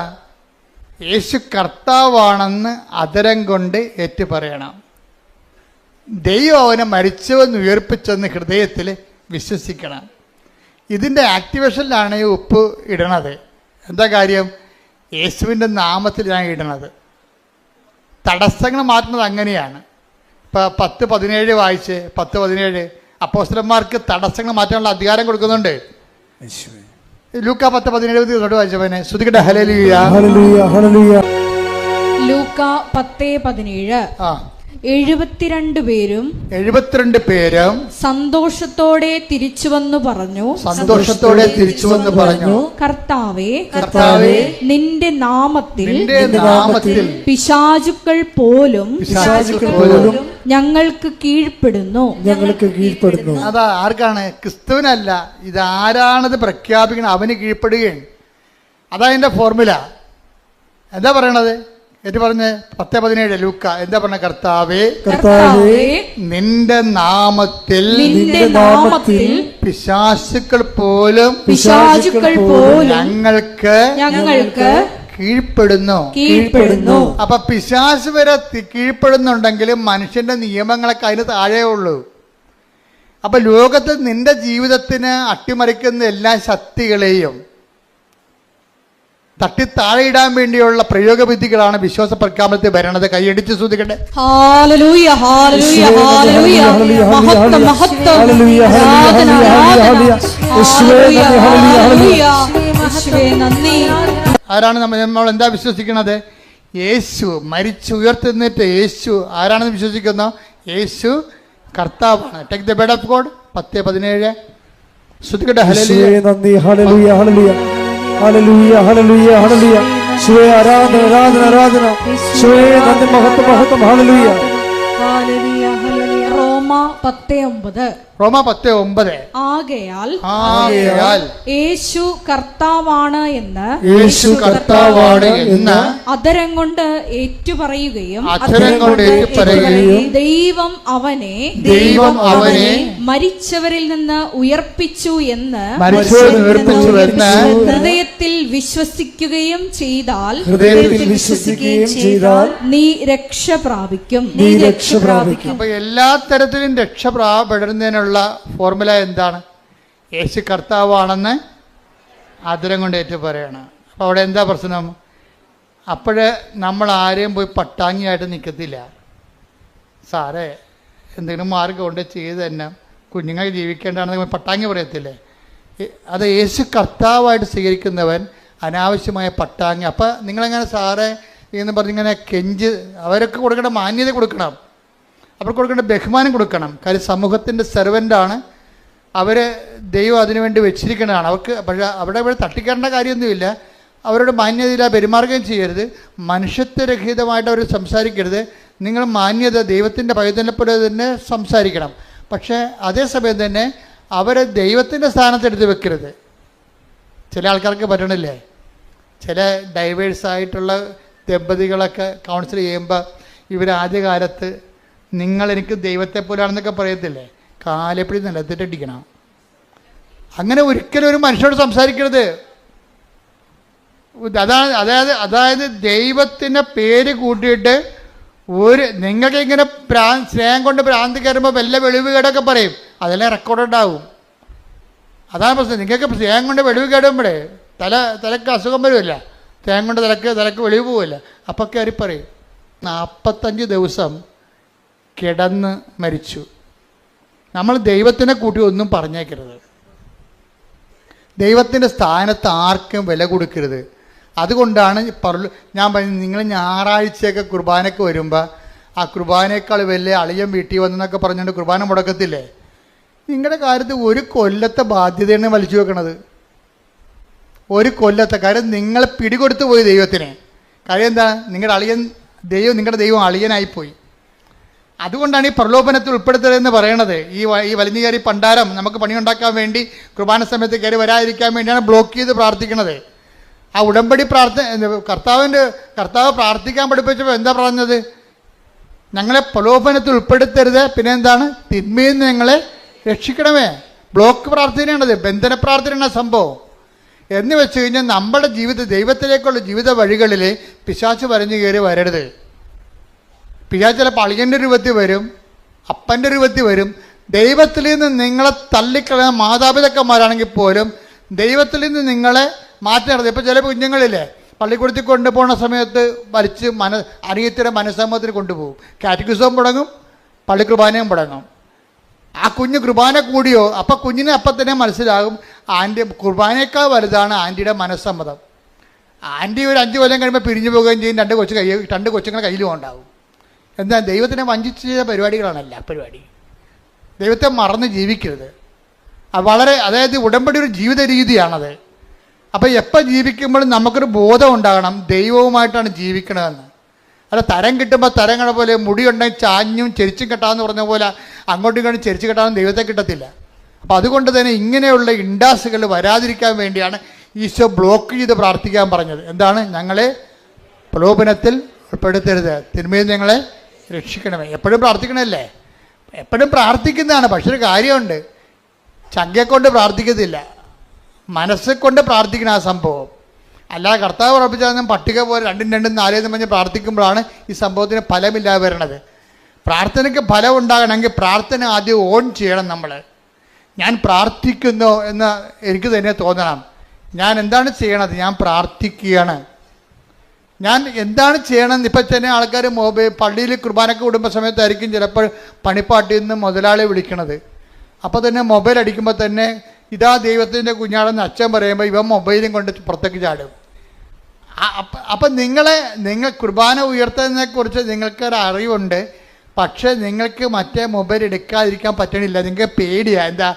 യേശു കർത്താവാണെന്ന് അധരം കൊണ്ട് ഏറ്റു പറയണം. ദൈവം അവനെ മരിച്ചവെന്ന് ഉയർപ്പിച്ചെന്ന് ഹൃദയത്തിൽ വിശ്വസിക്കണം. ഇതിൻ്റെ ആക്ടിവേഷനിലാണ് ഈ ഉപ്പ് ഇടണത്. എന്താ കാര്യം? യേശുവിൻ്റെ നാമത്തിൽ ഞാൻ ഇടണത്. തടസ്സങ്ങൾ മാറ്റുന്നത് അങ്ങനെയാണ്. ഇപ്പോൾ 10:17 വായിച്ച്, 10:17 അപ്പോസ്തലന്മാർക്ക് തടസ്സങ്ങൾ മാറ്റാനുള്ള അധികാരം കൊടുക്കുന്നുണ്ട്. ലൂക്ക 10:17 വായിച്ചവനെ ശ്രുതികട്ടെ. ഹല്ലേലൂയ, ഹല്ലേലൂയ, ഹല്ലേലൂയ. ലൂക്ക 10:17. 72 പേരും സന്തോഷത്തോടെ തിരിച്ചു വന്നു പറഞ്ഞു, കർത്താവേ, നിന്റെ നാമത്തിൽ പിശാചുക്കൾ പോലും ഞങ്ങൾക്ക് കീഴ്പ്പെടുന്നു. അതാ ആർക്കാണ്? ക്രിസ്തുവിനല്ല. ഇതാരാണത് പ്രഖ്യാപിക്കണം? അവന് കീഴ്പ്പെടുകയാണ്. അതാ അതിൻ്റെ ഫോർമുല. എന്താ പറയണത്? ഏറ്റു പറഞ്ഞ് 10:17 ലൂക്ക എന്താ പറഞ്ഞ? കർത്താവേ, നിന്റെ നാമത്തിൽ പിശാചുക്കൾ പോലും ഞങ്ങൾക്ക് കീഴ്പ്പെടുന്നു. അപ്പൊ പിശാച് വരെ കീഴ്പ്പെടുന്നുണ്ടെങ്കിലും മനുഷ്യന്റെ നിയമങ്ങളൊക്കെ അതിന് താഴെ ഉള്ളൂ. അപ്പൊ ലോകത്ത് നിന്റെ ജീവിതത്തിന് അട്ടിമറിക്കുന്ന എല്ലാ ശക്തികളെയും തട്ടി താഴെയിടാൻ വേണ്ടിയുള്ള പ്രയോഗവിധികളാണ് വിശ്വാസ പ്രഖ്യാപനത്തിൽ വരണത്. കൈയടിച്ച് ശ്രദ്ധിക്കട്ടെ. ആരാണ് നമ്മൾ എന്താ വിശ്വസിക്കുന്നത്? യേശു മരിച്ചു ഉയർത്തെന്നിട്ട് യേശു ആരാണെന്ന് വിശ്വസിക്കുന്നു? യേശു കർത്താവാണ്. Take the word of God. 10:17 ശ്രദ്ധിക്കട്ടെ. ഹല്ലേലൂയ, നന്ദി. ഹല്ലേലൂയ, ഹല്ലേലൂയ, ഹല്ലേലൂയ, ഹല്ലേലൂയ, ഹല്ലേലൂയ. യേശുവേ ആരാധന, ആരാധന, ആരാധന. യേശുവേ നന്ദി, മഹത്വം, മഹത്വം. ഹല്ലേലൂയ, ഹല്ലേലൂയ, ഹല്ലേലൂയ. റോമ 10:9. ആകയാൽ യേശു കർത്താവാണ് എന്ന് അധരം കൊണ്ട് ഏറ്റുപറയുകയും ദൈവം അവനെ മരിച്ചവരിൽ നിന്ന് ഉയർപ്പിച്ചു എന്ന് ഹൃദയത്തിൽ വിശ്വസിക്കുകയും ചെയ്താൽ നീ രക്ഷ പ്രാപിക്കും. അപ്പൊ എല്ലാ തരത്തിലും രക്ഷപ്പെടുന്നതിനുള്ള ഫോർമുല എന്താണ്? യേശു കർത്താവാണെന്ന് ആദരം കൊണ്ട് ഏറ്റു പറയണം. അപ്പോൾ അവിടെ എന്താ പ്രശ്നം? അപ്പോഴേ നമ്മൾ ആരെയും പോയി പട്ടാങ്ങിയായിട്ട് നിൽക്കത്തില്ല. സാറേ എന്തെങ്കിലും മാർഗം കൊണ്ട് ചെയ്ത് തന്നെ കുഞ്ഞുങ്ങൾ ജീവിക്കേണ്ടതാണെന്ന് പട്ടാങ്ങി പറയത്തില്ലേ? അത് യേശു കർത്താവായിട്ട് സ്വീകരിക്കുന്നവൻ അനാവശ്യമായ പട്ടാങ്ങി. അപ്പം നിങ്ങളെങ്ങനെ സാറേ എന്ന് പറഞ്ഞിങ്ങനെ കെഞ്ച് അവരൊക്കെ കൊടുക്കേണ്ട മാന്യത കൊടുക്കണം, അവർക്ക് കൊടുക്കേണ്ട ബഹുമാനം കൊടുക്കണം. കാര്യം സമൂഹത്തിൻ്റെ സെർവൻ്റാണ് അവർ, ദൈവം അതിനുവേണ്ടി വെച്ചിരിക്കുന്നതാണ് അവർക്ക്. പക്ഷേ അവിടെ തട്ടിക്കേണ്ട കാര്യമൊന്നുമില്ല. അവരോട് മാന്യതയില്ല പെരുമാറുകയും ചെയ്യരുത്, മനുഷ്യത്വരഹിതമായിട്ട് അവർ സംസാരിക്കരുത്. നിങ്ങൾ മാന്യത ദൈവത്തിൻ്റെ പൈതൃകപ്പെടെ തന്നെ സംസാരിക്കണം. പക്ഷേ അതേസമയം തന്നെ അവരെ ദൈവത്തിൻ്റെ സ്ഥാനത്തെടുത്ത് വെക്കരുത്. ചില ആൾക്കാർക്ക് പറ്റണില്ലേ? ചില ഡൈവേഴ്സായിട്ടുള്ള ദമ്പതികളൊക്കെ കൗൺസിൽ ചെയ്യുമ്പോൾ ഇവർ ആദ്യകാലത്ത് നിങ്ങളെനിക്ക് ദൈവത്തെ പോലാണെന്നൊക്കെ പറയത്തില്ലേ? കാലെപ്പടി നിലത്തിട്ടടിക്കണം. അങ്ങനെ ഒരിക്കലും ഒരു മനുഷ്യരോട് സംസാരിക്കരുത്. അതായത് ദൈവത്തിൻ്റെ പേര് കൂട്ടിയിട്ട് നിങ്ങൾക്ക് ഇങ്ങനെ സ്നേഹം കൊണ്ട് ഭ്രാന്തി കയറുമ്പോൾ വല്ല വെളിവ് കേടൊക്കെ പറയും, അതെല്ലാം റെക്കോർഡ് ഉണ്ടാവും. അതാണ് പ്രശ്നം. നിങ്ങൾക്ക് സ്നേഹം കൊണ്ട് വെളിവ് കേടുമ്പോഴേ തലക്ക് അസുഖം വരുമല്ല, സ്നേഹം കൊണ്ട് തലക്ക് വെളിവ് പോവില്ല. അപ്പം കയറി പറയും 45 ദിവസം കിടന്ന് മരിച്ചു. നമ്മൾ ദൈവത്തിനെ കൂട്ടി ഒന്നും പറഞ്ഞേക്കരുത്. ദൈവത്തിൻ്റെ സ്ഥാനത്ത് ആർക്കും വില കൊടുക്കരുത്. അതുകൊണ്ടാണ് ഞാൻ പറഞ്ഞത്, നിങ്ങൾ ഞായറാഴ്ചയൊക്കെ കുർബാനയ്ക്ക് വരുമ്പോൾ ആ കുർബാനയേക്കാൾ വലിയ അളിയൻ വീട്ടിൽ വന്നെന്നൊക്കെ പറഞ്ഞുകൊണ്ട് കുർബാന മുടക്കത്തില്ലേ? നിങ്ങളുടെ കാര്യത്തിൽ ഒരു കൊല്ലത്തെ ബാധ്യതയാണ് വലിച്ചു വെക്കണത്. ഒരു കൊല്ലത്തെ കാര്യം നിങ്ങൾ പിടികൊടുത്തു പോയി ദൈവത്തിന്. കാര്യം എന്താ? നിങ്ങളുടെ ദൈവം അളിയനായിപ്പോയി. അതുകൊണ്ടാണ് ഈ പ്രലോഭനത്തിൽ ഉൾപ്പെടുത്തരുതെന്ന് പറയണത്. ഈ വലിഞ്ഞു കയറി പണ്ടാരം നമുക്ക് പണിയുണ്ടാക്കാൻ വേണ്ടി കുർബാന സമയത്ത് കയറി വരാതിരിക്കാൻ വേണ്ടിയാണ് ബ്ലോക്ക് ചെയ്ത് പ്രാർത്ഥിക്കണത്. ആ ഉടമ്പടി കർത്താവ് പ്രാർത്ഥിക്കാൻ പഠിപ്പിച്ചപ്പോൾ എന്താ പറഞ്ഞത്? ഞങ്ങളെ പ്രലോഭനത്തിൽ ഉൾപ്പെടുത്തരുത്, പിന്നെ എന്താണ്? തിന്മയിൽ നിന്ന് ഞങ്ങളെ രക്ഷിക്കണമേ. ബ്ലോക്ക് പ്രാർത്ഥനയാണത്, ബന്ധന പ്രാർത്ഥനയാണ് സംഭവം. എന്ന് വെച്ച് കഴിഞ്ഞാൽ നമ്മുടെ ദൈവത്തിലേക്കുള്ള ജീവിത വഴികളിൽ പിശാച് വരഞ്ഞു കയറി വരരുത്. പിശാച് ചിലപ്പോൾ അളിയൻ്റെ രൂപത്തിൽ വരും, അപ്പൻ്റെ രൂപത്തിൽ വരും. ദൈവത്തിൽ നിന്ന് നിങ്ങളെ തള്ളിക്കളയുന്ന മാതാപിതാക്കന്മാരാണെങ്കിൽ പോലും ദൈവത്തിൽ നിന്ന് നിങ്ങളെ മാറ്റരുത്. ഇപ്പോൾ ചില കുഞ്ഞുങ്ങളില്ലേ പള്ളിക്കൂടത്തിൽ കൊണ്ടുപോകുന്ന സമയത്ത് വലിച്ച് അനിയത്തിയുടെ മനസ്സമ്മതത്തിന് കൊണ്ടുപോകും. കാറ്റഗിസവും മുടങ്ങും, പള്ളി കുർബാനയും മുടങ്ങും. ആ കുഞ്ഞ് കുർബാന കൂടിയോ അപ്പം കുഞ്ഞിനെ അപ്പം തന്നെ മനസ്സിലാകും കുർബാനയേക്കാൾ വലുതാണ് ആൻറ്റിയുടെ മനസ്സമ്മതം. ആൻറ്റി ഒരു 5 കൊല്ലം കഴിയുമ്പോൾ പിരിഞ്ഞു പോവുകയും ചെയ്യും. 2 കൊച്ചുങ്ങളെ കയ്യിലും ഉണ്ടാവും. എന്താ? ദൈവത്തിനെ വഞ്ചിച്ച് ചെയ്ത പരിപാടികളാണല്ല പരിപാടി. ദൈവത്തെ മറന്ന് ജീവിക്കരുത്. അതായത് ഉടമ്പടി ഒരു ജീവിത രീതിയാണത്. അപ്പോൾ എപ്പോൾ ജീവിക്കുമ്പോഴും നമുക്കൊരു ബോധം ഉണ്ടാകണം ദൈവവുമായിട്ടാണ് ജീവിക്കണതെന്ന്. അല്ല തരം കിട്ടുമ്പോൾ തരങ്ങളെ പോലെ മുടിയുണ്ടെങ്കിൽ ചാഞ്ഞും ചെരിച്ചും കെട്ടാമെന്ന് പറഞ്ഞ പോലെ അങ്ങോട്ടും ഇങ്ങോട്ടും ചെരിച്ച് കെട്ടാനും ദൈവത്തെ കിട്ടത്തില്ല. അപ്പോൾ അതുകൊണ്ട് തന്നെ ഇങ്ങനെയുള്ള ഇൻഡാസുകൾ വരാതിരിക്കാൻ വേണ്ടിയാണ് ഈശോ ബ്ലോക്ക് ചെയ്ത് പ്രാർത്ഥിക്കാൻ പറഞ്ഞത്. എന്താണ്? ഞങ്ങളെ പ്രലോഭനത്തിൽ ഉൾപ്പെടുത്തരുത്, തിന്മയിൽ ഞങ്ങളെ രക്ഷിക്കണമേ. എപ്പോഴും പ്രാർത്ഥിക്കണമല്ലേ? എപ്പോഴും പ്രാർത്ഥിക്കുന്നതാണ്. പക്ഷെ ഒരു കാര്യമുണ്ട്, ചങ്കയെക്കൊണ്ട് പ്രാർത്ഥിക്കത്തില്ല, മനസ്സെ കൊണ്ട് പ്രാർത്ഥിക്കണം ആ സംഭവം. അല്ലാതെ കർത്താവ് ഉറപ്പിച്ചാൽ പട്ടിക പോലെ 2 2 4 എന്ന് പറഞ്ഞ് പ്രാർത്ഥിക്കുമ്പോഴാണ് ഈ സംഭവത്തിന് ഫലമില്ലാതെ വരണത്. പ്രാർത്ഥനയ്ക്ക് ഫലം ഉണ്ടാകണമെങ്കിൽ പ്രാർത്ഥന ആദ്യം ഓൺ ചെയ്യണം. നമ്മൾ ഞാൻ പ്രാർത്ഥിക്കുന്നു എന്ന് എനിക്ക് തന്നെ തോന്നണം. ഞാൻ എന്താണ് ചെയ്യണത്? ഞാൻ പ്രാർത്ഥിക്കുകയാണ്. ഞാൻ എന്താണ് ചെയ്യണമെന്ന് ഇപ്പം തന്നെ ആൾക്കാർ പള്ളിയിൽ കുർബാനക്ക് കൂടുമ്പോൾ സമയത്തായിരിക്കും ചിലപ്പോൾ പണിപ്പാട്ടിൽ നിന്ന് മുതലാളി വിളിക്കണത്. അപ്പോൾ തന്നെ മൊബൈൽ അടിക്കുമ്പോൾ തന്നെ ഇതാ ദൈവത്തിൻ്റെ കുഞ്ഞാടെന്ന് അച്ഛൻ പറയുമ്പോൾ ഇവൻ മൊബൈലും കൊണ്ട് പുറത്തേക്ക് ചാടും. അപ്പം നിങ്ങൾ കുർബാന ഉയർത്തുന്നതിനെക്കുറിച്ച് നിങ്ങൾക്കൊരു അറിവുണ്ട്, പക്ഷേ നിങ്ങൾക്ക് മറ്റേ മൊബൈൽ എടുക്കാതിരിക്കാൻ പറ്റണില്ല. നിങ്ങൾക്ക് പേടിയാണ്. എന്താ?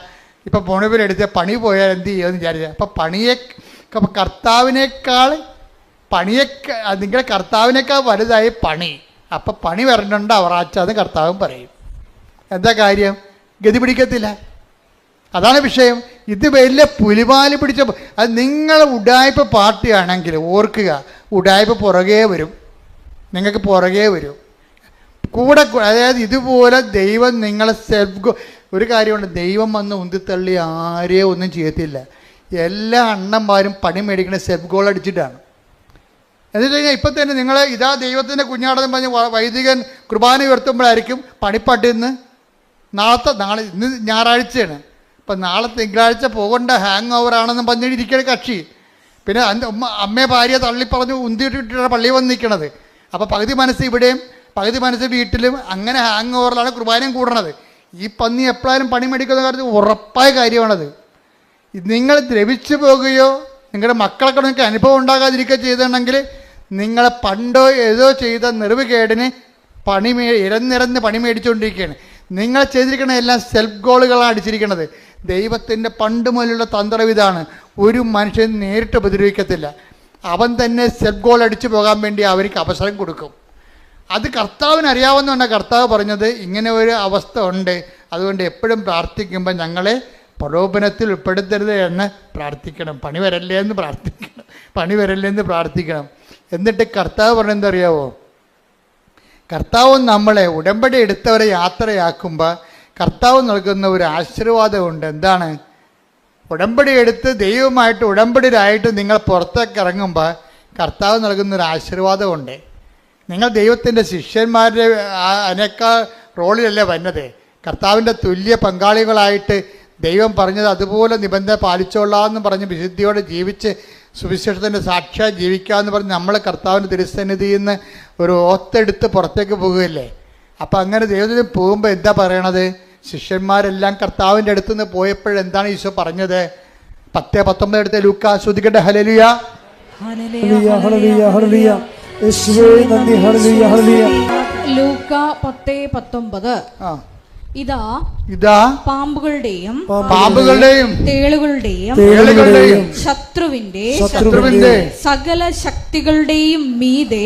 ഇപ്പം മൊബൈൽ എടുത്ത് പണി പോയാൽ എന്ത് ചെയ്യുമെന്ന് വിചാരിച്ചാൽ അപ്പം കർത്താവിനേക്കാൾ നിങ്ങളുടെ കർത്താവിനേക്കാൾ വലുതായി പണി. അപ്പം പണി വരണുണ്ട് അവറാച്ചാന്ന് കർത്താവും പറയും. എന്താ കാര്യം? ഗതി പിടിക്കത്തില്ല. അതാണ് വിഷയം. ഇത് വലിയ പുലിവാലി പിടിച്ച അത് നിങ്ങൾ ഉഡായ്പ പാർട്ടിയാണെങ്കിൽ ഓർക്കുക, ഉഡായ്പ പുറകെ വരും, നിങ്ങൾക്ക് പുറകെ വരും കൂടെ. അതായത് ഇതുപോലെ ദൈവം നിങ്ങളെ ഒരു കാര്യമുണ്ട്, ദൈവം വന്ന് ഉന്തിത്തള്ളി ആരെയും ഒന്നും ചെയ്യത്തില്ല. എല്ലാ അണ്ണന്മാരും പണി മേടിക്കുന്ന സെൽഫ് ഗോൾ അടിച്ചിട്ടാണ്. എന്ന് വെച്ച് കഴിഞ്ഞാൽ ഇപ്പം തന്നെ നിങ്ങൾ ഇതാ ദൈവത്തിൻ്റെ കുഞ്ഞാടെന്ന് പറഞ്ഞ് വൈദികൻ കുർബാന ഉയർത്തുമ്പോഴായിരിക്കും പണിപ്പാട്ടിൽ നിന്ന് നാളെ ഇന്ന് ഞായറാഴ്ചയാണ്, ഇപ്പം നാളെ തിങ്കളാഴ്ച പോകേണ്ട ഹാങ് ഓവറാണെന്ന് പറഞ്ഞിരിക്കണ കക്ഷി. പിന്നെ അമ്മയെ ഭാര്യ തള്ളി പറഞ്ഞ് ഉന്തിയിട്ടിട്ടാണ് പള്ളിയിൽ വന്ന് നിൽക്കണത്. അപ്പോൾ പകുതി മനസ്സ് ഇവിടെയും പകുതി മനസ്സ് വീട്ടിലും അങ്ങനെ ഹാങ് ഓവറിലാണ് കുർബാനയും കൂടണത്. ഈ പന്നി എപ്പോഴും പണി മേടിക്കുന്ന കാര്യത്തിൽ ഉറപ്പായ കാര്യമാണത്. നിങ്ങൾ ദ്രവിച്ചു പോകുകയോ നിങ്ങളുടെ മക്കളൊക്കെ നിങ്ങൾക്ക് അനുഭവം ഉണ്ടാകാതിരിക്കുകയോ ചെയ്തിട്ടുണ്ടെങ്കിൽ നിങ്ങൾ പണ്ടോ ഏതോ ചെയ്ത നെറിവുകേടിന് ഇരന്നിരന്ന് പണി മേടിച്ചുകൊണ്ടിരിക്കുകയാണ്. നിങ്ങൾ ചെയ്തിരിക്കുന്ന എല്ലാം സെൽഫ് ഗോളുകളാണ് അടിച്ചിരിക്കുന്നത്. ദൈവത്തിൻ്റെ പണ്ട് മുതലുള്ള തന്ത്രം ഇതാണ്: ഒരു മനുഷ്യൻ നേരിട്ട് ഉപദ്രവിക്കത്തില്ല, അവൻ തന്നെ സെൽഫ് ഗോൾ അടിച്ചു പോകാൻ വേണ്ടി അവർക്ക് അവസരം കൊടുക്കും. അത് കർത്താവിന് അറിയാവുന്നതാണ് കർത്താവ് പറഞ്ഞത് ഇങ്ങനെ ഒരു അവസ്ഥ ഉണ്ട്, അതുകൊണ്ട് എപ്പോഴും പ്രാർത്ഥിക്കുമ്പോൾ ഞങ്ങളെ പ്രലോഭനത്തിൽ ഉൾപ്പെടുത്തരുത് എന്ന് പ്രാർത്ഥിക്കണം. പണി വരല്ലേ എന്ന് പ്രാർത്ഥിക്കണം. എന്നിട്ട് കർത്താവ് പറഞ്ഞെന്തറിയാവോ? കർത്താവ് നമ്മളെ ഉടമ്പടി എടുത്തവരെ യാത്രയാക്കുമ്പോൾ കർത്താവ് നൽകുന്ന ഒരു ആശീർവാദമുണ്ട്. എന്താണ്? ഉടമ്പടി എടുത്ത് ദൈവമായിട്ട് ഉടമ്പടിയിലായിട്ട് നിങ്ങൾ പുറത്തേക്ക് ഇറങ്ങുമ്പോൾ കർത്താവ് നൽകുന്നൊരു ആശീർവാദമുണ്ട്. നിങ്ങൾ ദൈവത്തിൻ്റെ ശിഷ്യന്മാരുടെ അതിനേക്കാൾ റോളിലല്ലേ വന്നത്. കർത്താവിൻ്റെ തുല്യ പങ്കാളികളായിട്ട് ദൈവം പറഞ്ഞത് അതുപോലെ നിബന്ധന പാലിച്ചോളാമെന്ന് പറഞ്ഞ് വിശുദ്ധിയോടെ ജീവിച്ച് സുവിശേഷത്തിൻ്റെ സാക്ഷ്യം ജീവിക്കാമെന്ന് പറഞ്ഞ് നമ്മൾ കർത്താവിൻ്റെ തിരുസന്നിധിയിൽ നിന്ന് ഒരു ഓത്തെടുത്ത് പുറത്തേക്ക് പോകുകയല്ലേ. അപ്പം അങ്ങനെ ദൈവത്തിന് പോകുമ്പോൾ എന്താ പറയണത്? ശിഷ്യന്മാരെല്ലാം കർത്താവിൻ്റെ അടുത്ത് നിന്ന് പോയപ്പോഴെന്താണ് ഈശോ പറഞ്ഞത്? 10:19 എടുത്ത് ലൂക്കാ ശ്രുതിക്കട്ടെ. ഹല്ലേലൂയ ലൂക്ക 10:19. ഇതാ പാമ്പുകളുടെയും തേളുകളുടെയും ശത്രുവിന്റെ സകല ശക്തികളുടെയും മീതെ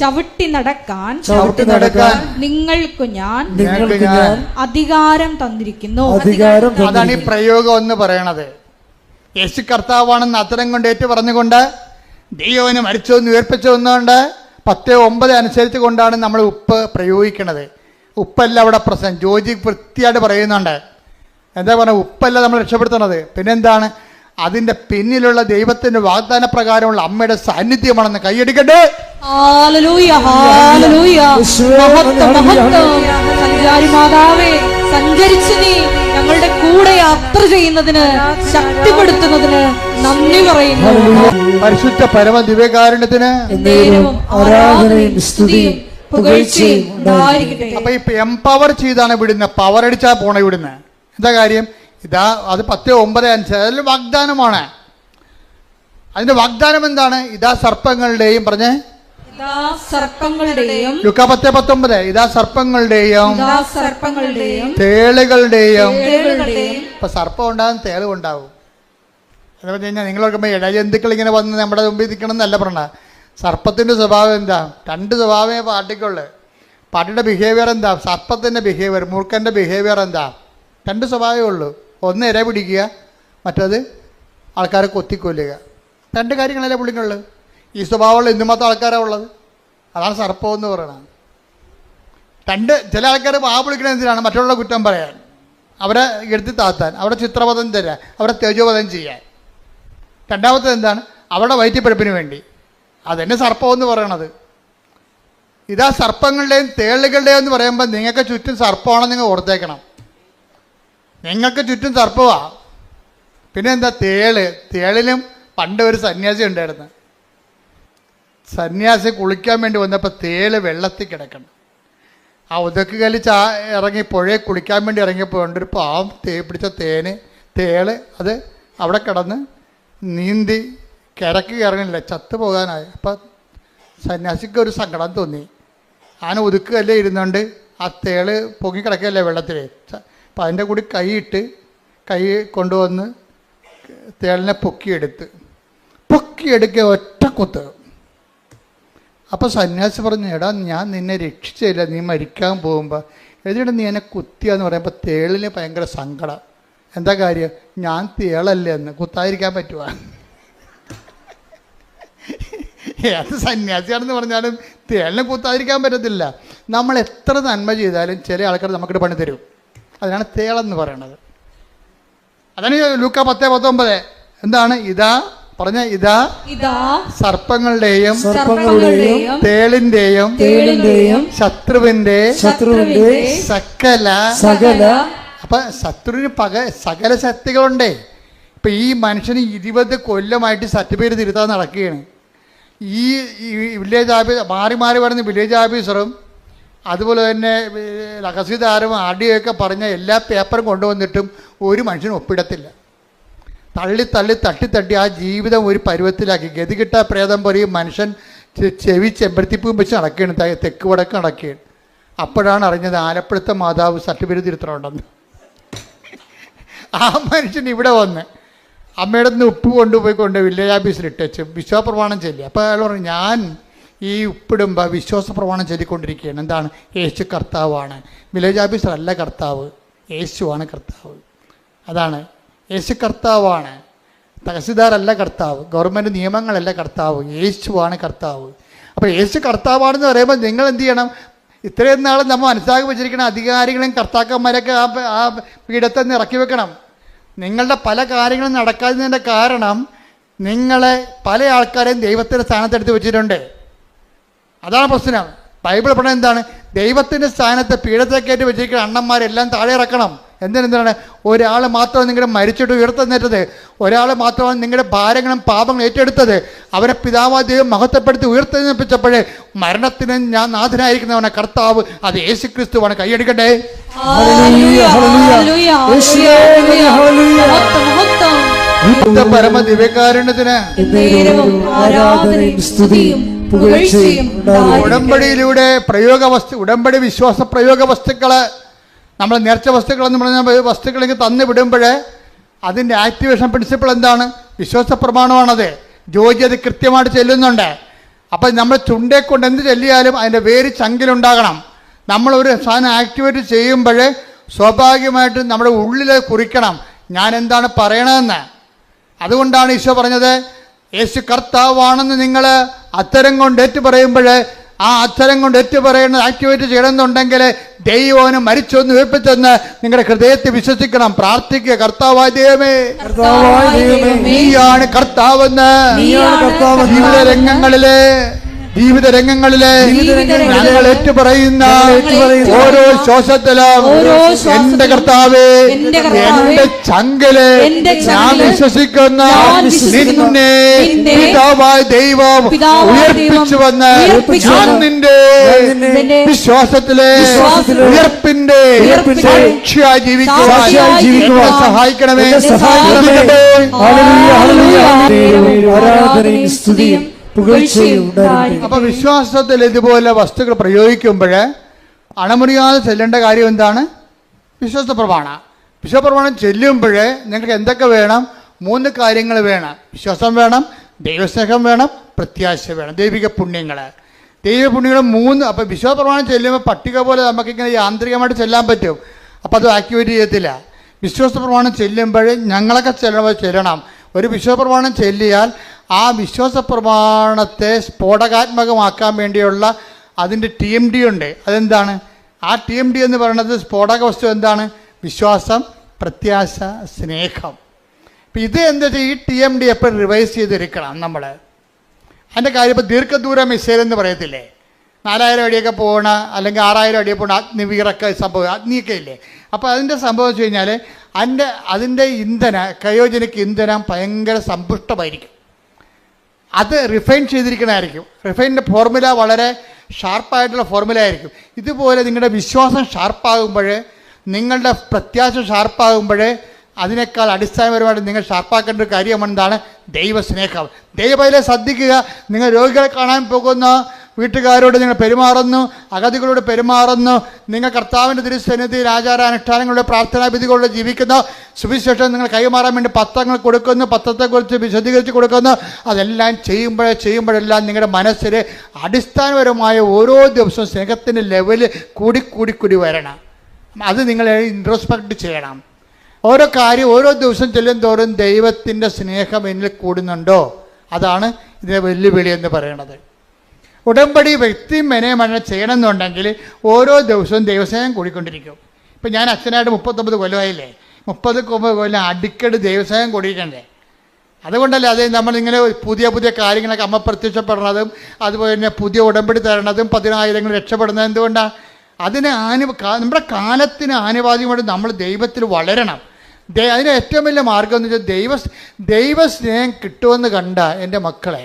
ചവിട്ടി നടക്കാൻ നിങ്ങൾക്ക് ഞാൻ അധികാരം തന്നിരിക്കുന്നു. അതാണ് ഈ പ്രയോഗം എന്ന് പറയണത്. യേശു കർത്താവാണെന്ന് അത്തരം കൊണ്ട് ഏറ്റു പറഞ്ഞുകൊണ്ട് ദൈവനെ മരിച്ചോന്ന് ഉയർപ്പിച്ചോന്നുകൊണ്ട് 10:9 അനുസരിച്ച് കൊണ്ടാണ് നമ്മൾ ഉപ്പ് പ്രയോഗിക്കണത്. ഉപ്പല്ല അവിടെ പ്രശ്നം. ജോജി വൃത്തിയായിട്ട് പറയുന്നുണ്ട്. എന്താ പറയുക? ഉപ്പല്ല നമ്മൾ രക്ഷപ്പെടുത്തുന്നത്. പിന്നെന്താണ്? അതിൻ്റെ പിന്നിലുള്ള ദൈവത്തിൻ്റെ വാഗ്ദാന പ്രകാരമുള്ള അമ്മയുടെ സാന്നിധ്യമാണെന്ന്. കൈയടിക്കട്ടെ. സഞ്ചരിച്ച് നീ ഞങ്ങളുടെ കൂടെ യാത്ര ചെയ്യുന്നതിന് ശക്തിപ്പെടുത്തുന്നതിന് നന്ദി പറയുന്നു. പരിശുദ്ധ പരമ ദിവ്യകാരുണ്യത്തിന് ആരാധനയും സ്തുതിയും പുകഴ്ചയും. അപ്പൊ ഈ എംപവർ ചെയ്താണ് വിടുന്നത്. പവർ അടിച്ചാ പോണ വിടുന്നത്. എന്താ കാര്യം? ഇതാ അത് 10:9 അനുസരിച്ച് അതിൽ വാഗ്ദാനമാണ്. അതിന്റെ വാഗ്ദാനം എന്താണ്? ഇതാ സർപ്പങ്ങളുടെയും പറഞ്ഞേ ലൂക്കാ 10:19 ഇതാ സർപ്പങ്ങളുടെയും തേളുകളുടെയും. ഇപ്പൊ സർപ്പം ഉണ്ടാകും, തേളും ഉണ്ടാവും. എന്ന് പറഞ്ഞു കഴിഞ്ഞാൽ നിങ്ങൾ നോക്കുമ്പോൾ ഇഴജന്തുക്കൾ ഇങ്ങനെ വന്ന് നമ്മുടെ മുമ്പിൽ നിൽക്കണം എന്നല്ല പറഞ്ഞ. സർപ്പത്തിൻ്റെ സ്വഭാവം എന്താ? 2 സ്വഭാവമേ പാട്ടിക്കുള്ളു. പാട്ടിയുടെ ബിഹേവിയർ എന്താ? സർപ്പത്തിൻ്റെ ബിഹേവിയർ, മൂർഖൻ്റെ ബിഹേവിയർ എന്താ? 2 സ്വഭാവമേ ഉള്ളൂ. ഒന്ന് ഇര പിടിക്കുക, മറ്റത് ആൾക്കാരെ കൊത്തിക്കൊല്ലുക. 2 കാര്യങ്ങളല്ലേ പുള്ളിക്കുള്ളു. ഈ സ്വഭാവമുള്ള എന്തുമാത്രം ആൾക്കാരാണ് ഉള്ളത്. അതാണ് സർപ്പം എന്ന് പറയുന്നത്. ചില ആൾക്കാർ വിളിക്കണ എന്തിനാണ്? മറ്റുള്ള കുറ്റം പറയാൻ, അവരെ എടുത്ത് താത്താൻ, അവരുടെ ചിത്രപഥം തരാൻ, അവരെ തേജോപഥം ചെയ്യാൻ. രണ്ടാമത്തത് എന്താണ്? അവരുടെ വയറ്റിപ്പഴപ്പിന് വേണ്ടി. അതെന്നെ സർപ്പം എന്ന് പറയണത്. ഇതാ സർപ്പങ്ങളുടെയും തേളുകളുടെയും എന്ന് പറയുമ്പോൾ നിങ്ങൾക്ക് ചുറ്റും സർപ്പമാണെന്ന് നിങ്ങൾ ഓർത്തേക്കണം. നിങ്ങൾക്ക് ചുറ്റും സർപ്പമാ. പിന്നെ എന്താ? തേളിലും പണ്ട് ഒരു സന്യാസി ഉണ്ടായിരുന്നു. സന്യാസി കുളിക്കാൻ വേണ്ടി വന്നപ്പോൾ തേള് വെള്ളത്തിൽ കിടക്കണം. ആ ഉദക്ക് കലി ഇറങ്ങി പുഴയെ കുളിക്കാൻ വേണ്ടി ഇറങ്ങിയപ്പോൾ ഒരു പാവം പിടിച്ച തേള് അത് അവിടെ കിടന്ന് നീന്തി കിടക്ക് ഇറങ്ങില്ല, ചത്തു പോകാനായി. അപ്പം സന്യാസിക്ക് ഒരു സങ്കടം തോന്നി. ആന ഉതുക്കല്ലേ ഇരുന്നുകൊണ്ട് ആ തേള് പൊങ്ങിക്കിടക്കല്ലേ വെള്ളത്തിൽ. അപ്പം അതിൻ്റെ കൂടി കൈ കൊണ്ടുവന്ന് തേളിനെ പൊക്കിയെടുക്കുക ഒറ്റ കുത്ത്. അപ്പോൾ സന്യാസി പറഞ്ഞു, എടാ ഞാൻ നിന്നെ രക്ഷിച്ചില്ല, നീ മരിക്കാൻ പോകുമ്പോൾ എഴുതിയിട്ട് നീ എന്നെ കുത്തിയാന്ന് പറയുമ്പോൾ തേളിന് ഭയങ്കര സങ്കടം. എന്താ കാര്യം? ഞാൻ തേളല്ലേ എന്ന് കുത്താതിരിക്കാൻ പറ്റുക? ഏത് സന്യാസിയാണെന്ന് പറഞ്ഞാലും തേളിനെ കുത്താതിരിക്കാൻ പറ്റത്തില്ല. നമ്മൾ എത്ര നന്മ ചെയ്താലും ചില ആൾക്കാർ നമുക്കിട്ട് പണി തരും. അതിനാണ് തേളെന്ന് പറയണത്. അതാണ് ലൂക്കാ 10:19. എന്താണ്? ഇതാ സർപ്പങ്ങളുടെയും തേളിന്റെയും ശത്രുവിന്റെ സകല. അപ്പൊ ശത്രുവിന് സകല ശക്തികളുണ്ടേ. ഇപ്പൊ ഈ മനുഷ്യന് 20 കൊല്ലമായിട്ട് സർട്ടിഫിക്കറ്റ് തിരുത്താൻ നടക്കുകയാണ്. ഈ വില്ലേജ് ഓഫീസർ മാറി വരുന്ന വില്ലേജ് ഓഫീസറും അതുപോലെ തന്നെ രഹസ്യധാരവും ആഡിയൊക്കെ പറഞ്ഞ എല്ലാ പേപ്പറും കൊണ്ടുവന്നിട്ടും ഒരു മനുഷ്യനും ഒപ്പിടത്തില്ല. തള്ളി തള്ളി തട്ടി തട്ടി ആ ജീവിതം ഒരു പരുവത്തിലാക്കി ഗതികിട്ട പ്രേതം പോലെ മനുഷ്യൻ ചെവി ചെമ്പരത്തിപ്പൂം വെച്ച് നടക്കുകയാണ്, തെക്ക് വടക്ക് നടക്കുകയാണ്. അപ്പോഴാണ് അറിഞ്ഞത് ആലപ്പുഴത്തെ മാതാവ് സർട്ടിഫിക്കറ്റ് തിരുത്തണുണ്ടെന്ന്. ആ മനുഷ്യൻ ഇവിടെ വന്ന് അമ്മയുടെ നിന്ന് ഉപ്പ് കൊണ്ടുപോയിക്കൊണ്ട് വില്ലേജ് ഓഫീസിൽ ഇട്ടേച്ച് വിശ്വാസപ്രമാണം ചൊല്ലി. അപ്പോൾ അയാൾ പറഞ്ഞു, ഞാൻ ഈ ഉപ്പിടുമ്പോൾ വിശ്വാസപ്രമാണം ചൊല്ലിക്കൊണ്ടിരിക്കുകയാണ്. എന്താണ്? യേശു കർത്താവാണ്. വില്ലേജ് ഓഫീസറല്ല കർത്താവ്, യേശുവാണ് കർത്താവ്. അതാണ്, യേശു കർത്താവാണ്. തഹസിൽദാരല്ല കർത്താവ്, ഗവൺമെൻറ് നിയമങ്ങളല്ല കർത്താവ്, യേശുവാണ് കർത്താവ്. അപ്പോൾ യേശു കർത്താവാണെന്ന് പറയുമ്പോൾ നിങ്ങൾ എന്ത് ചെയ്യണം? ഇത്രയും നാൾ നമ്മൾ മനസ്സിലാക്കി വെച്ചിരിക്കുന്ന അധികാരികളെയും കർത്താക്കന്മാരൊക്കെ ആ പീഠത്തിൽ നിന്ന് ഇറക്കി വെക്കണം. നിങ്ങളുടെ പല കാര്യങ്ങളും നടക്കാത്തതിൻ്റെ കാരണം നിങ്ങളെ പല ആൾക്കാരെയും ദൈവത്തിൻ്റെ സ്ഥാനത്തെടുത്ത് വെച്ചിട്ടുണ്ട്. അതാണ് പ്രശ്നം. ബൈബിൾ പറഞ്ഞത് എന്താണ്? ദൈവത്തിൻ്റെ സ്ഥാനത്ത് പീഠത്തെ കയറ്റി വെച്ചിരിക്കുന്ന അണ്ണന്മാരെല്ലാം താഴെ ഇറക്കണം. എന്താണ്? ഒരാൾ മാത്രമാണ് നിങ്ങളുടെ മരിച്ചിട്ട് ഉയർത്തെന്നേറ്റത്, ഒരാൾ മാത്രമാണ് നിങ്ങളുടെ ഭാരങ്ങളും പാപങ്ങളും ഏറ്റെടുത്തത്. അവരെ പിതാവായ ദൈവം മഹത്വപ്പെടുത്തി ഉയർത്തെന്നിപ്പിച്ചപ്പോഴേ മരണത്തിന് ഞാൻ നാഥനായിരിക്കുന്നവനെ കർത്താവ്, അത് യേശു ക്രിസ്തുവാണ്. കൈയടിക്കട്ടെ. പരമ ദിവ്യകാരുണ്യത്തിന് ഉടമ്പടിയിലൂടെ ഉടമ്പടി വിശ്വാസ പ്രയോഗ വസ്തുക്കള്, നമ്മൾ നേർച്ച വസ്തുക്കളെന്ന് പറഞ്ഞ വസ്തുക്കളെങ്കിൽ തന്നു വിടുമ്പോൾ അതിൻ്റെ ആക്ടിവേഷൻ പ്രിൻസിപ്പിൾ എന്താണ്? വിശ്വാസ പ്രമാണമാണത്. ജോജി അത് കൃത്യമായിട്ട് ചെല്ലുന്നുണ്ട്. അപ്പം നമ്മൾ ചുണ്ടേ കൊണ്ട് എന്ത് ചെല്ലിയാലും അതിൻ്റെ വേര് ചങ്കിലുണ്ടാകണം. നമ്മളൊരു സാധനം ആക്ടിവേറ്റ് ചെയ്യുമ്പോൾ സ്വാഭാവികമായിട്ടും നമ്മുടെ ഉള്ളിൽ കുറിക്കണം ഞാൻ എന്താണ് പറയണതെന്ന്. അതുകൊണ്ടാണ് ഈശോ പറഞ്ഞത്, യേശു കർത്താവാണെന്ന് നിങ്ങൾ അത്തരം കൊണ്ട് ഏറ്റു പറയുമ്പോൾ ആ അക്ഷരം കൊണ്ട് ഏറ്റു പറയുന്നത് ആക്ടിവേറ്റ് ചെയ്യണമെന്നുണ്ടെങ്കിൽ ദൈവം മരിച്ചൊന്ന് ഉയർപ്പിച്ചെന്ന് നിങ്ങളുടെ ഹൃദയത്തിൽ വിശ്വസിക്കണം. പ്രാർത്ഥിക്കുക, കർത്താവായ ദൈവമേ, നീയാണ് കർത്താവെന്ന്. ജീവിത രംഗങ്ങളിലെ ഞങ്ങൾ ഏറ്റുപറയുന്ന ഓരോ ശ്വാസത്തിലും എന്റെ കർത്താവേ, എന്റെ ചങ്കല് ഞാൻ വിശ്വസിക്കുന്ന നിന്നെ പിതാവായ ദൈവം ഉയർപ്പിച്ചു വന്ന് ഞാൻ നിന്റെ വിശ്വാസത്തിലെ ഉയർപ്പിന്റെ സാക്ഷിയായി ജീവിക്കുവാൻ സഹായിക്കണമേ. ആരാധനയും സ്തുതിയും അപ്പൊ വിശ്വാസത്തിൽ ഇതുപോലെ വസ്തുക്കൾ പ്രയോഗിക്കുമ്പോൾ അണമുറിയാതെ ചെല്ലേണ്ട കാര്യം എന്താണ്? വിശ്വാസ പ്രമാണം. വിശ്വാസ പ്രമാണം ചെല്ലുമ്പോൾ നിങ്ങൾക്ക് എന്തൊക്കെ വേണം? 3 കാര്യങ്ങൾ വേണം. വിശ്വാസം വേണം, ദൈവസ്നേഹം വേണം, പ്രത്യാശ വേണം. ദൈവിക പുണ്യങ്ങൾ 3. അപ്പം വിശ്വാസ പ്രമാണം ചെല്ലുമ്പോൾ പട്ടിക പോലെ നമുക്കിങ്ങനെ യാന്ത്രികമായിട്ട് ചെല്ലാൻ പറ്റും. അപ്പം അത് ആക്ടിവേറ്റ് ചെയ്യത്തില്ല. വിശ്വാസ പ്രമാണം ചെല്ലുമ്പോൾ ഞങ്ങളൊക്കെ ചെല്ലണം. ഒരു വിശ്വാസ പ്രമാണം ചെല്ലിയാൽ ആ വിശ്വാസ പ്രമാണത്തെ സ്ഫോടകാത്മകമാക്കാൻ വേണ്ടിയുള്ള അതിൻ്റെ TMD ഉണ്ട്. അതെന്താണ്? ആ TMD എന്ന് പറയുന്നത് സ്ഫോടക വസ്തു എന്താണ്? വിശ്വാസം, പ്രത്യാശ, സ്നേഹം. ഇപ്പം ഇത് എന്താ വെച്ചാൽ ഈ TMD എപ്പോഴും റിവൈസ് ചെയ്തിരിക്കണം നമ്മൾ. അതിൻ്റെ കാര്യം ഇപ്പോൾ ദീർഘദൂര മിസൈൽ എന്ന് പറയത്തില്ലേ, 4000 അടിയൊക്കെ പോകണ അല്ലെങ്കിൽ 6000 അടിയൊക്കെ പോകണ അഗ്നിവീറൊക്കെ സംഭവം, അഗ്നിയൊക്കെ ഇല്ലേ. അപ്പോൾ അതിൻ്റെ സംഭവം വെച്ച് കഴിഞ്ഞാൽ അതിൻ്റെ ക്രയോജനിക് ഇന്ധനം ഭയങ്കര സമ്പുഷ്ടമായിരിക്കും. അത് റിഫൈൻ ചെയ്തിരിക്കണമായിരിക്കും. റിഫൈൻ്റെ ഫോർമുല വളരെ ഷാർപ്പായിട്ടുള്ള ഫോർമുല ആയിരിക്കും. ഇതുപോലെ നിങ്ങളുടെ വിശ്വാസം ഷാർപ്പാകുമ്പോൾ, നിങ്ങളുടെ പ്രത്യാശ ഷാർപ്പാകുമ്പോൾ അതിനേക്കാൾ അടിസ്ഥാനപരമായിട്ട് നിങ്ങൾ ഷാർപ്പാക്കേണ്ട ഒരു കാര്യം എന്താണ്? ദൈവസ്നേഹം. ദൈവത്തിലെ ശ്രദ്ധിക്കുക. നിങ്ങൾ രോഗികളെ കാണാൻ പോകുന്നു, വീട്ടുകാരോട് നിങ്ങൾ പെരുമാറുന്നു, അഗതികളോട് പെരുമാറുന്നു, നിങ്ങൾ കർത്താവിൻ്റെ തിരുസന്നിധിയിൽ ആചാരാനുഷ്ഠാനങ്ങളുടെ പ്രാർത്ഥനാവിധികളിലൂടെ ജീവിക്കുന്നു, സുവിശേഷം നിങ്ങൾ കൈമാറാൻ വേണ്ടി പത്രങ്ങൾ കൊടുക്കുന്നു, പത്രത്തെക്കുറിച്ച് വിശദീകരിച്ച് കൊടുക്കുന്നു. അതെല്ലാം ചെയ്യുമ്പോഴെല്ലാം നിങ്ങളുടെ മനസ്സിൽ അടിസ്ഥാനപരമായ ഓരോ ദിവസവും സ്നേഹത്തിൻ്റെ ലെവല് കൂടി വരണം. അത് നിങ്ങൾ ഇൻട്രോസ്പെക്റ്റ് ചെയ്യണം. ഓരോ കാര്യം ഓരോ ദിവസം ചെല്ലും തോറും ദൈവത്തിൻ്റെ സ്നേഹം എന്നിൽ കൂടുന്നുണ്ടോ? അതാണ് ഇതിൻ്റെ വെല്ലുവിളി എന്ന് പറയുന്നത്. ഉടമ്പടി വ്യക്തി മെനയമന ചെയ്യണമെന്നുണ്ടെങ്കിൽ ഓരോ ദിവസവും ദൈവസ്നേഹം കൂടിക്കൊണ്ടിരിക്കും. ഇപ്പം ഞാൻ അച്ഛനായിട്ട് 39 കൊല്ലമായില്ലേ, 30 കൊല്ലം അടിക്കടി ദൈവസ്നേഹം കൂടിയിട്ടേ. അതുകൊണ്ടല്ലേ അത് നമ്മളിങ്ങനെ പുതിയ കാര്യങ്ങളൊക്കെ അമ്മ പ്രത്യക്ഷപ്പെടുന്നതും അതുപോലെ തന്നെ പുതിയ ഉടമ്പടി തരണതും 10,000 രക്ഷപ്പെടുന്നത് എന്തുകൊണ്ടാണ്? നമ്മുടെ കാലത്തിന് ആനുപാതികമായിട്ട് നമ്മൾ ദൈവത്തിൽ വളരണം. അതിന് ഏറ്റവും വലിയ മാർഗം എന്ന് വെച്ചാൽ ദൈവസ്നേഹം കിട്ടുമെന്ന് കണ്ട എൻ്റെ മക്കളെ,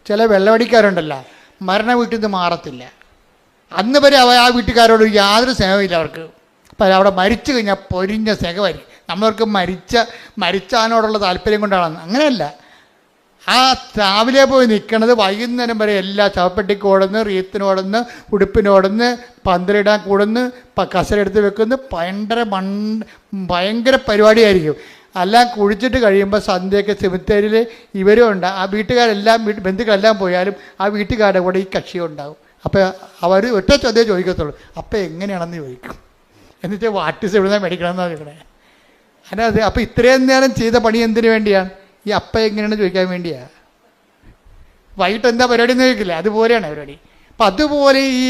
ചില വെള്ളമടിക്കാരുണ്ടല്ലോ, മരണ വീട്ടിൽ നിന്ന് മാറത്തില്ല. അന്ന് വരെ ആ വീട്ടുകാരോട് യാതൊരു സ്നേഹമില്ല അവർക്ക്. അപ്പം അവിടെ മരിച്ചു കഴിഞ്ഞാൽ പൊരിഞ്ഞ സ്നേഹമായിരിക്കും. നമ്മളവർക്ക് മരിച്ചാനോടുള്ള താല്പര്യം കൊണ്ടാണ്. അങ്ങനെയല്ല, ആ രാവിലെ പോയി നിൽക്കണത് വൈകുന്നേരം വരെ എല്ലാ ശവപ്പെട്ടിക്ക് ഓടുന്ന്, റീത്തിനോടുന്ന്, ഉടുപ്പിനോടുന്ന്, പന്തലിടാൻ കൂടുന്ന്, കസരെടുത്ത് വെക്കുന്നു. ഭയങ്കര പരിപാടിയായിരിക്കും. എല്ലാം കുഴിച്ചിട്ട് കഴിയുമ്പോൾ സന്ധ്യയൊക്കെ സെമിത്തേരിയിൽ ഇവരും ഉണ്ട്. ആ വീട്ടുകാരെല്ലാം ബന്ധുക്കളെല്ലാം പോയാലും ആ വീട്ടുകാരുടെ കൂടെ ഈ കക്ഷിയും ഉണ്ടാവും. അപ്പോൾ അവർ ഒറ്റ ചോദ്യം ചോദിക്കത്തുള്ളൂ, അപ്പം എങ്ങനെയാണെന്ന് ചോദിക്കും. എന്നിട്ട് വാട്ടിസ് എവിടെ നിന്നാണ് മേടിക്കണമെന്നാണ് ചോദിക്കണേ. അതിനകത്ത് അപ്പോൾ ഇത്രയും നേരം ചെയ്ത പണി എന്തിനു വേണ്ടിയാണ്? ഈ അപ്പം എങ്ങനെയാണെന്ന് ചോദിക്കാൻ വേണ്ടിയാണ്. വൈകിട്ട് എന്താ പരിപാടി എന്ന് ചോദിക്കില്ല, അതുപോലെയാണ് പരിപാടി. അപ്പം അതുപോലെ ഈ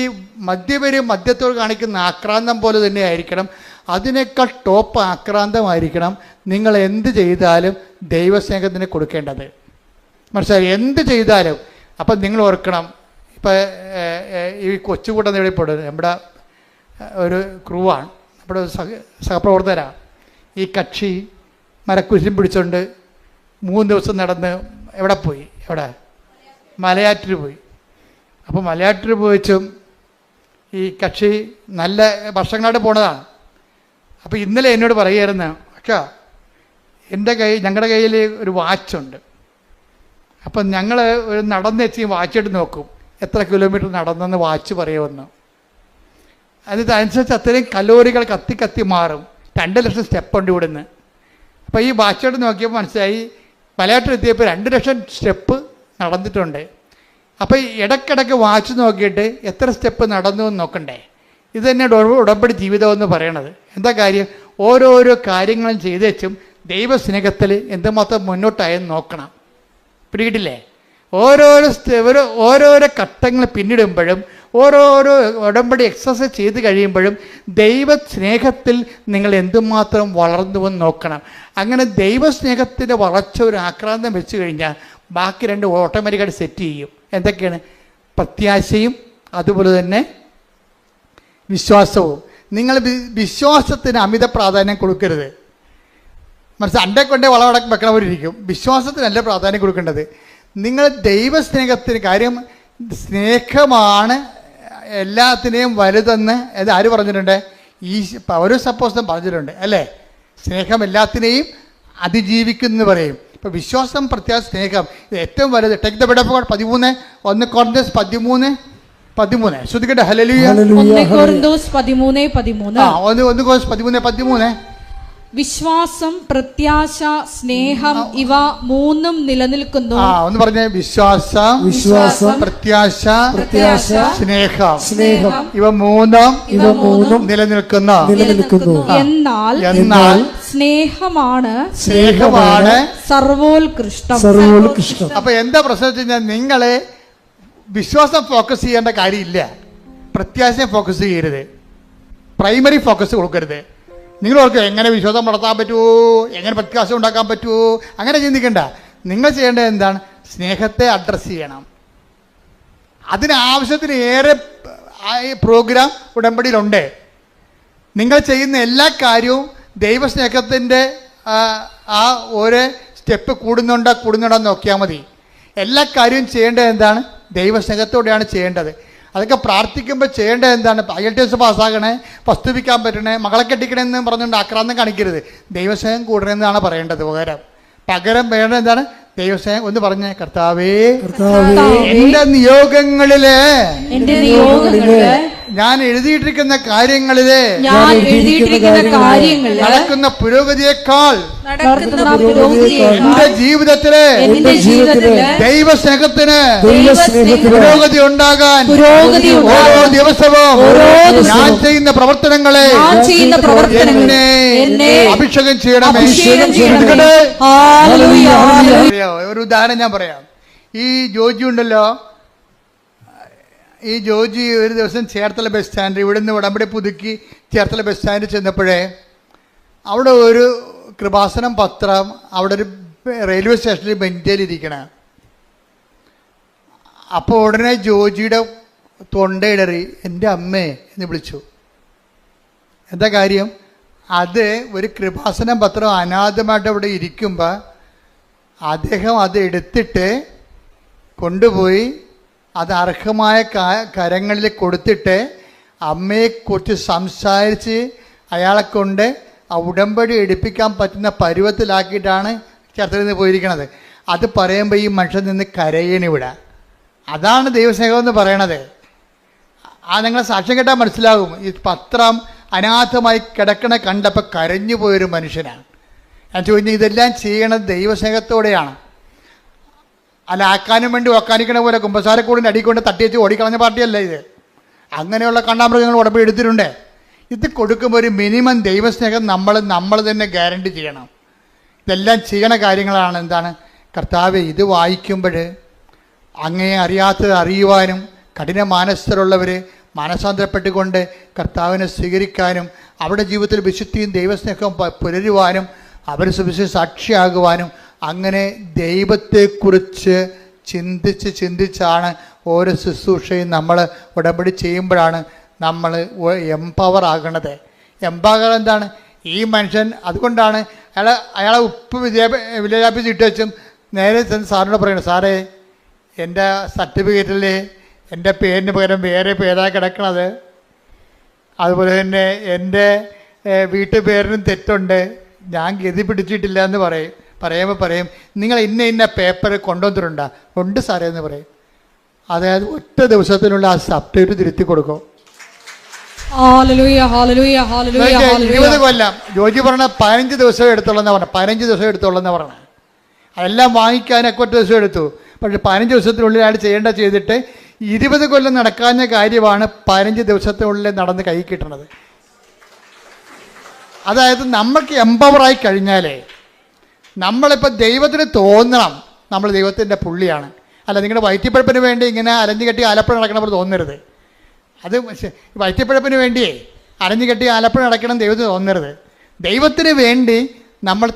മദ്യത്തോട് കാണിക്കുന്ന ആക്രാന്തം പോലെ തന്നെ ആയിരിക്കണം. അതിനേക്കാൾ ടോപ്പ് ആക്രാന്തമായിരിക്കണം നിങ്ങൾ എന്ത് ചെയ്താലും ദൈവസ്നേഹത്തിന് കൊടുക്കേണ്ടത്. മനസ്സിലായി? എന്ത് ചെയ്താലും. അപ്പം നിങ്ങൾ ഓർക്കണം, ഇപ്പം ഈ കൊച്ചുകൂട്ടം നേടിപ്പെടുന്നത് നമ്മുടെ ഒരു ക്രൂവാണ്, നമ്മുടെ സഹപ്രവർത്തകരാണ്. ഈ കക്ഷി മരക്കുരിശും പിടിച്ചുകൊണ്ട് 3 ദിവസം നടന്ന് എവിടെ പോയി? മലയാറ്റൂർ പോയി. അപ്പോൾ മലയാറ്റൂർ പോയിച്ചും ഈ കക്ഷി നല്ല വർഷങ്ങളായിട്ട് പോണതാണ്. അപ്പോൾ ഇന്നലെ എന്നോട് പറയുമായിരുന്നു, അച്ഛാ ഞങ്ങളുടെ കയ്യിൽ ഒരു വാച്ചുണ്ട്. അപ്പം ഞങ്ങൾ ഒരു നടന്നെത്തി വാച്ചിട്ട് നോക്കും എത്ര കിലോമീറ്റർ നടന്നെന്ന് വാച്ച് പറയുമെന്ന്. അതിനനുസരിച്ച് അത്രയും കലോറികൾ കത്തി മാറും. 2 ലക്ഷം സ്റ്റെപ്പുണ്ട് ഇവിടുന്ന്. അപ്പോൾ ഈ വാച്ചോട്ട് നോക്കിയപ്പോൾ മനസ്സിലായി മലയാറ്റൂർ എത്തിയപ്പോൾ 2 ലക്ഷം സ്റ്റെപ്പ് നടന്നിട്ടുണ്ട്. അപ്പോൾ ഇടയ്ക്കിടയ്ക്ക് വാച്ച് നോക്കിയിട്ട് എത്ര സ്റ്റെപ്പ് നടന്നു എന്ന് നോക്കണ്ടേ? ഇത് തന്നെ ഉടമ്പടി ജീവിതമെന്ന് പറയണത്. എന്താ കാര്യം? ഓരോരോ കാര്യങ്ങളും ചെയ്ത് വെച്ചും ദൈവസ്നേഹത്തിൽ എന്തുമാത്രം മുന്നോട്ടായെന്ന് നോക്കണം. പിടികിട്ടില്ലേ? ഓരോരോ ഘട്ടങ്ങൾ പിന്നിടുമ്പോഴും ഓരോരോ ഉടമ്പടി എക്സസൈസ് ചെയ്ത് കഴിയുമ്പോഴും ദൈവസ്നേഹത്തിൽ നിങ്ങൾ എന്തുമാത്രം വളർന്നുവെന്ന് നോക്കണം. അങ്ങനെ ദൈവസ്നേഹത്തിൻ്റെ വളർച്ച ഒരു ആക്രാന്തം വെച്ച് കഴിഞ്ഞാൽ ബാക്കി 2 ഓട്ടോമാറ്റിക്കായിട്ട് സെറ്റ് ചെയ്യും. എന്തൊക്കെയാണ്? പ്രത്യാശയും അതുപോലെ തന്നെ വിശ്വാസവും. നിങ്ങൾ വിശ്വാസത്തിന് അമിത പ്രാധാന്യം കൊടുക്കരുത്. മനസ്സിലായി? അൻ്റെ കൊണ്ടേ വളവടക്കം വെക്കണവരിരിക്കും. വിശ്വാസത്തിനല്ല പ്രാധാന്യം കൊടുക്കേണ്ടത്. നിങ്ങൾ ദൈവസ്നേഹത്തിന് കാര്യം സ്നേഹമാണ് എല്ലാത്തിനെയും വലുതെന്ന് അത് ആര് പറഞ്ഞിട്ടുണ്ട്? ഒരു സപ്പോസ് പറഞ്ഞിട്ടുണ്ട് അല്ലേ? സ്നേഹം എല്ലാത്തിനെയും അതിജീവിക്കുന്നു പറയും. ഇപ്പം വിശ്വാസം, പ്രത്യാശ, സ്നേഹം ഇത് ഏറ്റവും വലുത്. Take the word of God 1 Corinthians 13 ശ്രദ്ധിക്കട്ടെ. ഹല്ലേലൂയ. 1 Corinthians 13:13. 1 Corinthians 13:13. വിശ്വാസം, പ്രത്യാശ, സ്നേഹം ഇവ 3 നിലനിൽക്കുന്നു. ഒന്ന് പറഞ്ഞേ. വിശ്വാസം, പ്രത്യാശ, സ്നേഹം ഇവ 3 നിലനിൽക്കുന്നു. എന്നാൽ സ്നേഹമാണ് സർവോത്കൃഷ്ടം. അപ്പൊ എന്താ പ്രശ്നം വെച്ച് കഴിഞ്ഞാൽ നിങ്ങളെ വിശ്വാസം ഫോക്കസ് ചെയ്യേണ്ട കാര്യമില്ല, പ്രത്യാശയെ ഫോക്കസ് ചെയ്യരുത്, പ്രൈമറി ഫോക്കസ് കൊടുക്കരുത്. നിങ്ങൾ ഓർക്ക് എങ്ങനെ വിശ്വാസം വളർത്താൻ പറ്റുമോ, എങ്ങനെ പ്രത്യാശ ഉണ്ടാക്കാൻ പറ്റുമോ, അങ്ങനെ ചിന്തിക്കണ്ട. നിങ്ങൾ ചെയ്യേണ്ടത് എന്താണ്? സ്നേഹത്തെ അഡ്രസ്സ് ചെയ്യണം. അതിനാവശ്യത്തിന് ഏറെ പ്രോഗ്രാം ഉടമ്പടിയിലുണ്ട്. നിങ്ങൾ ചെയ്യുന്ന എല്ലാ കാര്യവും ദൈവസ്നേഹത്തിൻ്റെ ആ ഓരോ സ്റ്റെപ്പ് കൂടുന്നുണ്ടോ നോക്കിയാൽ മതി. എല്ലാ കാര്യവും ചെയ്യേണ്ടത് എന്താണ്? ദൈവസ്നേഹത്തോടെയാണ് ചെയ്യേണ്ടത്. അതൊക്കെ പ്രാർത്ഥിക്കുമ്പോൾ ചെയ്യേണ്ടത് എന്താണ്? IELTS പാസ്സാകണേ, വസ്തുവിക്കാൻ പറ്റണേ, മകളെ കെട്ടിക്കണമെന്ന് പറഞ്ഞുകൊണ്ട് ആക്രാന്തം കാണിക്കരുത്. ദൈവസ്നേഹം കൂടണമെന്നാണ് പറയേണ്ടത്. പകരം വേണ്ടത് എന്താണ്? ദൈവസ്നേഹം. ഒന്ന് പറഞ്ഞേ. കർത്താവേ, എന്റെ നിയോഗങ്ങളില് ഞാൻ എഴുതിയിട്ടിരിക്കുന്ന കാര്യങ്ങളില് നടക്കുന്ന പുരോഗതിയേക്കാൾ എന്റെ ജീവിതത്തില് ദൈവസ്നേഹത്തിന് പുരോഗതി ഉണ്ടാകാൻ ഓരോ ദിവസവും ഞാൻ ചെയ്യുന്ന പ്രവർത്തനങ്ങളെ എന്നെ അഭിഷേകം ചെയ്യണമേ. ഒരു ഉദാഹരണം ഞാൻ പറയാം. ഈ ജോജി ഉണ്ടല്ലോ, ഈ ജോജി ഒരു ദിവസം ചേർത്തല ബസ് സ്റ്റാൻഡ്, ഇവിടുന്ന് ഉടമ്പടി പുതുക്കി ചേർത്തല ബസ് സ്റ്റാൻഡിൽ ചെന്നപ്പോഴേ അവിടെ ഒരു കൃപാസനം പത്രം അവിടെ ഒരു റെയിൽവേ സ്റ്റേഷനിൽ ബെഞ്ചിലിരിക്കണ. അപ്പോൾ ഉടനെ ജോജിയുടെ തൊണ്ടയിടറി എൻ്റെ അമ്മേ എന്ന് വിളിച്ചു. എന്താ കാര്യം? അത് ഒരു കൃപാസനം പത്രം അനാഥമായിട്ട് അവിടെ ഇരിക്കുമ്പോൾ അദ്ദേഹം അത് എടുത്തിട്ട് കൊണ്ടുപോയി അത് അർഹമായ കരങ്ങളിൽ കൊടുത്തിട്ട് അമ്മയെക്കുറിച്ച് സംസാരിച്ച് അയാളെ കൊണ്ട് ആ ഉടമ്പടി എടുപ്പിക്കാൻ പറ്റുന്ന പരുവത്തിലാക്കിയിട്ടാണ് ചർച്ചയിൽ നിന്ന് പോയിരിക്കണത്. അത് പറയുമ്പോൾ ഈ മനുഷ്യൻ നിന്ന് കരയണിവിടെ. അതാണ് ദൈവസ്നേഹം എന്ന് പറയണത്. നിങ്ങൾ സാക്ഷ്യം കേട്ടാൽ മനസ്സിലാകും. ഈ പത്രം അനാഥമായി കിടക്കണ കണ്ടപ്പോൾ കരഞ്ഞു പോയൊരു മനുഷ്യനാണ്. ഞാൻ ചോദിച്ചു, ഇതെല്ലാം ചെയ്യണത് ദൈവസ്നേഹത്തോടെയാണ്. അല്ല ആക്കാനും വേണ്ടി ഒക്കാനിക്കണ പോലെ കുമ്പസാരക്കൂടിൻ്റെ അടിക്കൊണ്ട് തട്ടിവെച്ച് ഓടിക്കളഞ്ഞ പാർട്ടിയല്ല ഇത്. അങ്ങനെയുള്ള കണ്ടാമൃഗങ്ങൾ ഉടമ്പടി എടുത്തിട്ടുണ്ട്. ഇത് കൊടുക്കുമ്പോൾ ഒരു മിനിമം ദൈവസ്നേഹം നമ്മൾ തന്നെ ഗ്യാരണ്ടി ചെയ്യണം. ഇതെല്ലാം ചെയ്യണ കാര്യങ്ങളാണ്. എന്താണ്? കർത്താവെ, ഇത് വായിക്കുമ്പോൾ അങ്ങേ അറിയാത്തത് അറിയുവാനും കഠിന മാനസ്ഥരുള്ളവർ മാനസാന്തരപ്പെട്ടുകൊണ്ട് കർത്താവിനെ സ്വീകരിക്കാനും അവരുടെ ജീവിതത്തിൽ വിശുദ്ധിയും ദൈവസ്നേഹവും പുലരുവാനും അവർ സുവിശേഷ സാക്ഷിയാകുവാനും അങ്ങനെ ദൈവത്തെക്കുറിച്ച് ചിന്തിച്ചാണ് ഓരോ ശുശ്രൂഷയും നമ്മൾ ഉടമ്പടി ചെയ്യുമ്പോഴാണ് നമ്മൾ എംപവർ ആകണത്. എംപവർ എന്താണ്? ഈ മനുഷ്യൻ അതുകൊണ്ടാണ് അയാളെ ഉപ്പ് വിദ്യാഭ്യാസം ഇട്ട് വെച്ചും നേരെ സാറിനോട് പറയണം, സാറേ എൻ്റെ സർട്ടിഫിക്കറ്റിൽ എൻ്റെ പേരിന് പകരം വേറെ പേരാണ് കിടക്കണത്, അതുപോലെ തന്നെ എൻ്റെ വീട്ടുപേരിനും തെറ്റുണ്ട്, ഞാൻ ഗതി പിടിച്ചിട്ടില്ല എന്ന് പറയുമ്പോൾ നിങ്ങൾ ഇന്ന പേപ്പർ കൊണ്ടുവന്നിട്ടുണ്ടോ? ഉണ്ട് സാറേ എന്ന് പറയും. അതായത് ഒറ്റ ദിവസത്തിനുള്ള ആ സബ്ജക്റ്റ് തിരുത്തി കൊടുക്കും. 20 കൊല്ലം ജോജി പറഞ്ഞ 15 ദിവസം എടുത്തോളെന്ന് പറഞ്ഞ 15 ദിവസം എടുത്തോളെന്ന് പറഞ്ഞ അതെല്ലാം വാങ്ങിക്കാനൊക്കെ ഒറ്റ ദിവസം എടുത്തു. പക്ഷെ 15 ദിവസത്തിനുള്ളിൽ അയാൾ ചെയ്തിട്ട് 20 കൊല്ലം നടക്കാഞ്ഞ കാര്യമാണ് 15 ദിവസത്തിനുള്ളിൽ നടന്ന് കൈ കിട്ടണത്. അതായത് നമ്മൾക്ക് എംപവറായി കഴിഞ്ഞാലേ നമ്മളിപ്പോൾ ദൈവത്തിന് തോന്നണം നമ്മൾ ദൈവത്തിൻ്റെ പുള്ളിയാണ്. അല്ല, നിങ്ങളുടെ വയറ്റിപ്പഴപ്പിന് വേണ്ടി ഇങ്ങനെ അലഞ്ഞു കെട്ടി ആലപ്പുഴ നടക്കണപ്പോൾ തോന്നരുത്. അത് വയറ്റിപ്പഴപ്പിന് വേണ്ടിയേ അലഞ്ഞു കെട്ടി ആലപ്പുഴ നടക്കണം ദൈവത്തിന് തോന്നരുത്. ദൈവത്തിന് വേണ്ടി നമ്മൾ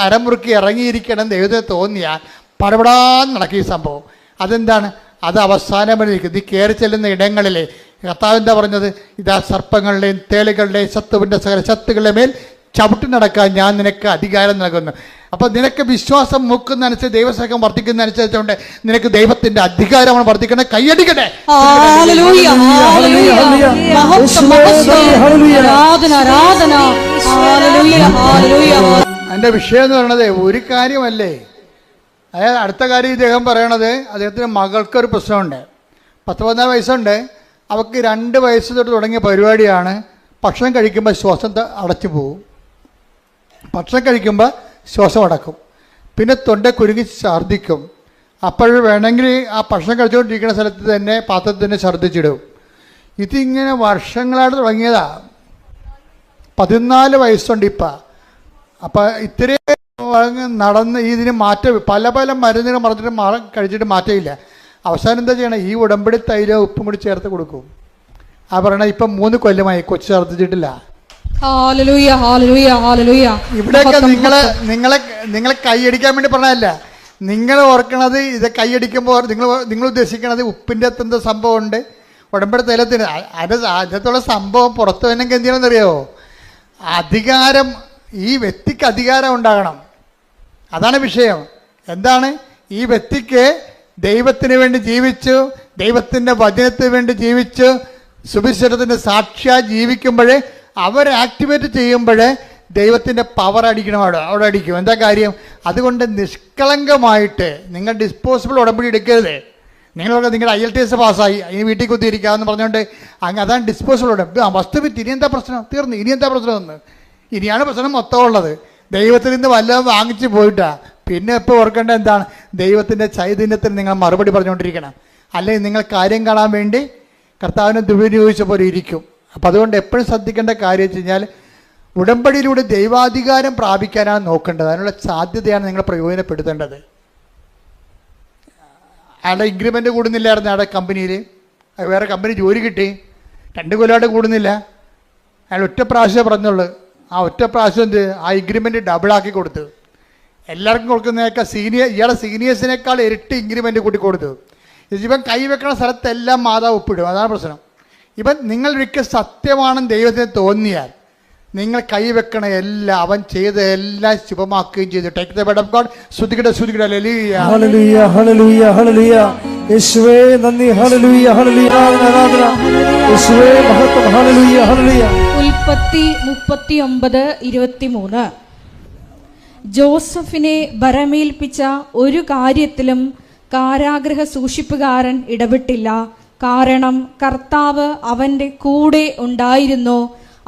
അരമുറുക്കി ഇറങ്ങിയിരിക്കണം ദൈവത്തിന് തോന്നിയാൽ പടപടാന്ന് നടക്കും ഈ സംഭവം. അതെന്താണ്? അത് അവസാനം വരെ നിൽക്കും. ഈ കയറി ചെല്ലുന്ന ഇടങ്ങളിലെ കർത്താവ് എന്താ പറഞ്ഞത്? ഇതാ സർപ്പങ്ങളുടെയും തേളുകളുടെയും ശത്രുവിൻ്റെ സകല ശത്രുക്കളുടെ മേൽ ചവിട്ടി നടക്കാൻ ഞാൻ നിനക്ക് അധികാരം നൽകുന്നു. അപ്പോൾ നിനക്ക് വിശ്വാസം മൂക്കുന്നതനുസരിച്ച് ദൈവസ്നേഹം വർദ്ധിക്കുന്നതനുസരിച്ചുകൊണ്ട് നിനക്ക് ദൈവത്തിന്റെ അധികാരമാണ് വർദ്ധിക്കുന്നത്. കൈയടിക്കട്ടെ. എൻ്റെ വിഷയം എന്ന് പറയുന്നത് ഒരു കാര്യമല്ലേ. അതായത് അടുത്ത കാര്യം ഇദ്ദേഹം പറയണത് അദ്ദേഹത്തിൻ്റെ മകൾക്കൊരു പ്രശ്നമുണ്ട്. 14 വയസ്സുണ്ട്. അവൾക്ക് 2 വയസ്സ് തൊട്ട് തുടങ്ങിയ പരിപാടിയാണ്. ഭക്ഷണം കഴിക്കുമ്പോൾ ശ്വാസം അടച്ചു പോകും. ഭക്ഷണം കഴിക്കുമ്പോൾ ശ്വാസം അടക്കും. പിന്നെ തൊണ്ട കുരുങ്ങി ഛർദ്ദിക്കും. അപ്പോൾ വേണമെങ്കിൽ ആ ഭക്ഷണം കഴിച്ചുകൊണ്ടിരിക്കുന്ന സ്ഥലത്ത് തന്നെ പാത്രത്തിൽ തന്നെ ഛർദ്ദിച്ചിടും. ഇതിങ്ങനെ വർഷങ്ങളായിട്ട് തുടങ്ങിയതാ. 14 വയസ്സുണ്ട് ഇപ്പം. അപ്പം ഇത്രയും നടന്ന് ഇതിന് മാറ്റം പല മരുന്നുകൾ കഴിച്ചിട്ട് മാറ്റമില്ല. അവസാനം എന്താ ചെയ്യണം? ഈ ഉടമ്പടി തൈലോ ഉപ്പും കൂടി ചേർത്ത് കൊടുക്കും. ആ പറയണ ഇപ്പം 3 കൊല്ലമായി കൊച്ചു ഛർദ്ദിച്ചിട്ടില്ല. ഇവിടെയൊക്കെ നിങ്ങളെ കൈയടിക്കാൻ വേണ്ടി പറഞ്ഞതല്ല. നിങ്ങൾ ഓർക്കണത് ഇത് കൈയടിക്കുമ്പോൾ നിങ്ങൾ ഉദ്ദേശിക്കണത് ഉപ്പിൻ്റെ അത്ര സംഭവമുണ്ട് ഉടമ്പടി തൈലത്തിന്. അതിനകത്തുള്ള സംഭവം പുറത്തു വന്നെങ്കിൽ എന്ത് ചെയ്യണമെന്നറിയാമോ? അധികാരം, ഈ വ്യക്തിക്ക് അധികാരം ഉണ്ടാകണം. അതാണ് വിഷയം. എന്താണ്? ഈ വ്യക്തിക്ക് ദൈവത്തിന് വേണ്ടി ജീവിച്ചു, ദൈവത്തിൻ്റെ വചനത്തിന് വേണ്ടി ജീവിച്ചു, സുവിശേഷത്തിൻ്റെ സാക്ഷിയായി ജീവിക്കുമ്പോഴേ അവർ ആക്ടിവേറ്റ് ചെയ്യുമ്പോഴേ ദൈവത്തിൻ്റെ പവർ അടിക്കണം. അവിടെ അടിക്കും. എന്താ കാര്യം? അതുകൊണ്ട് നിഷ്കളങ്കമായിട്ട് നിങ്ങൾ ഡിസ്പോസിബിൾ ഉടമ്പടി എടുക്കരുത്. നിങ്ങളുടെ IELTS പാസ്സായി ഈ വീട്ടിൽ കുത്തിയിരിക്കാമെന്ന് പറഞ്ഞുകൊണ്ട് അതാണ് ഡിസ്പോസിബിൾ ഉടമ്പടി. വസ്തു വിറ്റ് ഇനി എന്താ പ്രശ്നം? തീർന്നു. ഇനി എന്താ പ്രശ്നമെന്ന്? ഇനിയാണ് പ്രശ്നം മൊത്തം ഉള്ളത്. ദൈവത്തിൽ നിന്ന് വല്ലതും വാങ്ങിച്ചു പോയിട്ടാ. പിന്നെ ഇപ്പോൾ ഓർക്കേണ്ട എന്താണ്? ദൈവത്തിൻ്റെ ചൈതന്യത്തിന് നിങ്ങൾ മറുപടി പറഞ്ഞുകൊണ്ടിരിക്കണം. അല്ലെങ്കിൽ നിങ്ങൾ കാര്യം കാണാൻ വേണ്ടി കർത്താവിനെ ദുരുപയോഗിച്ച പോലെ ഇരിക്കും. അപ്പം അതുകൊണ്ട് എപ്പോഴും ശ്രദ്ധിക്കേണ്ട കാര്യം വെച്ച് കഴിഞ്ഞാൽ ഉടമ്പടിയിലൂടെ ദൈവാധികാരം പ്രാപിക്കാനാണ് നോക്കേണ്ടത്. അതിനുള്ള സാധ്യതയാണ് നിങ്ങൾ പ്രയോജനപ്പെടുത്തേണ്ടത്. അയാളുടെ ഇൻക്രിമെൻ്റ് കൂടുന്നില്ലായിരുന്നു അയാളുടെ കമ്പനിയിൽ. വേറെ കമ്പനി ജോലി കിട്ടി. 2 കൊല്ലമായിട്ട് കൂടുന്നില്ല. അയാൾ ഒറ്റ പ്രാവശ്യമേ പറഞ്ഞുള്ളൂ. ആ ഒറ്റ പ്രാവശ്യം ആ ഇൻക്രിമെൻ്റ് ഡബിളാക്കി കൊടുത്തു. എല്ലാവർക്കും കൊടുക്കുന്നതൊക്കെ ഇയാളെ സീനിയേഴ്സിനേക്കാൾ ഇരട്ടി ഇൻക്രിമെൻ്റ് കൂട്ടി കൊടുത്തു. ഇവൻ കൈവെക്കണ സ്ഥലത്തെല്ലാം മാതാവ് ഒപ്പിടും. അതാണ് പ്രശ്നം. ഇവൻ നിങ്ങളൊക്കെ സത്യമാണെന്ന് ദൈവത്തിന് തോന്നിയാൽ നിങ്ങൾ കൈവെക്കണ എല്ലാം അവൻ ചെയ്ത എല്ലാം ശുഭമാക്കുകയും ചെയ്തു. Take the word of God. സ്തുതിക്കട്ടെ, സ്തുതിക്കട്ടെ. ഹല്ലേലൂയ, ഹല്ലേലൂയ, ഹല്ലേലൂയ, ഹല്ലേലൂയ. യേശുവേ നന്ദി. ഹല്ലേലൂയ ഹല്ലേലൂയ. ആരാധന യേശുവേ മഹത്വം. ഹല്ലേലൂയ ഹല്ലേലൂയ. ഉൽപ്പത്തി 39:23. ജോസഫിനെ ഭരമേൽപ്പിച്ച ഒരു കാര്യത്തിലും കാരാഗൃഹ സൂക്ഷിപ്പുകാരൻ ഇടപെട്ടില്ല. കാരണം കർത്താവ് അവന്റെ കൂടെ ഉണ്ടായിരുന്നു.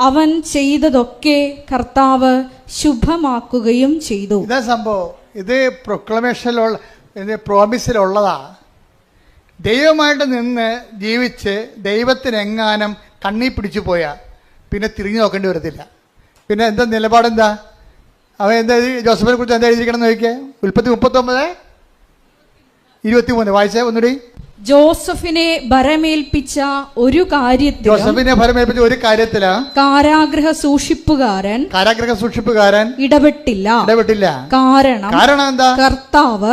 അവൻ ചെയ്തതൊക്കെ കർത്താവ് ശുഭമാക്കുകയും ചെയ്തു. ഇതാ സംഭവം. ഇത് പ്രൊക്ലമേഷനിലുള്ള, ഇത് പ്രോമിസിലുള്ളതാ. ദൈവമായിട്ട് നിന്ന് ജീവിച്ച് ദൈവത്തിനെങ്ങാനും കണ്ണി പിടിച്ചു പോയാൽ പിന്നെ തിരിഞ്ഞു നോക്കേണ്ടി വരത്തില്ല. പിന്നെ എന്താ നിലപാടെന്താ? അവൻ എന്താ ജോസഫിനെ കുറിച്ച് എന്താ എഴുതിയിരിക്കണം എന്ന് ചോദിക്കേ. ഉൽപ്പത്തി 39:23 വായിച്ചേ ഒന്നുകൂടി. ജോസഫിനെ ഭരമേൽപ്പിച്ച ഒരു കാര്യത്തിലും ഒരു കാര്യത്തില് കാരാഗൃഹ സൂക്ഷിപ്പുകാരൻ ഇടപെട്ടില്ല. കാരണം എന്താ? കർത്താവ്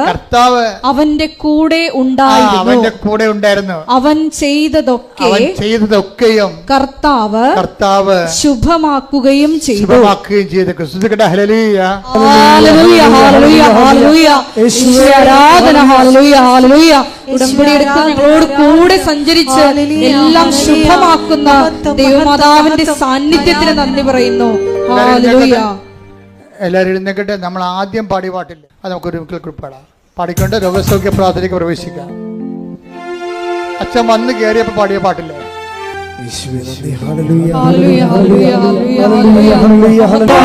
അവന്റെ കൂടെ ഉണ്ടായിരുന്നു. അവൻ ചെയ്തതൊക്കെയും കർത്താവ് ശുഭമാക്കുകയും ചെയ്തു. ഉടമ്പടിയെടുത്ത് ഞങ്ങളോട് കൂടെ സഞ്ചരിച്ച് എല്ലാം ശുഭമാക്കുന്ന ദൈവമാതാവിന്റെ സാന്നിധ്യത്തിന് നന്ദി പറയുന്നു. ഹല്ലേലൂയ. എല്ലാവരും എഴുന്നേക്കട്ടെ. നമ്മൾ ആദ്യം പാടിയ പാട്ടില്ല, അത് നമുക്കൊരു പാടാം. പാടിക്കൊണ്ട് രോഗസൗഖ്യ പ്രാർത്ഥനയ്ക്ക് പ്രവേശിക്കാം. അച്ഛൻ വന്ന് കയറിയപ്പോ പാടിയ പാട്ടില്ലേ? ഹല്ലേലൂയ ഹല്ലേലൂയ ഹല്ലേലൂയ ഹല്ലേലൂയ ഹല്ലേലൂയ.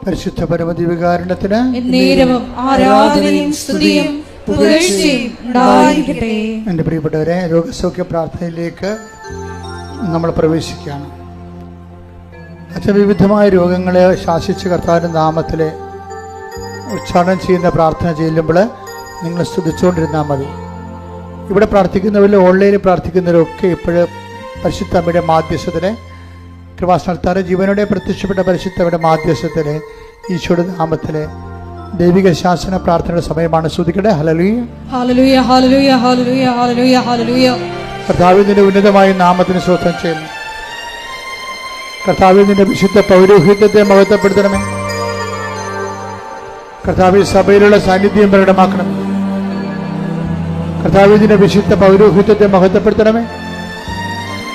പരിശുദ്ധ പരമദിവ്യകാരുണ്യത്തിന് എന്നേരവും ആരാധനയും സ്തുതിയും പുകഴ്ചയും ഉണ്ടായിരിക്കട്ടെ. എൻ്റെ പ്രിയപ്പെട്ടവരെ, രോഗസൗഖ്യ പ്രാർത്ഥനയിലേക്ക് നമ്മൾ പ്രവേശിക്കുകയാണ്. അച്ഛൻ വിവിധമായ രോഗങ്ങളെ ശാസിച്ച് കർത്താവിൻ്റെ നാമത്തിൽ ഉച്ചാരണം ചെയ്യുന്ന പ്രാർത്ഥന ചെല്ലുമ്പോൾ നിങ്ങൾ സ്തുതിച്ചുകൊണ്ടിരുന്നാൽ മതി. ഇവിടെ പ്രാർത്ഥിക്കുന്നവരിൽ ഓൺലൈനിൽ പ്രാർത്ഥിക്കുന്നവരൊക്കെ ഇപ്പോഴും പരിശുദ്ധ അമ്മയുടെ മാധ്യസ്ഥത്തിലെ കൃപാസ്ഥാനത്താറ് ജീവനോടെ പ്രത്യക്ഷപ്പെട്ട പരിശുദ്ധയുടെ മാധ്യസ്ഥത്തിലെ ഈശോയുടെ നാമത്തിലെ ദൈവിക ശാസന പ്രാർത്ഥനയുടെ സമയമാണ്. സ്തുതിക്കട്ടെ. Hallelujah hallelujah hallelujah hallelujah hallelujah ഹല്ലേലൂയ. കർത്താവിന്റെ ഉന്നതമായ നാമത്തിന് സ്തോത്രം ചെയ്യുന്നു. കർത്താവിന്റെ വിശുദ്ധ പൗരോഹിത്യത്തെ മഹത്വപ്പെടുത്തണമേ. കർത്താവ് സഭയിലുള്ള സാന്നിധ്യം പ്രകടമാക്കണം. കർത്താവിന്റെ വിശുദ്ധ പൗരോഹിത്യത്തെ മഹത്വപ്പെടുത്തണമേ.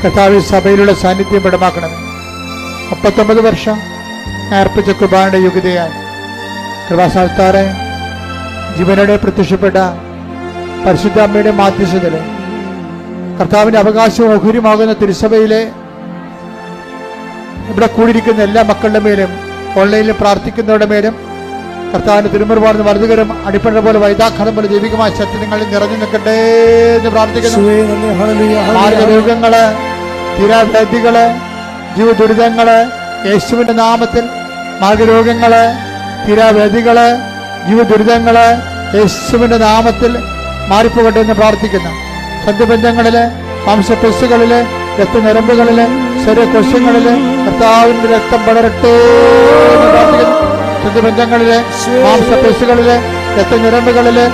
കർത്താവ് സഭയിലുള്ള സാന്നിധ്യം പ്രകടമാക്കണമേ. 39 വർഷം അർപ്പിച്ച കുർബാനയുടെ യോഗ്യതയായി കൃപാസ്ഥാനത്താറെ ജീവനോടെ പ്രത്യക്ഷപ്പെട്ട പരിശുദ്ധ അമ്മയുടെ മാധ്യസ്ഥതയിൽ കർത്താവിന്റെ അവകാശവും ഓഹരിയുമാകുന്ന തിരുസഭയിലെ ഇവിടെ കൂടിയിരിക്കുന്ന എല്ലാ മക്കളുടെ മേലും ഓൺലൈനിൽ പ്രാർത്ഥിക്കുന്നവരുടെ മേലും കർത്താവിന്റെ തിരുമുറുപാടുന്ന വലതുകരം അടിപ്പണ പോലെ വൈതാഖനം പോലെ ദൈവികമായ സത്യങ്ങളിൽ നിറഞ്ഞു നിൽക്കട്ടെ എന്ന് പ്രാർത്ഥിക്കുന്നു. മാർഗരോഗങ്ങള്, തീരാവ്യാധികള്, ജീവദുരിതങ്ങള് യേശുവിന്റെ നാമത്തിൽ, മാർഗരോഗങ്ങള്, തീരാവ്യാധികള്, ജീവദുരിതങ്ങള് യേശുവിന്റെ നാമത്തിൽ മാറിപ്പോകട്ടെ എന്ന് പ്രാർത്ഥിക്കുന്നു. സന്ധിബന്ധങ്ങളില്, മാംസപെസ്സുകളില്, രക്തഞരമ്പുകളില്, ശരീരകോശങ്ങളില് കർത്താവിന്റെ രക്തം പടരട്ടെ എന്ന് പ്രാർത്ഥിക്കുന്നു. സന്ധിബന്ധങ്ങളില്, മാംസപെസ്സുകളില്, രക്തഞരമ്പുകളില്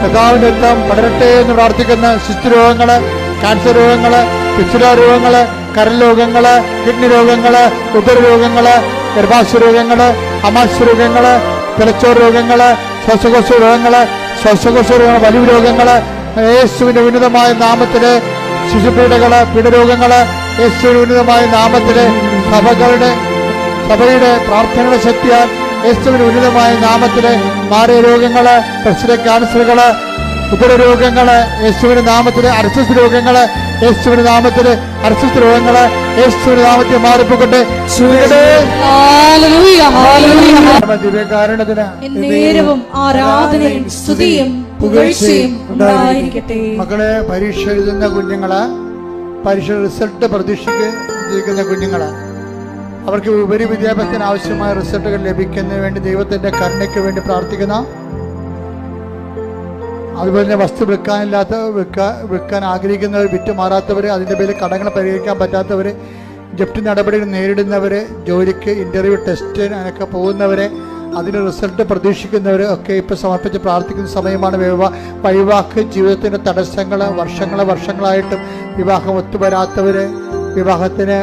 കർത്താവിന്റെ രക്തം പടരട്ടെ എന്ന് പ്രാർത്ഥിക്കുന്ന ശിശുരോഗങ്ങള്, ക്യാൻസർ രോഗങ്ങള്, പിച്ചുല രോഗങ്ങള്, കരൾ രോഗങ്ങള്, കിഡ്നി രോഗങ്ങള്, ഉദരരോഗങ്ങള്, ഗർഭാശയ രോഗങ്ങള്, അമാശയ രോഗങ്ങള്, തലച്ചോർ രോഗങ്ങള്, ശ്വാസകോശ രോഗങ്ങള്, വലിയ രോഗങ്ങള് യേശുവിന്റെ ഉന്നതമായ നാമത്തില്, ശിശുപീഡകള്, പീഡരോഗങ്ങള് യേശുവിന്റെ ഉന്നതമായ നാമത്തില്, സഭയുടെ പ്രാർത്ഥനയുടെ ശക്തിയാൽ യേശുവിന്റെ ഉന്നതമായ നാമത്തില് മാറിയ രോഗങ്ങള്, പ്രശ്ന ക്യാൻസറുകള്, ഉദരരോഗങ്ങള് യേശുവിന്റെ നാമത്തില്, അർശസ് രോഗങ്ങള് യേശുവിന്റെ നാമത്തില്, അർശസ് രോഗങ്ങള് യേശുവിന്റെ നാമത്തിൽ മാറിപ്പോകട്ടെ. ദിവ്യകാരുണ്യത്തിന് എന്നേരവും ആരാധനയും സ്തുതിയും പുകഴ്ചയും ഉണ്ടായിരിക്കട്ടെ. മക്കളെ, പരീക്ഷ എഴുതുന്ന കുഞ്ഞുങ്ങള്, പരീക്ഷ റിസൾട്ട് പ്രതീക്ഷിക്കുന്ന കുഞ്ഞുങ്ങള്, അവർക്ക് ഉപരി വിദ്യാഭ്യാസത്തിന് ആവശ്യമായ റിസൾട്ടുകൾ ലഭിക്കുന്നതിന് വേണ്ടി ദൈവത്തിന്റെ കരുണയ്ക്ക് വേണ്ടി പ്രാർത്ഥിക്കുന്ന, അതുപോലെ തന്നെ വസ്തു വിൽക്കാൻ ആഗ്രഹിക്കുന്നവർ, വിറ്റുമാറാത്തവർ, അതിൻ്റെ പേരിൽ കടങ്ങൾ പരിഹരിക്കാൻ പറ്റാത്തവർ, ജപ്തി നടപടികൾ നേരിടുന്നവർ, ജോലിക്ക് ഇന്റർവ്യൂ ടെസ്റ്റ് അതിനൊക്കെ പോകുന്നവരെ, അതിന് റിസൾട്ട് പ്രതീക്ഷിക്കുന്നവർ ഒക്കെ ഇപ്പോൾ സമർപ്പിച്ച് പ്രാർത്ഥിക്കുന്ന സമയമാണ്. വൈവാഹിക ജീവിതത്തിൻ്റെ തടസ്സങ്ങൾ വർഷങ്ങളായിട്ടും വിവാഹം ഒത്തുവരാത്തവർ, വിവാഹത്തിന്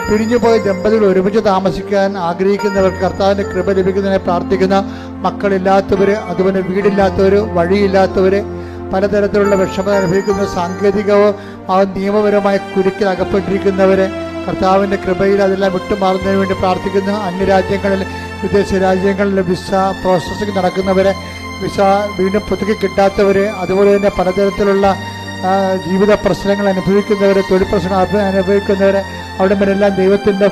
പിരിഞ്ഞുപോയ ദമ്പതികൾ ഒരുമിച്ച് താമസിക്കാൻ ആഗ്രഹിക്കുന്നവർക്ക് കർത്താവിൻ്റെ കൃപ ലഭിക്കുന്നതിനെ പ്രാർത്ഥിക്കുന്ന, മക്കളില്ലാത്തവർ, അതുപോലെ വീടില്ലാത്തവർ, വഴിയില്ലാത്തവർ, പലതരത്തിലുള്ള വിഷമത അനുഭവിക്കുന്ന, സാങ്കേതികവും നിയമപരമായ കുരുക്കിൽ അകപ്പെട്ടിരിക്കുന്നവർ, കർത്താവിൻ്റെ കൃപയിൽ അതെല്ലാം വിട്ടുമാറുന്നതിന് വേണ്ടി പ്രാർത്ഥിക്കുന്നു. അന്യരാജ്യങ്ങളിൽ, വിദേശ രാജ്യങ്ങളിൽ വിസ പ്രോസസ്സിംഗ് നടക്കുന്നവരെ, വിസ വീണ്ടും പുതുക്കി കിട്ടാത്തവർ, അതുപോലെ തന്നെ പലതരത്തിലുള്ള ജീവിത പ്രശ്നങ്ങൾ അനുഭവിക്കുന്നവർ, തൊഴിൽ പ്രശ്നങ്ങൾ അനുഭവിക്കുന്നവർ, അവിടെ മേലെല്ലാം ദൈവത്തിൻ്റെ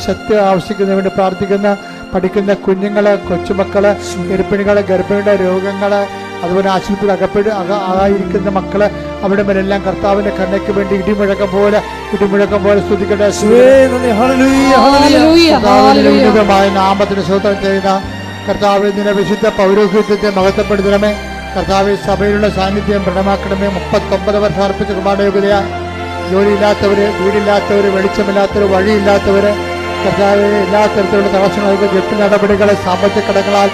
ശക്തി ആവശ്യിക്കുന്നതിന് വേണ്ടി പ്രാർത്ഥിക്കുന്ന, പഠിക്കുന്ന കുഞ്ഞുങ്ങൾ, കൊച്ചുമക്കൾ, ഗർഭിണികൾ, ഗർഭിണിയുടെ രോഗങ്ങൾ, അതുപോലെ ആശുപത്രിയിൽ ആയിരിക്കുന്ന മക്കള്, അവിടെ മേലെല്ലാം കർത്താവിന്റെ കണ്ണയ്ക്ക് വേണ്ടി ഇടിമുഴക്കം പോലെ സ്തുതിക്കട്ടെ. ഉന്നതമായ നാമത്തിന് സ്തോത്രം ചെയ്യുന്ന കർത്താവ്, ഇതിന്റെ വിശുദ്ധ പൗരോഹിത്യത്തെ മഹത്വപ്പെടുത്തണമേ. കർത്താവ്, സഭയിലുള്ള സാന്നിധ്യം ദൃഢമാക്കണമേ. 39 വർഷം അർപ്പിച്ച കുർബാനയോഗ്യതയായി ജോലിയില്ലാത്തവര്, വീടില്ലാത്തവര്, വെളിച്ചമില്ലാത്തവര്, വഴിയില്ലാത്തവര്, കർത്താവ് എല്ലാ തരത്തിലുള്ള തടസ്സങ്ങൾക്ക്, ജപ്തി നടപടികളെ, സാമ്പത്തിക കടങ്ങളാൽ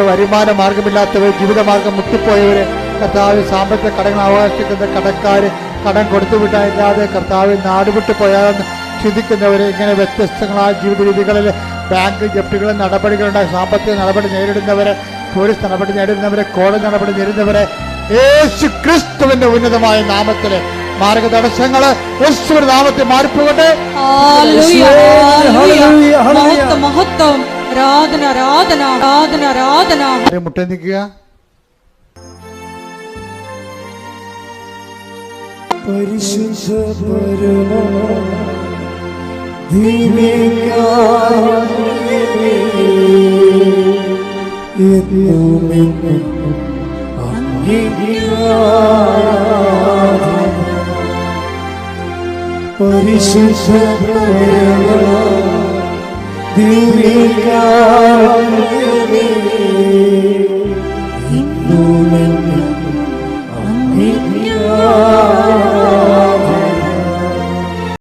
വരുമാന മാർഗമില്ലാത്തവർ, ജീവിതമാർഗം മുട്ടിപ്പോയവര്, കർത്താവ് സാമ്പത്തിക കടങ്ങൾ അവകാശിക്കുന്ന കടക്കാര്, കടം കൊടുത്തുവിട്ടായില്ലാതെ കർത്താവ് നാടുവിട്ടു പോയാലെന്ന് ചിന്തിക്കുന്നവര്, ഇങ്ങനെ വ്യത്യസ്തങ്ങളായ ജീവിത രീതികളിൽ ബാങ്ക് ജപ്തികളും നടപടികളുണ്ടായി സാമ്പത്തിക നടപടി നേരിടുന്നവര്, പോലീസ് നടപടി നേരിടുന്നവരെ, കോടതി നടപടി നേരിടുന്നവരെ, യേശു ക്രിസ്തുവിന്റെ ഉന്നതമായ നാമത്തില് മാർഗ തടസ്സങ്ങള് യേശുവിന്റെ നാമത്തിൽ മാറിപ്പോകട്ടെ. മുട്ട നിൽക്കുക. പരിശുദ്ധ പരിശുദ്ധ ദിവ്യ